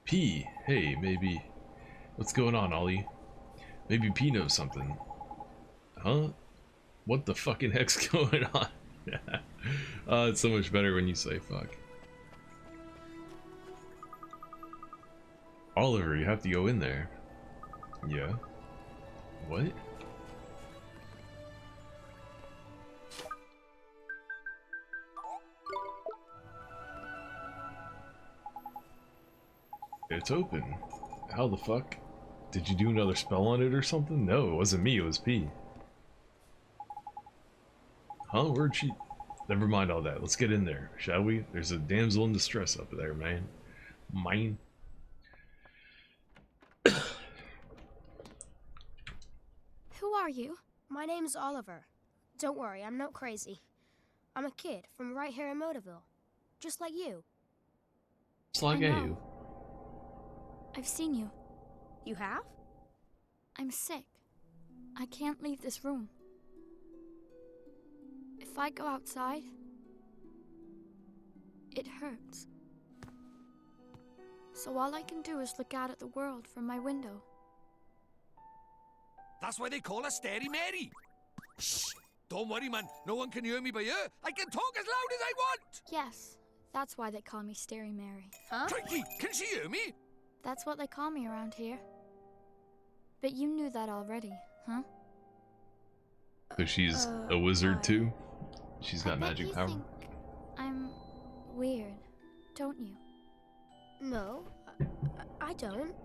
P. Hey, maybe... What's going on, Ollie? Maybe P knows something. Huh? What the fucking heck's going on? It's so much better when you say fuck. Oliver, you have to go in there. Yeah? What? It's open. How the fuck? Did you do another spell on it or something? No, it wasn't me, it was P. Huh? Where'd she... Never mind all that. Let's get in there, shall we? There's a damsel in distress up there, man. Mine. Who are you? My name's Oliver. Don't worry, I'm not crazy. I'm a kid from right here in Motorville. Just like you. It's like I know. you. I've seen you. You have? I'm sick. I can't leave this room. If I go outside, it hurts. So all I can do is look out at the world from my window. That's why they call her Stary Mary. Shh! Don't worry, man. No one can hear me by here. I can talk as loud as I want. Yes, that's why they call me Stary Mary. Huh? Crikey, can she hear me? That's what they call me around here. But you knew that already, huh? So she's a wizard too? She's got I bet magic you power? think I'm weird, don't you? No, I don't.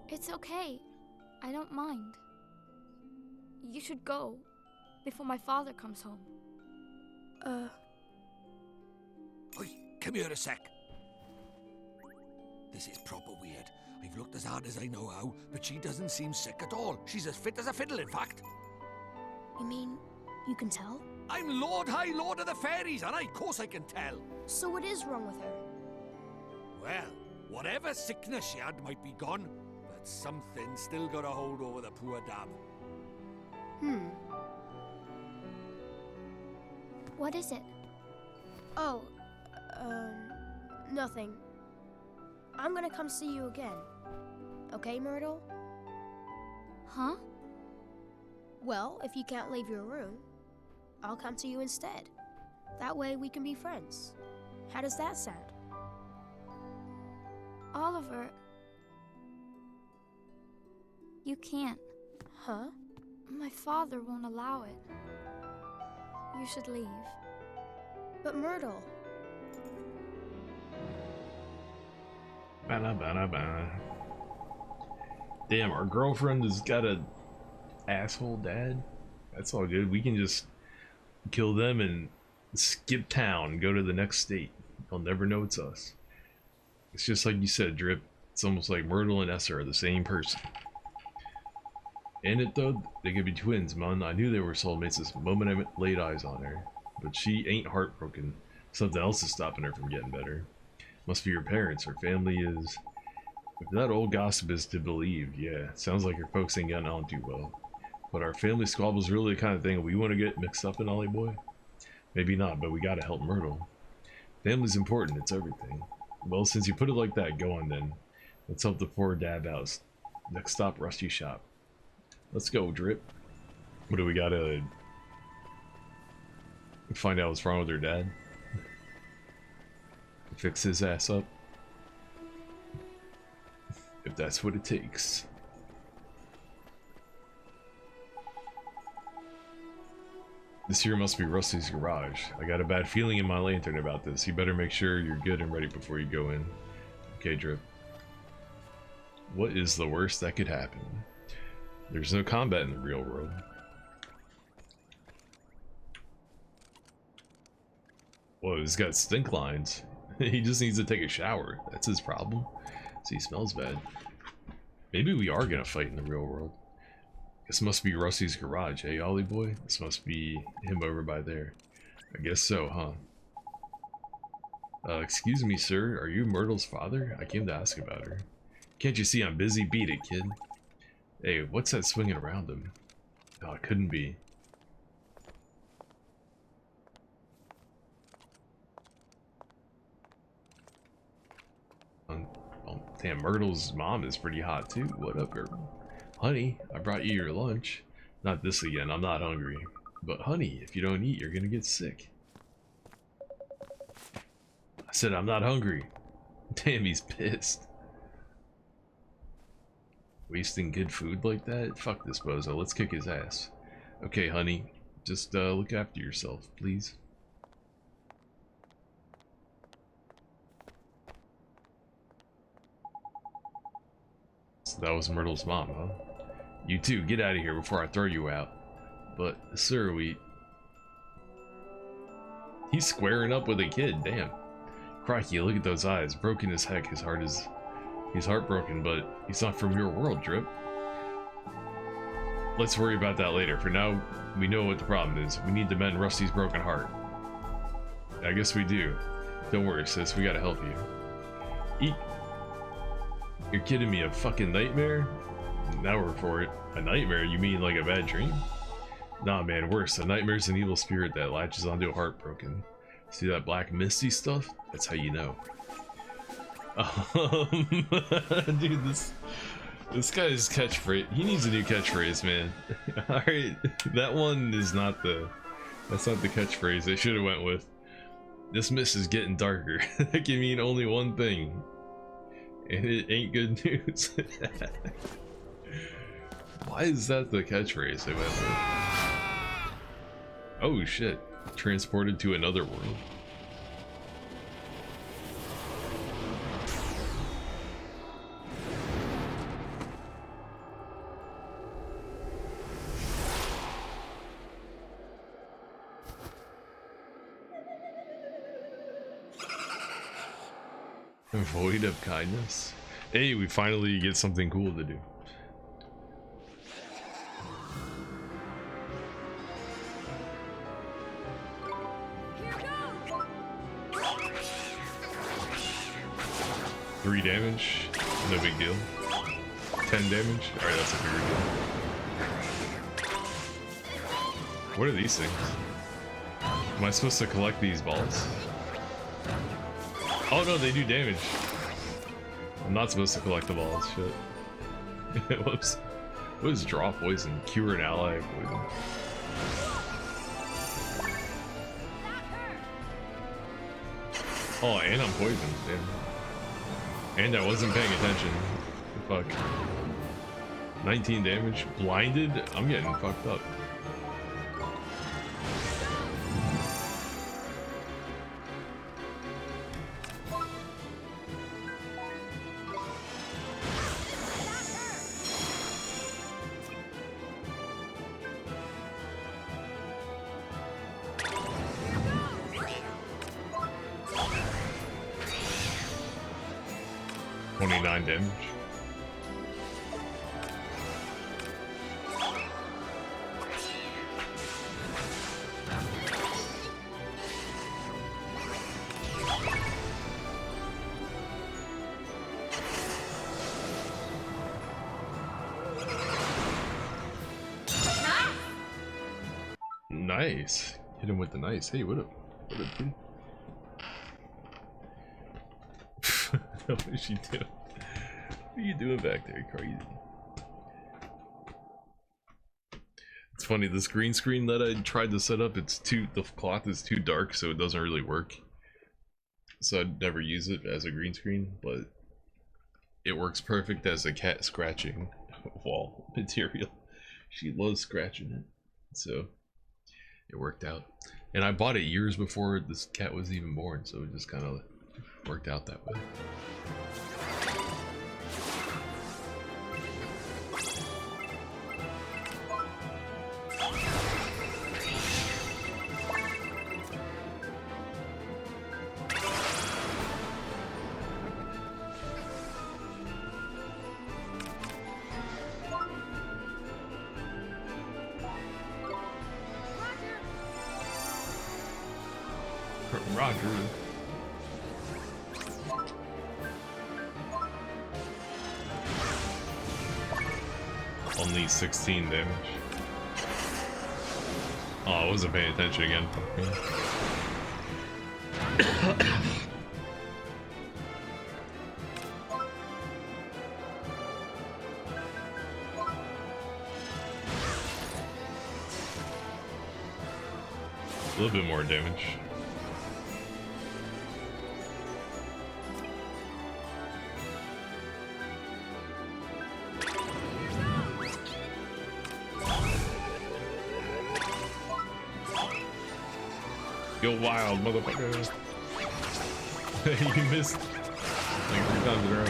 It's okay. I don't mind. You should go before my father comes home. Oi, come here a sec. This is proper weird. I've looked as hard as I know how, but she doesn't seem sick at all. She's as fit as a fiddle, in fact. You mean you can tell? I'm Lord High Lord of the Fairies, and of course I can tell. So what is wrong with her? Well, whatever sickness she had might be gone, but something still got a hold over the poor dab. What is it? Oh, nothing. I'm gonna come see you again. Okay, Myrtle? Huh? Well, if you can't leave your room, I'll come to you instead. That way we can be friends. How does that sound? Oliver, you can't. Huh? My father won't allow it. You should leave. But Myrtle... Ba-da-ba-da-ba. Damn, our girlfriend has got a asshole dad. That's all good. We can just kill them and skip town and go to the next state. They'll never know it's us. It's just like you said, Drip. It's almost like Myrtle and Essa are the same person. And it though, they could be twins, man. I knew they were soulmates the moment I laid eyes on her. But she ain't heartbroken. Something else is stopping her from getting better. Must be her parents. Her family is... If that old gossip is to believe, yeah. Sounds like her folks ain't getting on too well. But our family squabble's really the kind of thing we want to get mixed up in, Ollie boy? Maybe not, but we gotta help Myrtle. Family's important, it's everything. Well, since you put it like that, go on then. Let's help the poor dab out. Next stop, Rusty Shop. Let's go, Drip. What do we gotta... find out what's wrong with her dad? Fix his ass up? If that's what it takes. This here must be Rusty's garage. I got a bad feeling in my lantern about this. You better make sure you're good and ready before you go in. Okay, Drip. What is the worst that could happen? There's no combat in the real world. Whoa, he's got stink lines. He just needs to take a shower. That's his problem. So he smells bad. Maybe we are gonna fight in the real world. This must be Rusty's garage, eh, Ollie boy? This must be him over by there. I guess so, huh? Excuse me, sir. Are you Myrtle's father? I came to ask about her. Can't you see I'm busy? Beat it, kid. Hey, what's that swinging around him? Oh, it couldn't be. Oh, damn, Myrtle's mom is pretty hot too. What up, girl? Honey, I brought you your lunch. Not this again, I'm not hungry. But honey, if you don't eat, you're gonna get sick. I said I'm not hungry. Damn, he's pissed. Wasting good food like that? Fuck this bozo, let's kick his ass. Okay, honey, just look after yourself, please. So that was Myrtle's mom, huh? You two, get out of here before I throw you out. But, sir, He's squaring up with a kid, damn. Crikey, look at those eyes. Broken as heck, his heart is... He's heartbroken, but he's not from your world, Drip. Let's worry about that later. For now, we know what the problem is. We need to mend Rusty's broken heart. I guess we do. Don't worry, sis. We gotta help you. Eat. You're kidding me, a fucking nightmare? Now we're for it. A nightmare? You mean like a bad dream? Nah, man, worse. A nightmare's an evil spirit that latches onto a heartbroken. See that black misty stuff? That's how you know. Dude, this guy's catchphrase. He needs a new catchphrase, man. Alright, that one is not the... That's not the catchphrase they should have went with. This mist is getting darker. That can mean only one thing. And it ain't good news. Why is that the catchphrase they went with? Oh shit. Transported to another world. Void of kindness. Hey, we finally get something cool to do. Three damage, no big deal. 10 damage, alright, that's a bigger deal. What are these things? Am I supposed to collect these balls? Oh no, they do damage. I'm not supposed to collect the balls, shit. Whoops. What is draw poison? Cure an ally of poison. Oh, and I'm poisoned, damn. And I wasn't paying attention. Fuck. 19 damage. Blinded? I'm getting fucked up. Damage. Nice. Hit him with the nice. Hey, what up? What up, dude? What is she doing? What are you doing back there? Crazy. It's funny, this green screen that I tried to set up, the cloth is too dark, so it doesn't really work. So I'd never use it as a green screen, but it works perfect as a cat scratching wall material. She loves scratching it, so it worked out. And I bought it years before this cat was even born, so it just kind of worked out that way. Roger. Only 16 damage. Oh, I wasn't paying attention again. A little bit more damage. Go wild, motherfucker. You missed like 3 times in a row.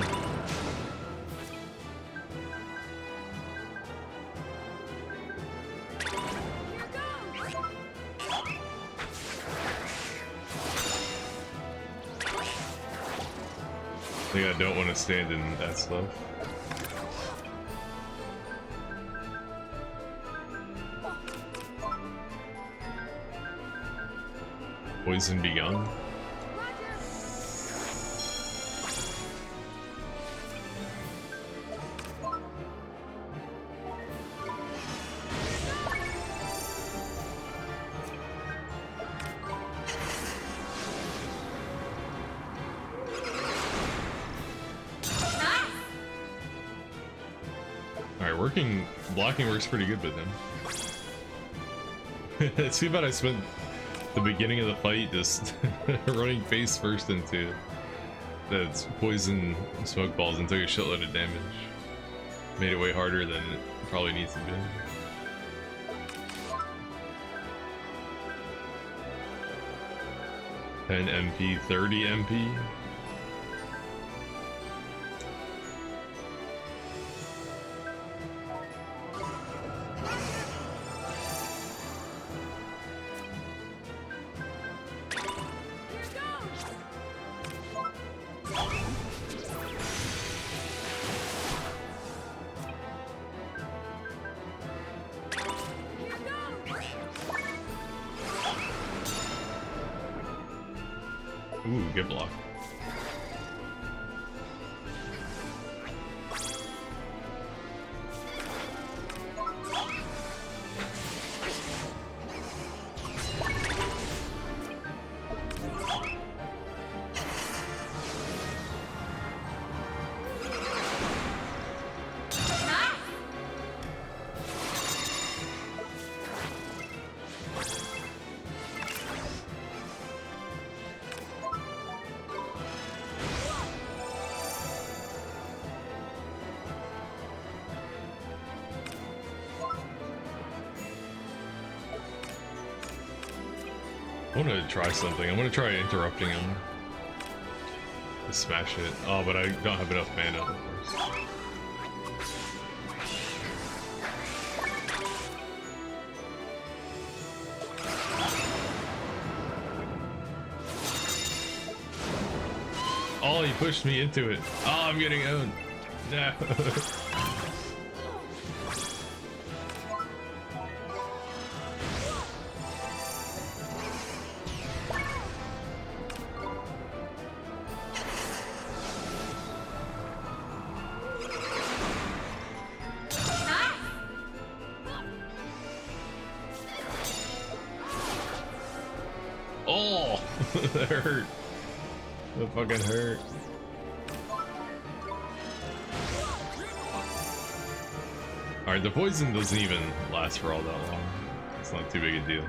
I think I don't want to stand in that stuff. Poison Beyond. Blocking works pretty good with him. It's too bad I spent the beginning of the fight just running face first into that poison smoke balls and took a shitload of damage. Made it way harder than it probably needs to be. 10 MP, 30 MP. Ooh, good block. I want to try something. I'm going to try interrupting him. Just smash it. Oh, but I don't have enough mana, of course. Oh, he pushed me into it. Oh, I'm getting owned. No. Oh, that hurt. That fucking hurt. Alright, the poison doesn't even last for all that long. It's not too big a deal.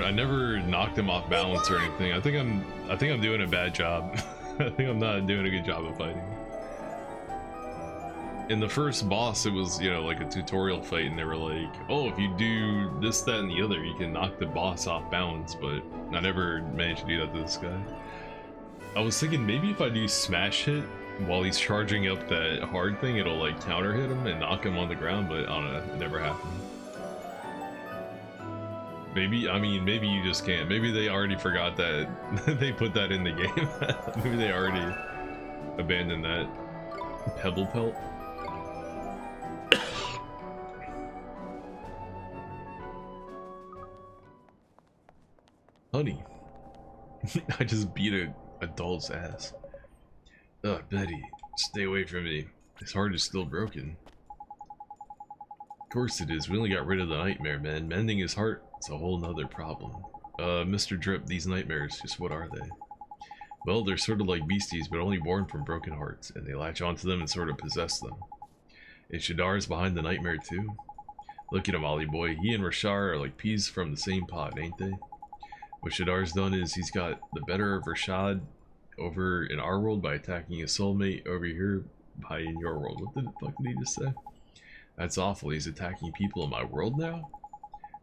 I never knocked him off balance or anything. I think I'm doing a bad job. I think I'm not doing a good job of fighting. in the first boss, it was, you know, like a tutorial fight, and they were like, oh, if you do this, that, and the other, you can knock the boss off balance, but I never managed to do that to this guy. I was thinking maybe if I do smash hit while he's charging up that hard thing, it'll like counter hit him and knock him on the ground, but I don't know, it never happened. Maybe, I mean, maybe you just can't. Maybe they already forgot that they put that in the game. Maybe they already abandoned that. Pebble Pelt. Honey. I just beat a doll's ass. Ugh, Betty, stay away from me. His heart is still broken. Of course it is. We only got rid of the nightmare, man. Mending his heart is a whole nother problem. Mr. Drip, these nightmares, just what are they? Well, they're sort of like beasties, but only born from broken hearts, and they latch onto them and sort of possess them. And Shadar's behind the nightmare too? Look at him, Ollie boy. He and Rashar are like peas from the same pot, ain't they? What Shadar's done is he's got the better of Rashad over in our world by attacking his soulmate over here by in your world. What the fuck did he just say? That's awful. He's attacking people in my world now?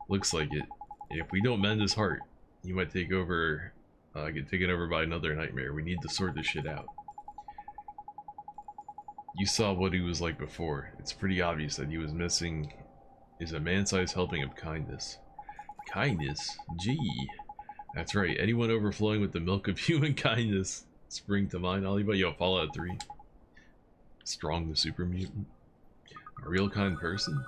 Looks like it. If we don't mend his heart, he might take over, get taken over by another nightmare. We need to sort this shit out. You saw what he was like before. It's pretty obvious that he was missing is a man-sized helping of kindness. Kindness? Gee. That's right. Anyone overflowing with the milk of human kindness spring to mind, Oliver. Yo, Fallout 3. Strong the super mutant. A real kind person?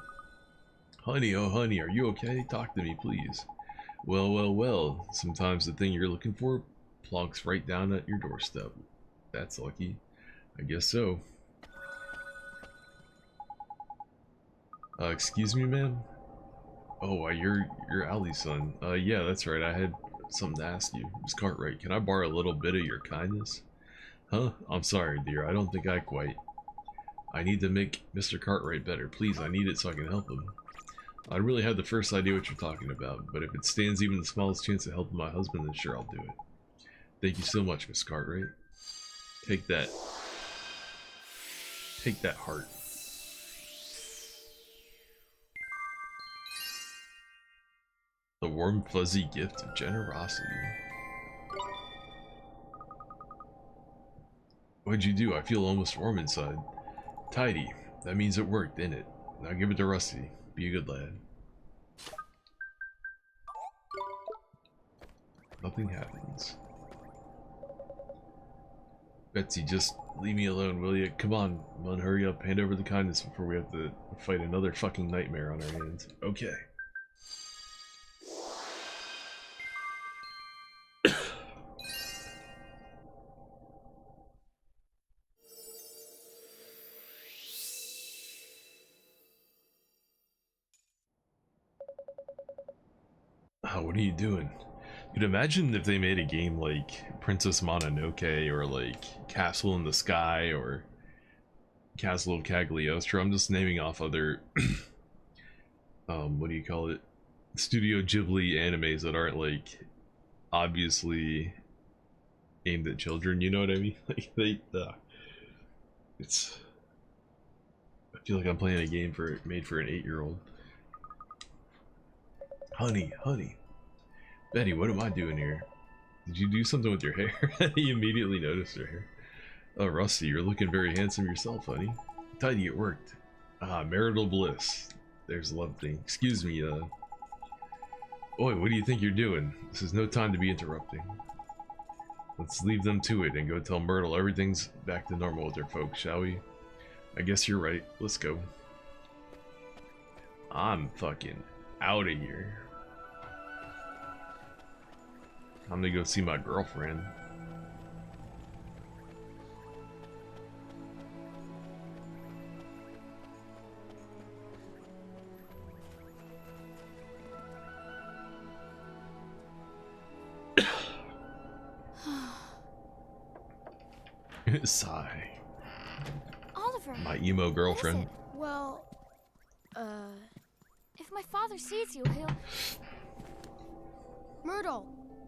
Honey, oh honey, are you okay? Talk to me, please. Well, well, well. Sometimes the thing you're looking for plonks right down at your doorstep. That's lucky. I guess so. Excuse me, ma'am? Oh, you're Ali's son. Yeah, that's right. I had something to ask you. Miss Cartwright, can I borrow a little bit of your kindness? Huh? I'm sorry, dear. I don't think I quite. I need to make Mr. Cartwright better. Please, I need it so I can help him. I really had the first idea what you're talking about, but if it stands even the smallest chance of helping my husband, then sure, I'll do it. Thank you so much, Miss Cartwright. Take that. Take that heart. The warm, fuzzy gift of generosity. What'd you do? I feel almost warm inside. Tidy. That means it worked, didn't it? Now give it to Rusty. Be a good lad. Nothing happens. Betsy, just leave me alone, will you? Come on, hurry up. Hand over the kindness before we have to fight another fucking nightmare on our hands. Okay. What are you doing? Dude, imagine if they made a game like Princess Mononoke or like Castle in the Sky or Castle of Cagliostro. I'm just naming off other what do you call it? Studio Ghibli animes that aren't like obviously aimed at children, you know what I mean? Like it's I feel like I'm playing a game made for an 8-year-old. Honey. Betty, what am I doing here? Did you do something with your hair? He immediately noticed her hair. Oh, Rusty, you're looking very handsome yourself, honey. Tidy, it worked. Ah, marital bliss. There's the love thing. Excuse me, Oi, what do you think you're doing? This is no time to be interrupting. Let's leave them to it and go tell Myrtle everything's back to normal with their folks, shall we? I guess you're right. Let's go. I'm fucking out of here. I'm gonna go see my girlfriend. Sigh. Oliver. My emo girlfriend. Well, if my father sees you, he'll... Myrtle,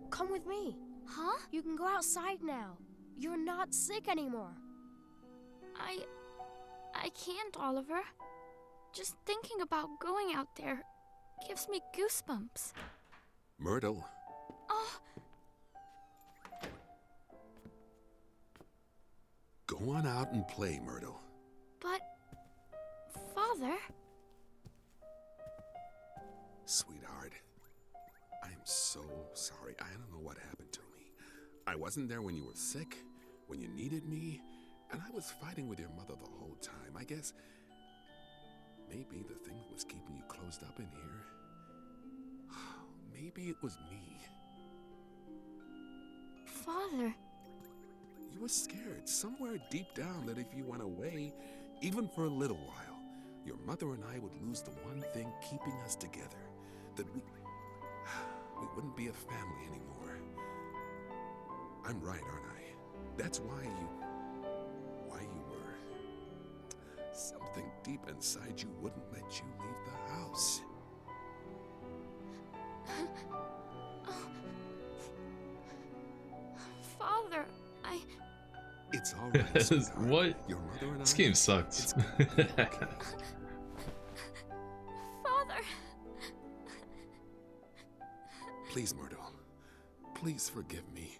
come with me. Huh? You can go outside now. You're not sick anymore. I can't, Oliver. Just thinking about going out there gives me goosebumps. Myrtle, Oh, go on out and play, Myrtle. but... Father? Sweetheart, I am so sorry. I don't know what happened to me. I wasn't there when you were sick, when you needed me, and I was fighting with your mother the whole time. I guess maybe the thing that was keeping you closed up in here, maybe it was me. Father? You were scared somewhere deep down that if you went away, even for a little while, your mother and I would lose the one thing keeping us together. That we wouldn't be a family anymore. I'm right, aren't I? That's why you were. Something deep inside you wouldn't let you leave the house. Father, It's all right, sweetheart. What? Your mother and This I, game sucks. it's gonna be okay. Father! Please, Myrtle. Please forgive me.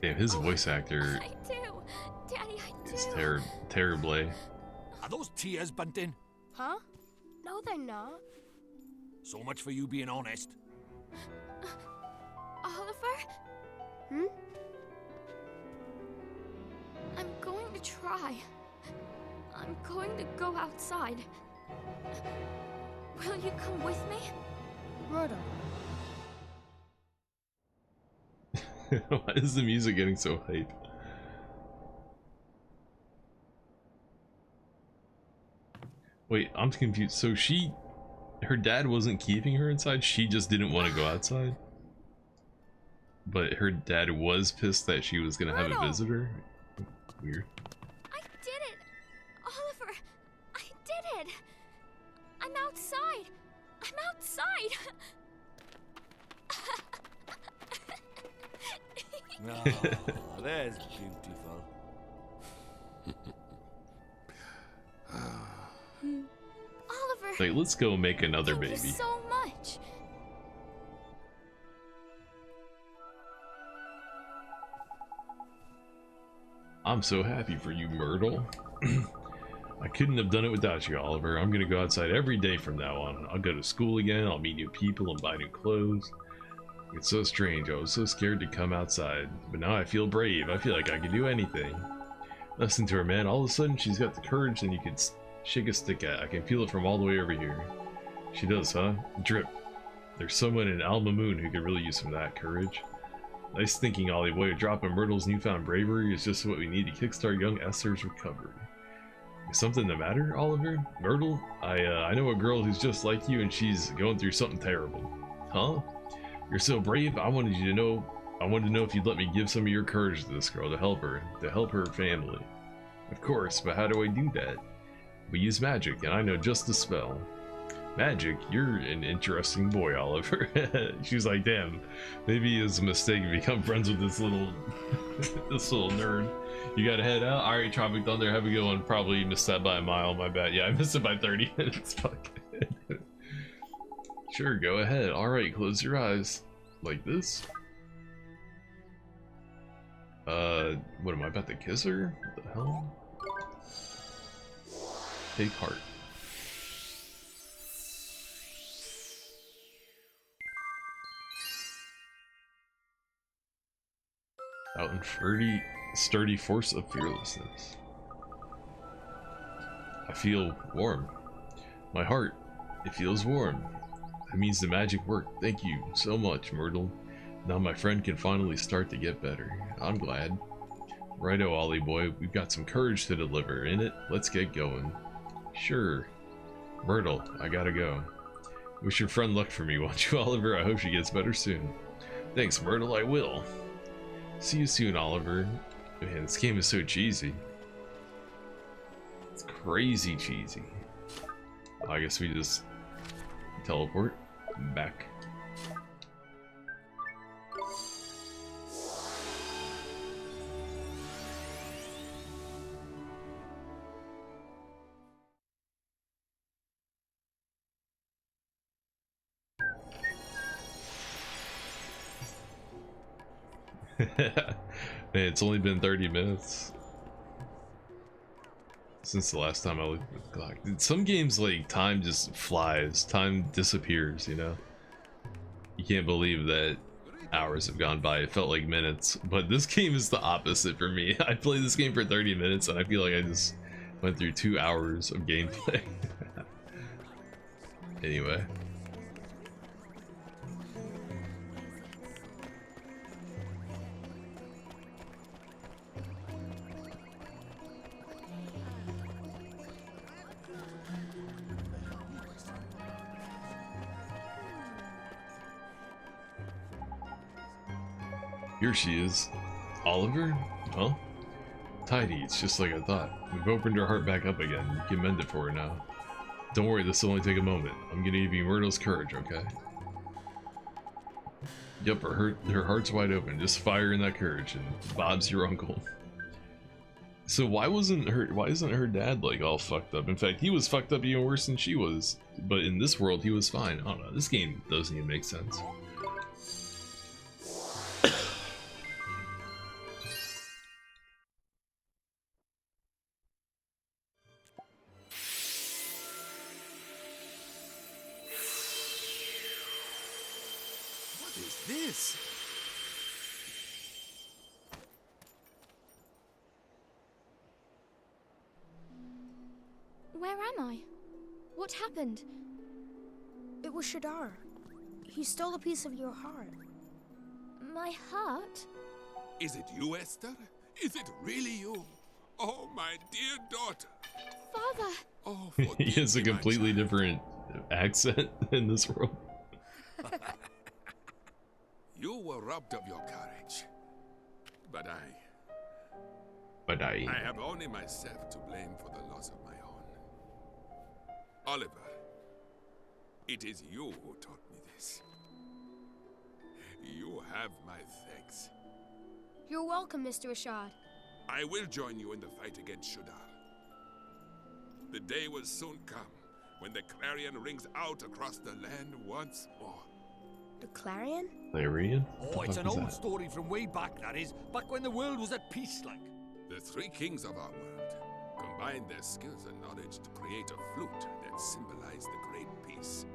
Damn, his voice actor I do! Daddy, I do! is terrible. Are those tears, Bunting? Huh? No, they're not. So much for you being honest. Oliver? Hmm? I'm going to try. I'm going to go outside. Will you come with me? Myrtle. Why is the music getting so hype? Wait, I'm confused. So her dad wasn't keeping her inside, she just didn't want to go outside? But her dad was pissed that she was gonna have a Myrtle! visitor? Weird. I did it! Oliver! I did it! I'm outside! I'm outside! Oh, that's beautiful. Oliver! Like, let's go make another Thank baby. you so much! I'm so happy for you, Myrtle. I couldn't have done it without you, Oliver. I'm gonna go outside every day from now on. I'll go to school again, I'll meet new people and buy new clothes. It's so strange, I was so scared to come outside. But now I feel brave, I feel like I can do anything. Listen to her, man. All of a sudden, she's got the courage and you can shake a stick at. I can feel it from all the way over here. She does, huh? Drip. There's someone in Alma Moon who could really use some of that courage. Nice thinking, Ollie boy. A drop of Myrtle's newfound bravery is just what we need to kickstart young Esther's recovery. Is something the matter, Oliver? Myrtle? I know a girl who's just like you and she's going through something terrible. Huh? You're so brave, I wanted to know if you'd let me give some of your courage to this girl to help her family. Of course, but how do I do that? We use magic, and I know just the spell. Magic? You're an interesting boy, Oliver. She's like, damn, maybe it's a mistake to become friends with this little nerd. You gotta head out? Alright, Tropic Thunder, have a good one. Probably missed that by a mile, my bad. Yeah, I missed it by 30 minutes. Fuck. Sure, go ahead. Alright, close your eyes. Like this? What am I about to kiss her? What the hell? Take heart. Out in sturdy force of fearlessness. I feel warm. My heart, it feels warm. That means the magic worked. Thank you so much, Myrtle. Now my friend can finally start to get better. I'm glad. Righto, Ollie boy. We've got some courage to deliver. In it, let's get going. Sure. Myrtle, I gotta go. Wish your friend luck for me, won't you, Oliver? I hope she gets better soon. Thanks, Myrtle, I will. See you soon, Oliver. Man, this game is so cheesy. It's crazy cheesy. I guess we just teleport back. Man, it's only been 30 minutes since the last time I looked at the clock. Some games, like, time just flies, time disappears, you know? You can't believe that hours have gone by. It felt like minutes, but this game is the opposite for me. I played this game for 30 minutes and I feel like I just went through 2 hours of gameplay. Anyway. Here she is. Oliver? Well, tidy, it's just like I thought. We've opened her heart back up again. You can mend it for her now. Don't worry, this will only take a moment. I'm gonna give you Myrtle's courage, okay? Yep, her heart's wide open. Just fire in that courage, and Bob's your uncle. So why isn't her dad like all fucked up? In fact, he was fucked up even worse than she was. But in this world, he was fine. I don't know. This game doesn't even make sense. What is this? Where am I? What happened? It was Shadar. He stole a piece of your heart. My heart? Is it you, Esther? Is it really you? Oh, my dear daughter. Father! Oh, He has a forgive me, my completely child. different accent in this world. You were robbed of your courage. But I have only myself to blame for the loss of my own. Oliver, it is you who taught me this. You have my thanks. You're welcome, Mr. Rashad. I will join you in the fight against Shudar. The day will soon come when the clarion rings out across the land once more. The Clarion? Clarion? Oh, it's an What the fuck is old that? story from way back, that is. Back when the world was at peace, like. The three kings of our world combined their skills and knowledge to create a flute that symbolized the great peace.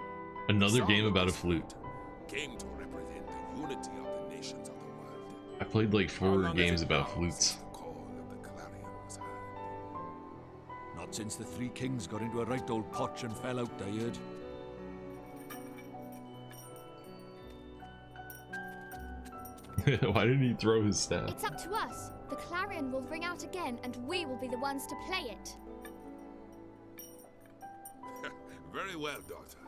Another The game sound of about a this flute. came to represent the unity of the nations of the world. I played like How 4 long has games it about now flutes. since the call of the clarion was heard? Not since the three kings got into a right old potch and fell out, I heard. Why did he throw his staff? It's up to us. The clarion will ring out again, and we will be the ones to play it. Very well, daughter.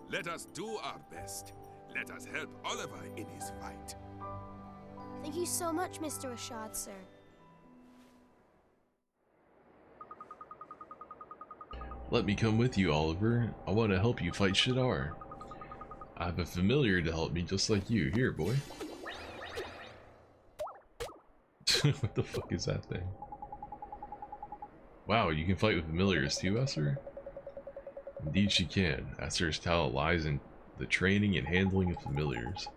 Let us do our best. Let us help Oliver in his fight. Thank you so much, Mr. Rashad, sir. Let me come with you, Oliver. I want to help you fight Shadar. I have a familiar to help me just like you. Here, boy. What the fuck is that thing? Wow, you can fight with familiars too, Esther? Indeed she can. Esther's talent lies in the training and handling of familiars.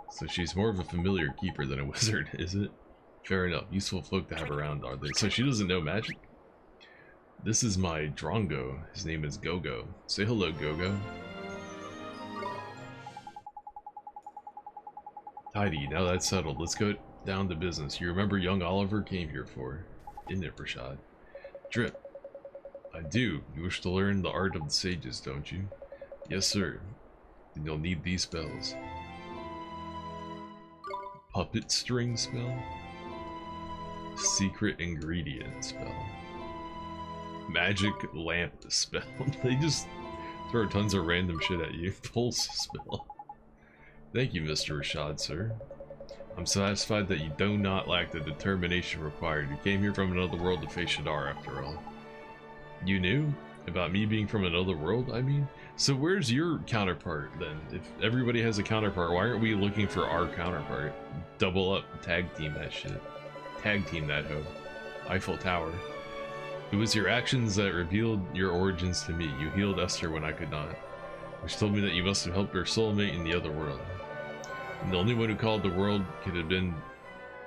So she's more of a familiar keeper than a wizard, is it? Fair enough. Useful folk to have around, are they? So she doesn't know magic? This is my Drongo. His name is Gogo. Say hello, Gogo. Tidy, now that's settled. Let's go down to business. You remember young Oliver came here for, isn't it, Rashad? Drip. I do. You wish to learn the art of the sages, don't you? Yes, sir. Then you'll need these spells. Puppet string spell? Secret ingredient spell. Magic lamp spell. They just throw tons of random shit at you. Pulse spell. Thank you, Mr. Rashad, sir. I'm satisfied that you do not lack the determination required. You came here from another world to face Shadar, after all. You knew? About me being from another world, I mean? So where's your counterpart, then? If everybody has a counterpart, why aren't we looking for our counterpart? Double up, tag team that shit. Tag team that hoe. Eiffel Tower. It was your actions that revealed your origins to me. You healed Esther when I could not, which told me that you must have helped her soulmate in the other world. And the only one who called the world could have been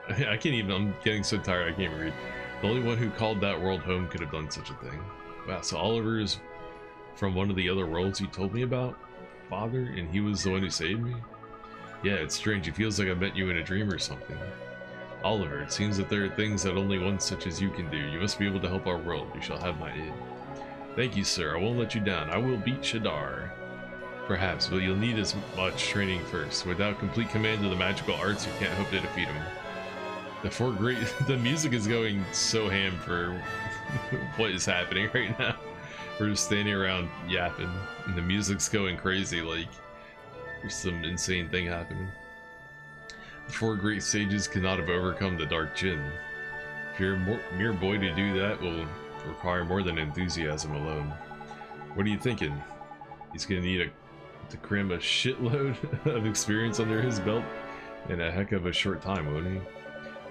I can't even, I'm getting so tired I can't read. The only one who called that world home could have done such a thing. Wow, so Oliver is from one of the other worlds you told me about, Father, and he was the one who saved me? Yeah, it's strange. It feels like I met you in a dream or something. Oliver, it seems that there are things that only one such as you can do. You must be able to help our world. You shall have my aid. Thank you, sir. I won't let you down. I will beat Shadar. Perhaps, but you'll need as much training first. Without complete command of the magical arts, you can't hope to defeat him. The music is going so ham for what is happening right now. We're just standing around yapping, and the music's going crazy like there's some insane thing happening. The 4 great sages cannot have overcome the Dark Jinn. If you're a mere boy to do that will require more than enthusiasm alone. What are you thinking? He's gonna need to cram a shitload of experience under his belt in a heck of a short time, won't he?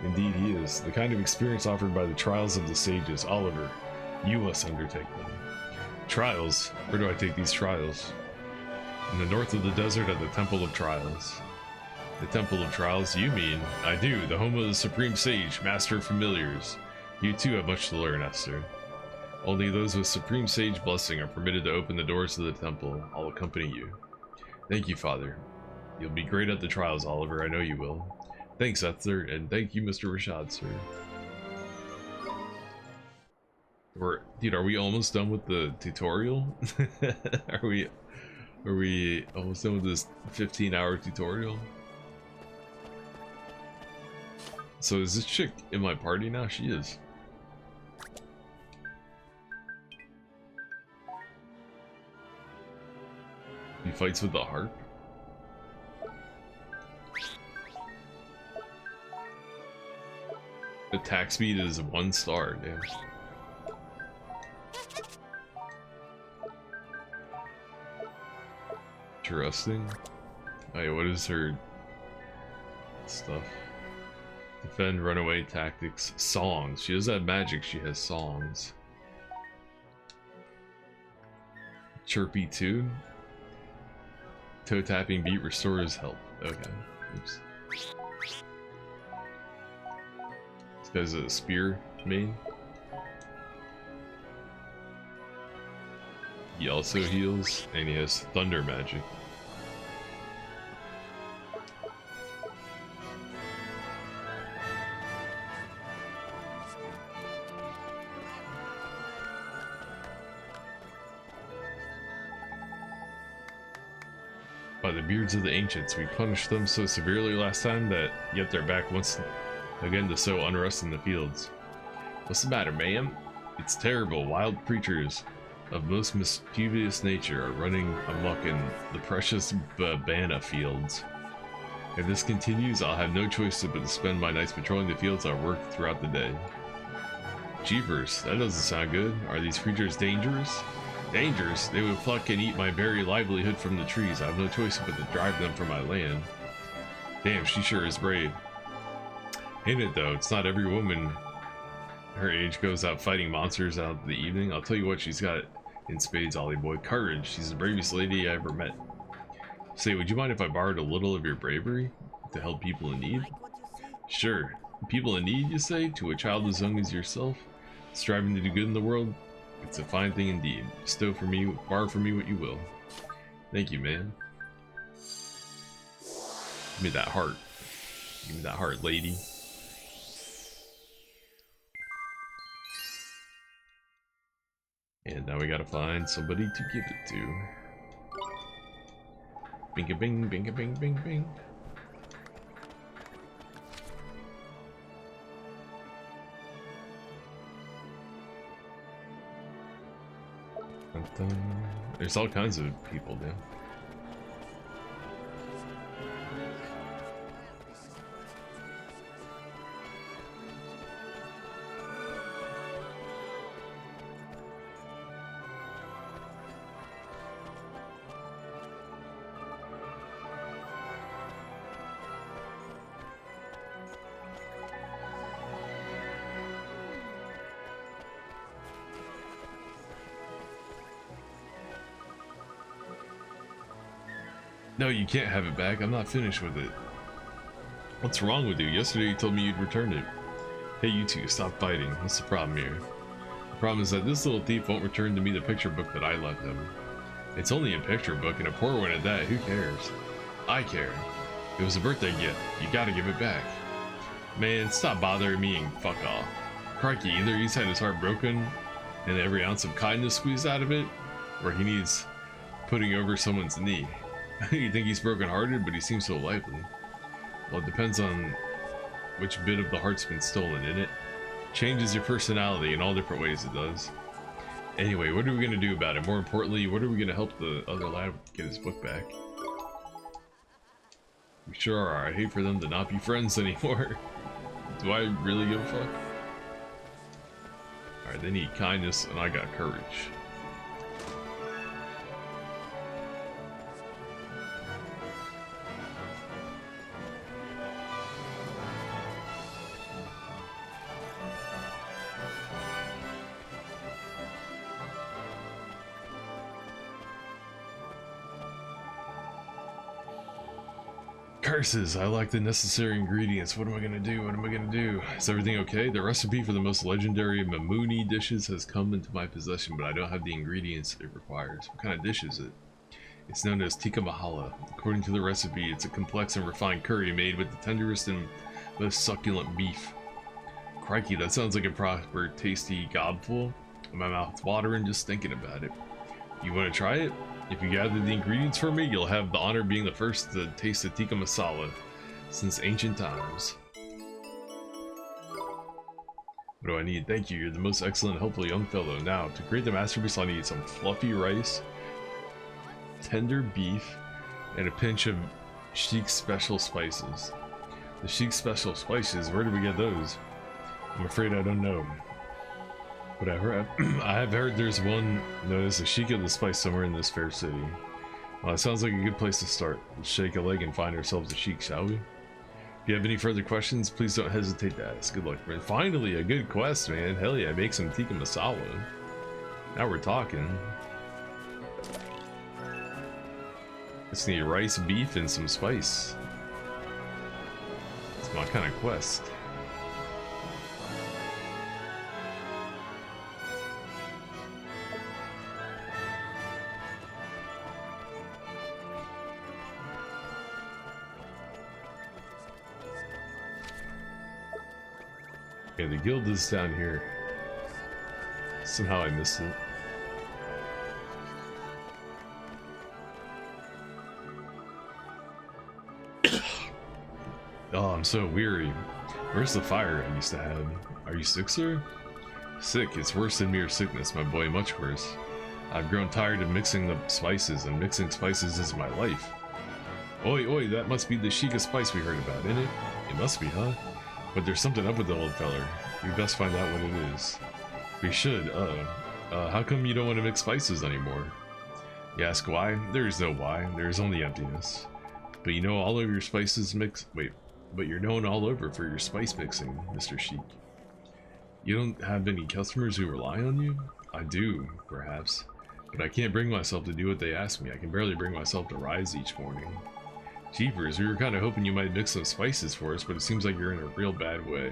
Indeed he is. The kind of experience offered by the trials of the sages. Oliver, you must undertake them. Trials? Where do I take these trials? In the north of the desert at the Temple of Trials. The Temple of Trials? You mean? I do, the home of the Supreme Sage, Master of Familiars. You too have much to learn, Esther. Only those with Supreme Sage blessing are permitted to open the doors of the temple. I'll accompany you. Thank you, Father. You'll be great at the trials, Oliver. I know you will. Thanks, Esther, and thank you, Mr. Rashad, sir. Dude, are we almost done with the tutorial? Are we almost done with this 15-hour tutorial? So is this chick in my party now? She is. He fights with the harp? Attack speed is 1 star, damn. Interesting. Alright, what is her stuff? Defend, runaway, tactics, songs. She doesn't have magic, she has songs. Chirpy tune. Toe tapping beat restores health. Okay. Oops. This guy's a spear main. He also heals, and he has thunder magic. By the beards of the ancients, we punished them so severely last time that yet they're back once again to sow unrest in the fields. What's the matter, ma'am? It's terrible. Wild creatures of most mischievous nature are running amok in the precious Babana fields. If this continues, I'll have no choice but to spend my nights patrolling the fields or work throughout the day. Jeepers, that doesn't sound good. Are these creatures dangerous? Dangerous? They would pluck and eat my very livelihood from the trees. I have no choice but to drive them from my land. Damn, she sure is brave. Ain't it though? It's not every woman her age goes out fighting monsters out in the evening. I'll tell you what she's got in spades, Ollie boy. Courage. She's the bravest lady I ever met. Say, would you mind if I borrowed a little of your bravery to help people in need? Sure. People in need, you say? To a child as young as yourself? Striving to do good in the world? It's a fine thing indeed. Bestow for me, borrow from me what you will. Thank you, man. Give me that heart. Give me that heart, lady. And now we gotta find somebody to give it to. Binga bing, binga bing, bing, bing. There's all kinds of people there. No, you can't have it back. I'm not finished with it. What's wrong with you? Yesterday you told me you'd return it. Hey, you two, stop fighting. What's the problem here? The problem is that this little thief won't return to me the picture book that I left him. It's only a picture book, and a poor one at that. Who cares? I care. It was a birthday gift. You gotta give it back. Man, stop bothering me and fuck off. Crikey, either he's had his heart broken and every ounce of kindness squeezed out of it, or he needs putting over someone's knee. You think he's broken-hearted, but he seems so lively. Well, it depends on which bit of the heart's been stolen, innit? Changes your personality in all different ways, it does. Anyway, what are we gonna do about it? More importantly, what are we gonna help the other lad get his book back? We sure are. I hate for them to not be friends anymore. Do I really give a fuck? Alright, they need kindness, and I got courage. Curses, I lack the necessary ingredients. What am I gonna do? What am I gonna do? Is everything okay? The recipe for the most legendary Mamuni dishes has come into my possession, but I don't have the ingredients it requires. What kind of dish is it? It's known as tikka mahala. According to the recipe, it's a complex and refined curry made with the tenderest and most succulent beef. Crikey, that sounds like a proper tasty gobful. My mouth's watering just thinking about it. You want to try it? If you gather the ingredients for me, you'll have the honor of being the first to taste the tikka masala since ancient times. What do I need? Thank you, you're the most excellent and helpful young fellow. Now, to create the masterpiece, I'll need some fluffy rice, tender beef, and a pinch of Sheik's special spices. The Sheik's special spices, where do we get those? I'm afraid I don't know. Whatever. I have heard there's one known as the Sheik of the Spice somewhere in this fair city. Well, it sounds like a good place to start. Let's shake a leg and find ourselves a Sheik, shall we? If you have any further questions, please don't hesitate to ask. Good luck, man. Finally, a good quest, man. Hell yeah, make some tikka masala. Now we're talking. Just need rice, beef, and some spice. It's my kind of quest. Okay, the guild is down here. Somehow I missed it. Oh, I'm so weary. Where's the fire I used to have? Are you sick, sir? Sick? It's worse than mere sickness, my boy, much worse. I've grown tired of mixing the spices, and mixing spices is my life. Oi, oi, that must be the Sheik of Spice we heard about, innit? It must be, huh? But there's something up with the old feller. We best find out what it is. We should, how come you don't want to mix spices anymore? You ask why? There is no why, there is only emptiness. But you know all of your spices mix- wait, but you're known all over for your spice mixing, Mr. Sheik. You don't have any customers who rely on you? I do, perhaps. But I can't bring myself to do what they ask me. I can barely bring myself to rise each morning. Jeepers, we were kind of hoping you might mix some spices for us, but it seems like you're in a real bad way.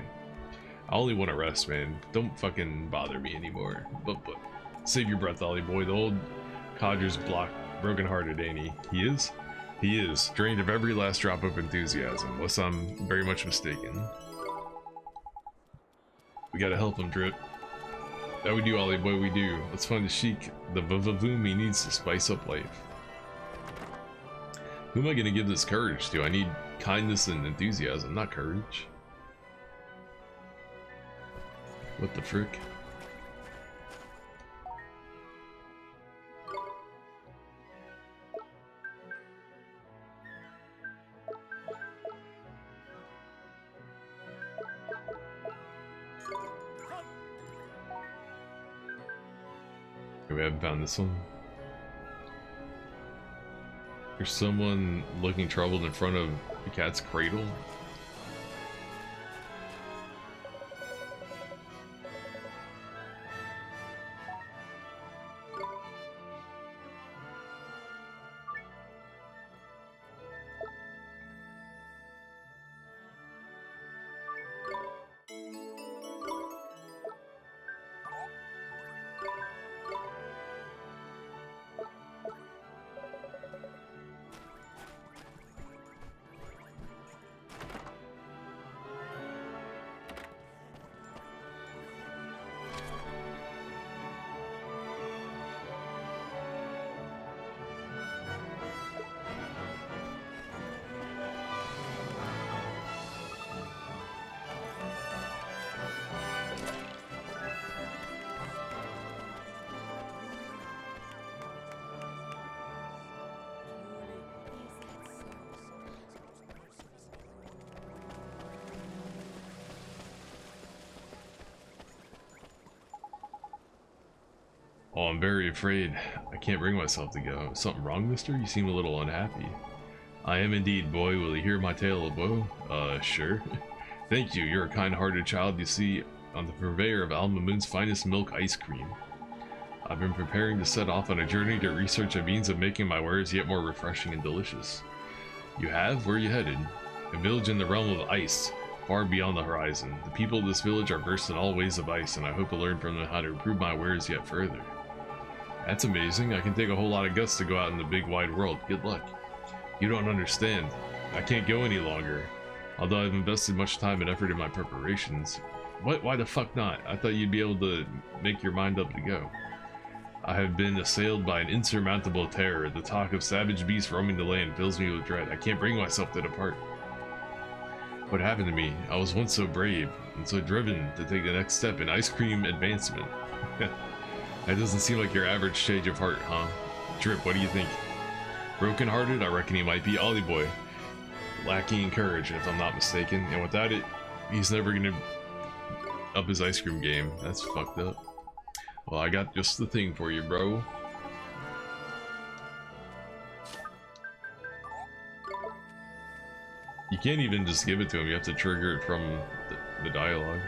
I only want to rest, man. Don't fucking bother me anymore. But, save your breath, Ollie boy. The old codger's broken-hearted, ain't he? He is? He is. Drained of every last drop of enthusiasm, unless I'm very much mistaken. We gotta help him, Drip. That we do, Ollie boy, we do. Let's find the Sheik. The Vavavoom he needs to spice up life. Who am I gonna give this courage to? I need kindness and enthusiasm, not courage. What the frick? Okay, we haven't found this one. There's someone looking troubled in front of the cat's cradle. Oh, I'm very afraid. I can't bring myself to go. Something wrong, mister? You seem a little unhappy. I am indeed, boy. Will you hear my tale of woe? Sure. Thank you. You're a kind-hearted child. You see, I'm the purveyor of Alma Moon's finest milk ice cream. I've been preparing to set off on a journey to research a means of making my wares yet more refreshing and delicious. You have? Where are you headed? A village in the realm of ice, far beyond the horizon. The people of this village are versed in all ways of ice, and I hope to learn from them how to improve my wares yet further. That's amazing. I can take a whole lot of guts to go out in the big wide world. Good luck. You don't understand. I can't go any longer. Although I've invested much time and effort in my preparations. What? Why the fuck not? I thought you'd be able to make your mind up to go. I have been assailed by an insurmountable terror. The talk of savage beasts roaming the land fills me with dread. I can't bring myself to depart. What happened to me? I was once so brave and so driven to take the next step in ice cream advancement. That doesn't seem like your average stage of heart, huh? Drip, what do you think? Broken-hearted? I reckon he might be Ollie Boy. Lacking in courage, if I'm not mistaken. And without it, he's never gonna up his ice cream game. That's fucked up. Well, I got just the thing for you, bro. You can't even just give it to him. You have to trigger it from the dialogue.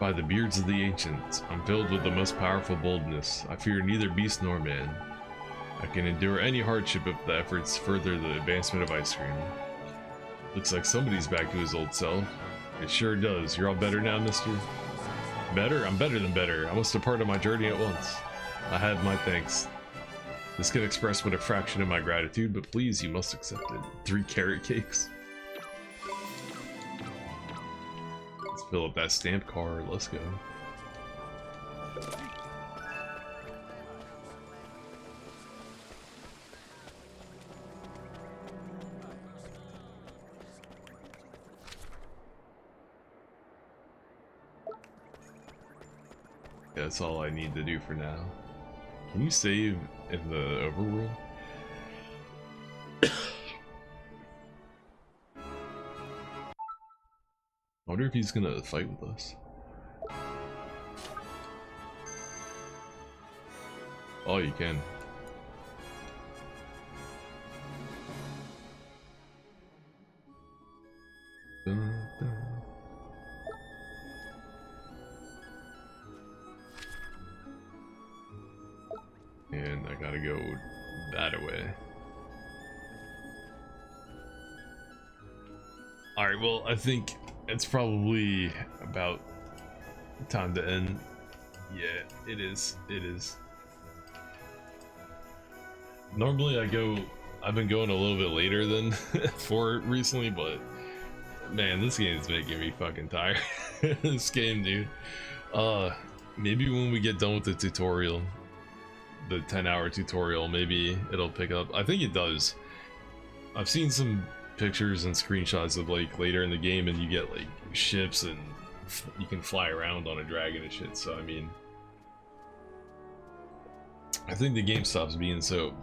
By the beards of the ancients, I'm filled with the most powerful boldness. I fear neither beast nor man. I can endure any hardship if the efforts further the advancement of ice cream. Looks like somebody's back to his old self. It sure does. You're all better now, mister? Better? I'm better than better. I must depart on my journey at once. I have my thanks. This can express but a fraction of my gratitude, but please, you must accept it. 3 carrot cakes. Let's fill up that stamp card. Let's go. Yeah, that's all I need to do for now. Can you save in the overworld? I wonder if he's gonna fight with us. Oh, you can. Dun, dun. And I gotta go that way. Alright, well, I think it's probably about time to end. Yeah, it is. It is. Normally I've been going a little bit later than 4 recently, but man, this game is making me fucking tired. This game, dude. Maybe when we get done with the tutorial, the 10-hour tutorial, maybe it'll pick up. I think it does. I've seen some pictures and screenshots of like later in the game, and you get like ships and you can fly around on a dragon and shit. So I mean, I think the game stops being so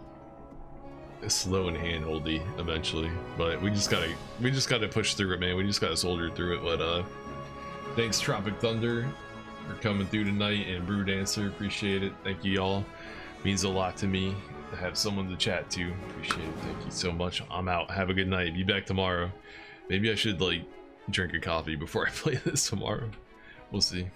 slow and handholdy eventually, but we just gotta push through it, man. We just gotta soldier through it. But thanks Tropic Thunder for coming through tonight, and Brew Dancer, appreciate it. Thank you, y'all. Means a lot to me to have someone to chat to. Appreciate it. Thank you so much. I'm out. Have a good night. Be back tomorrow. Maybe I should like drink a coffee before I play this tomorrow. We'll see.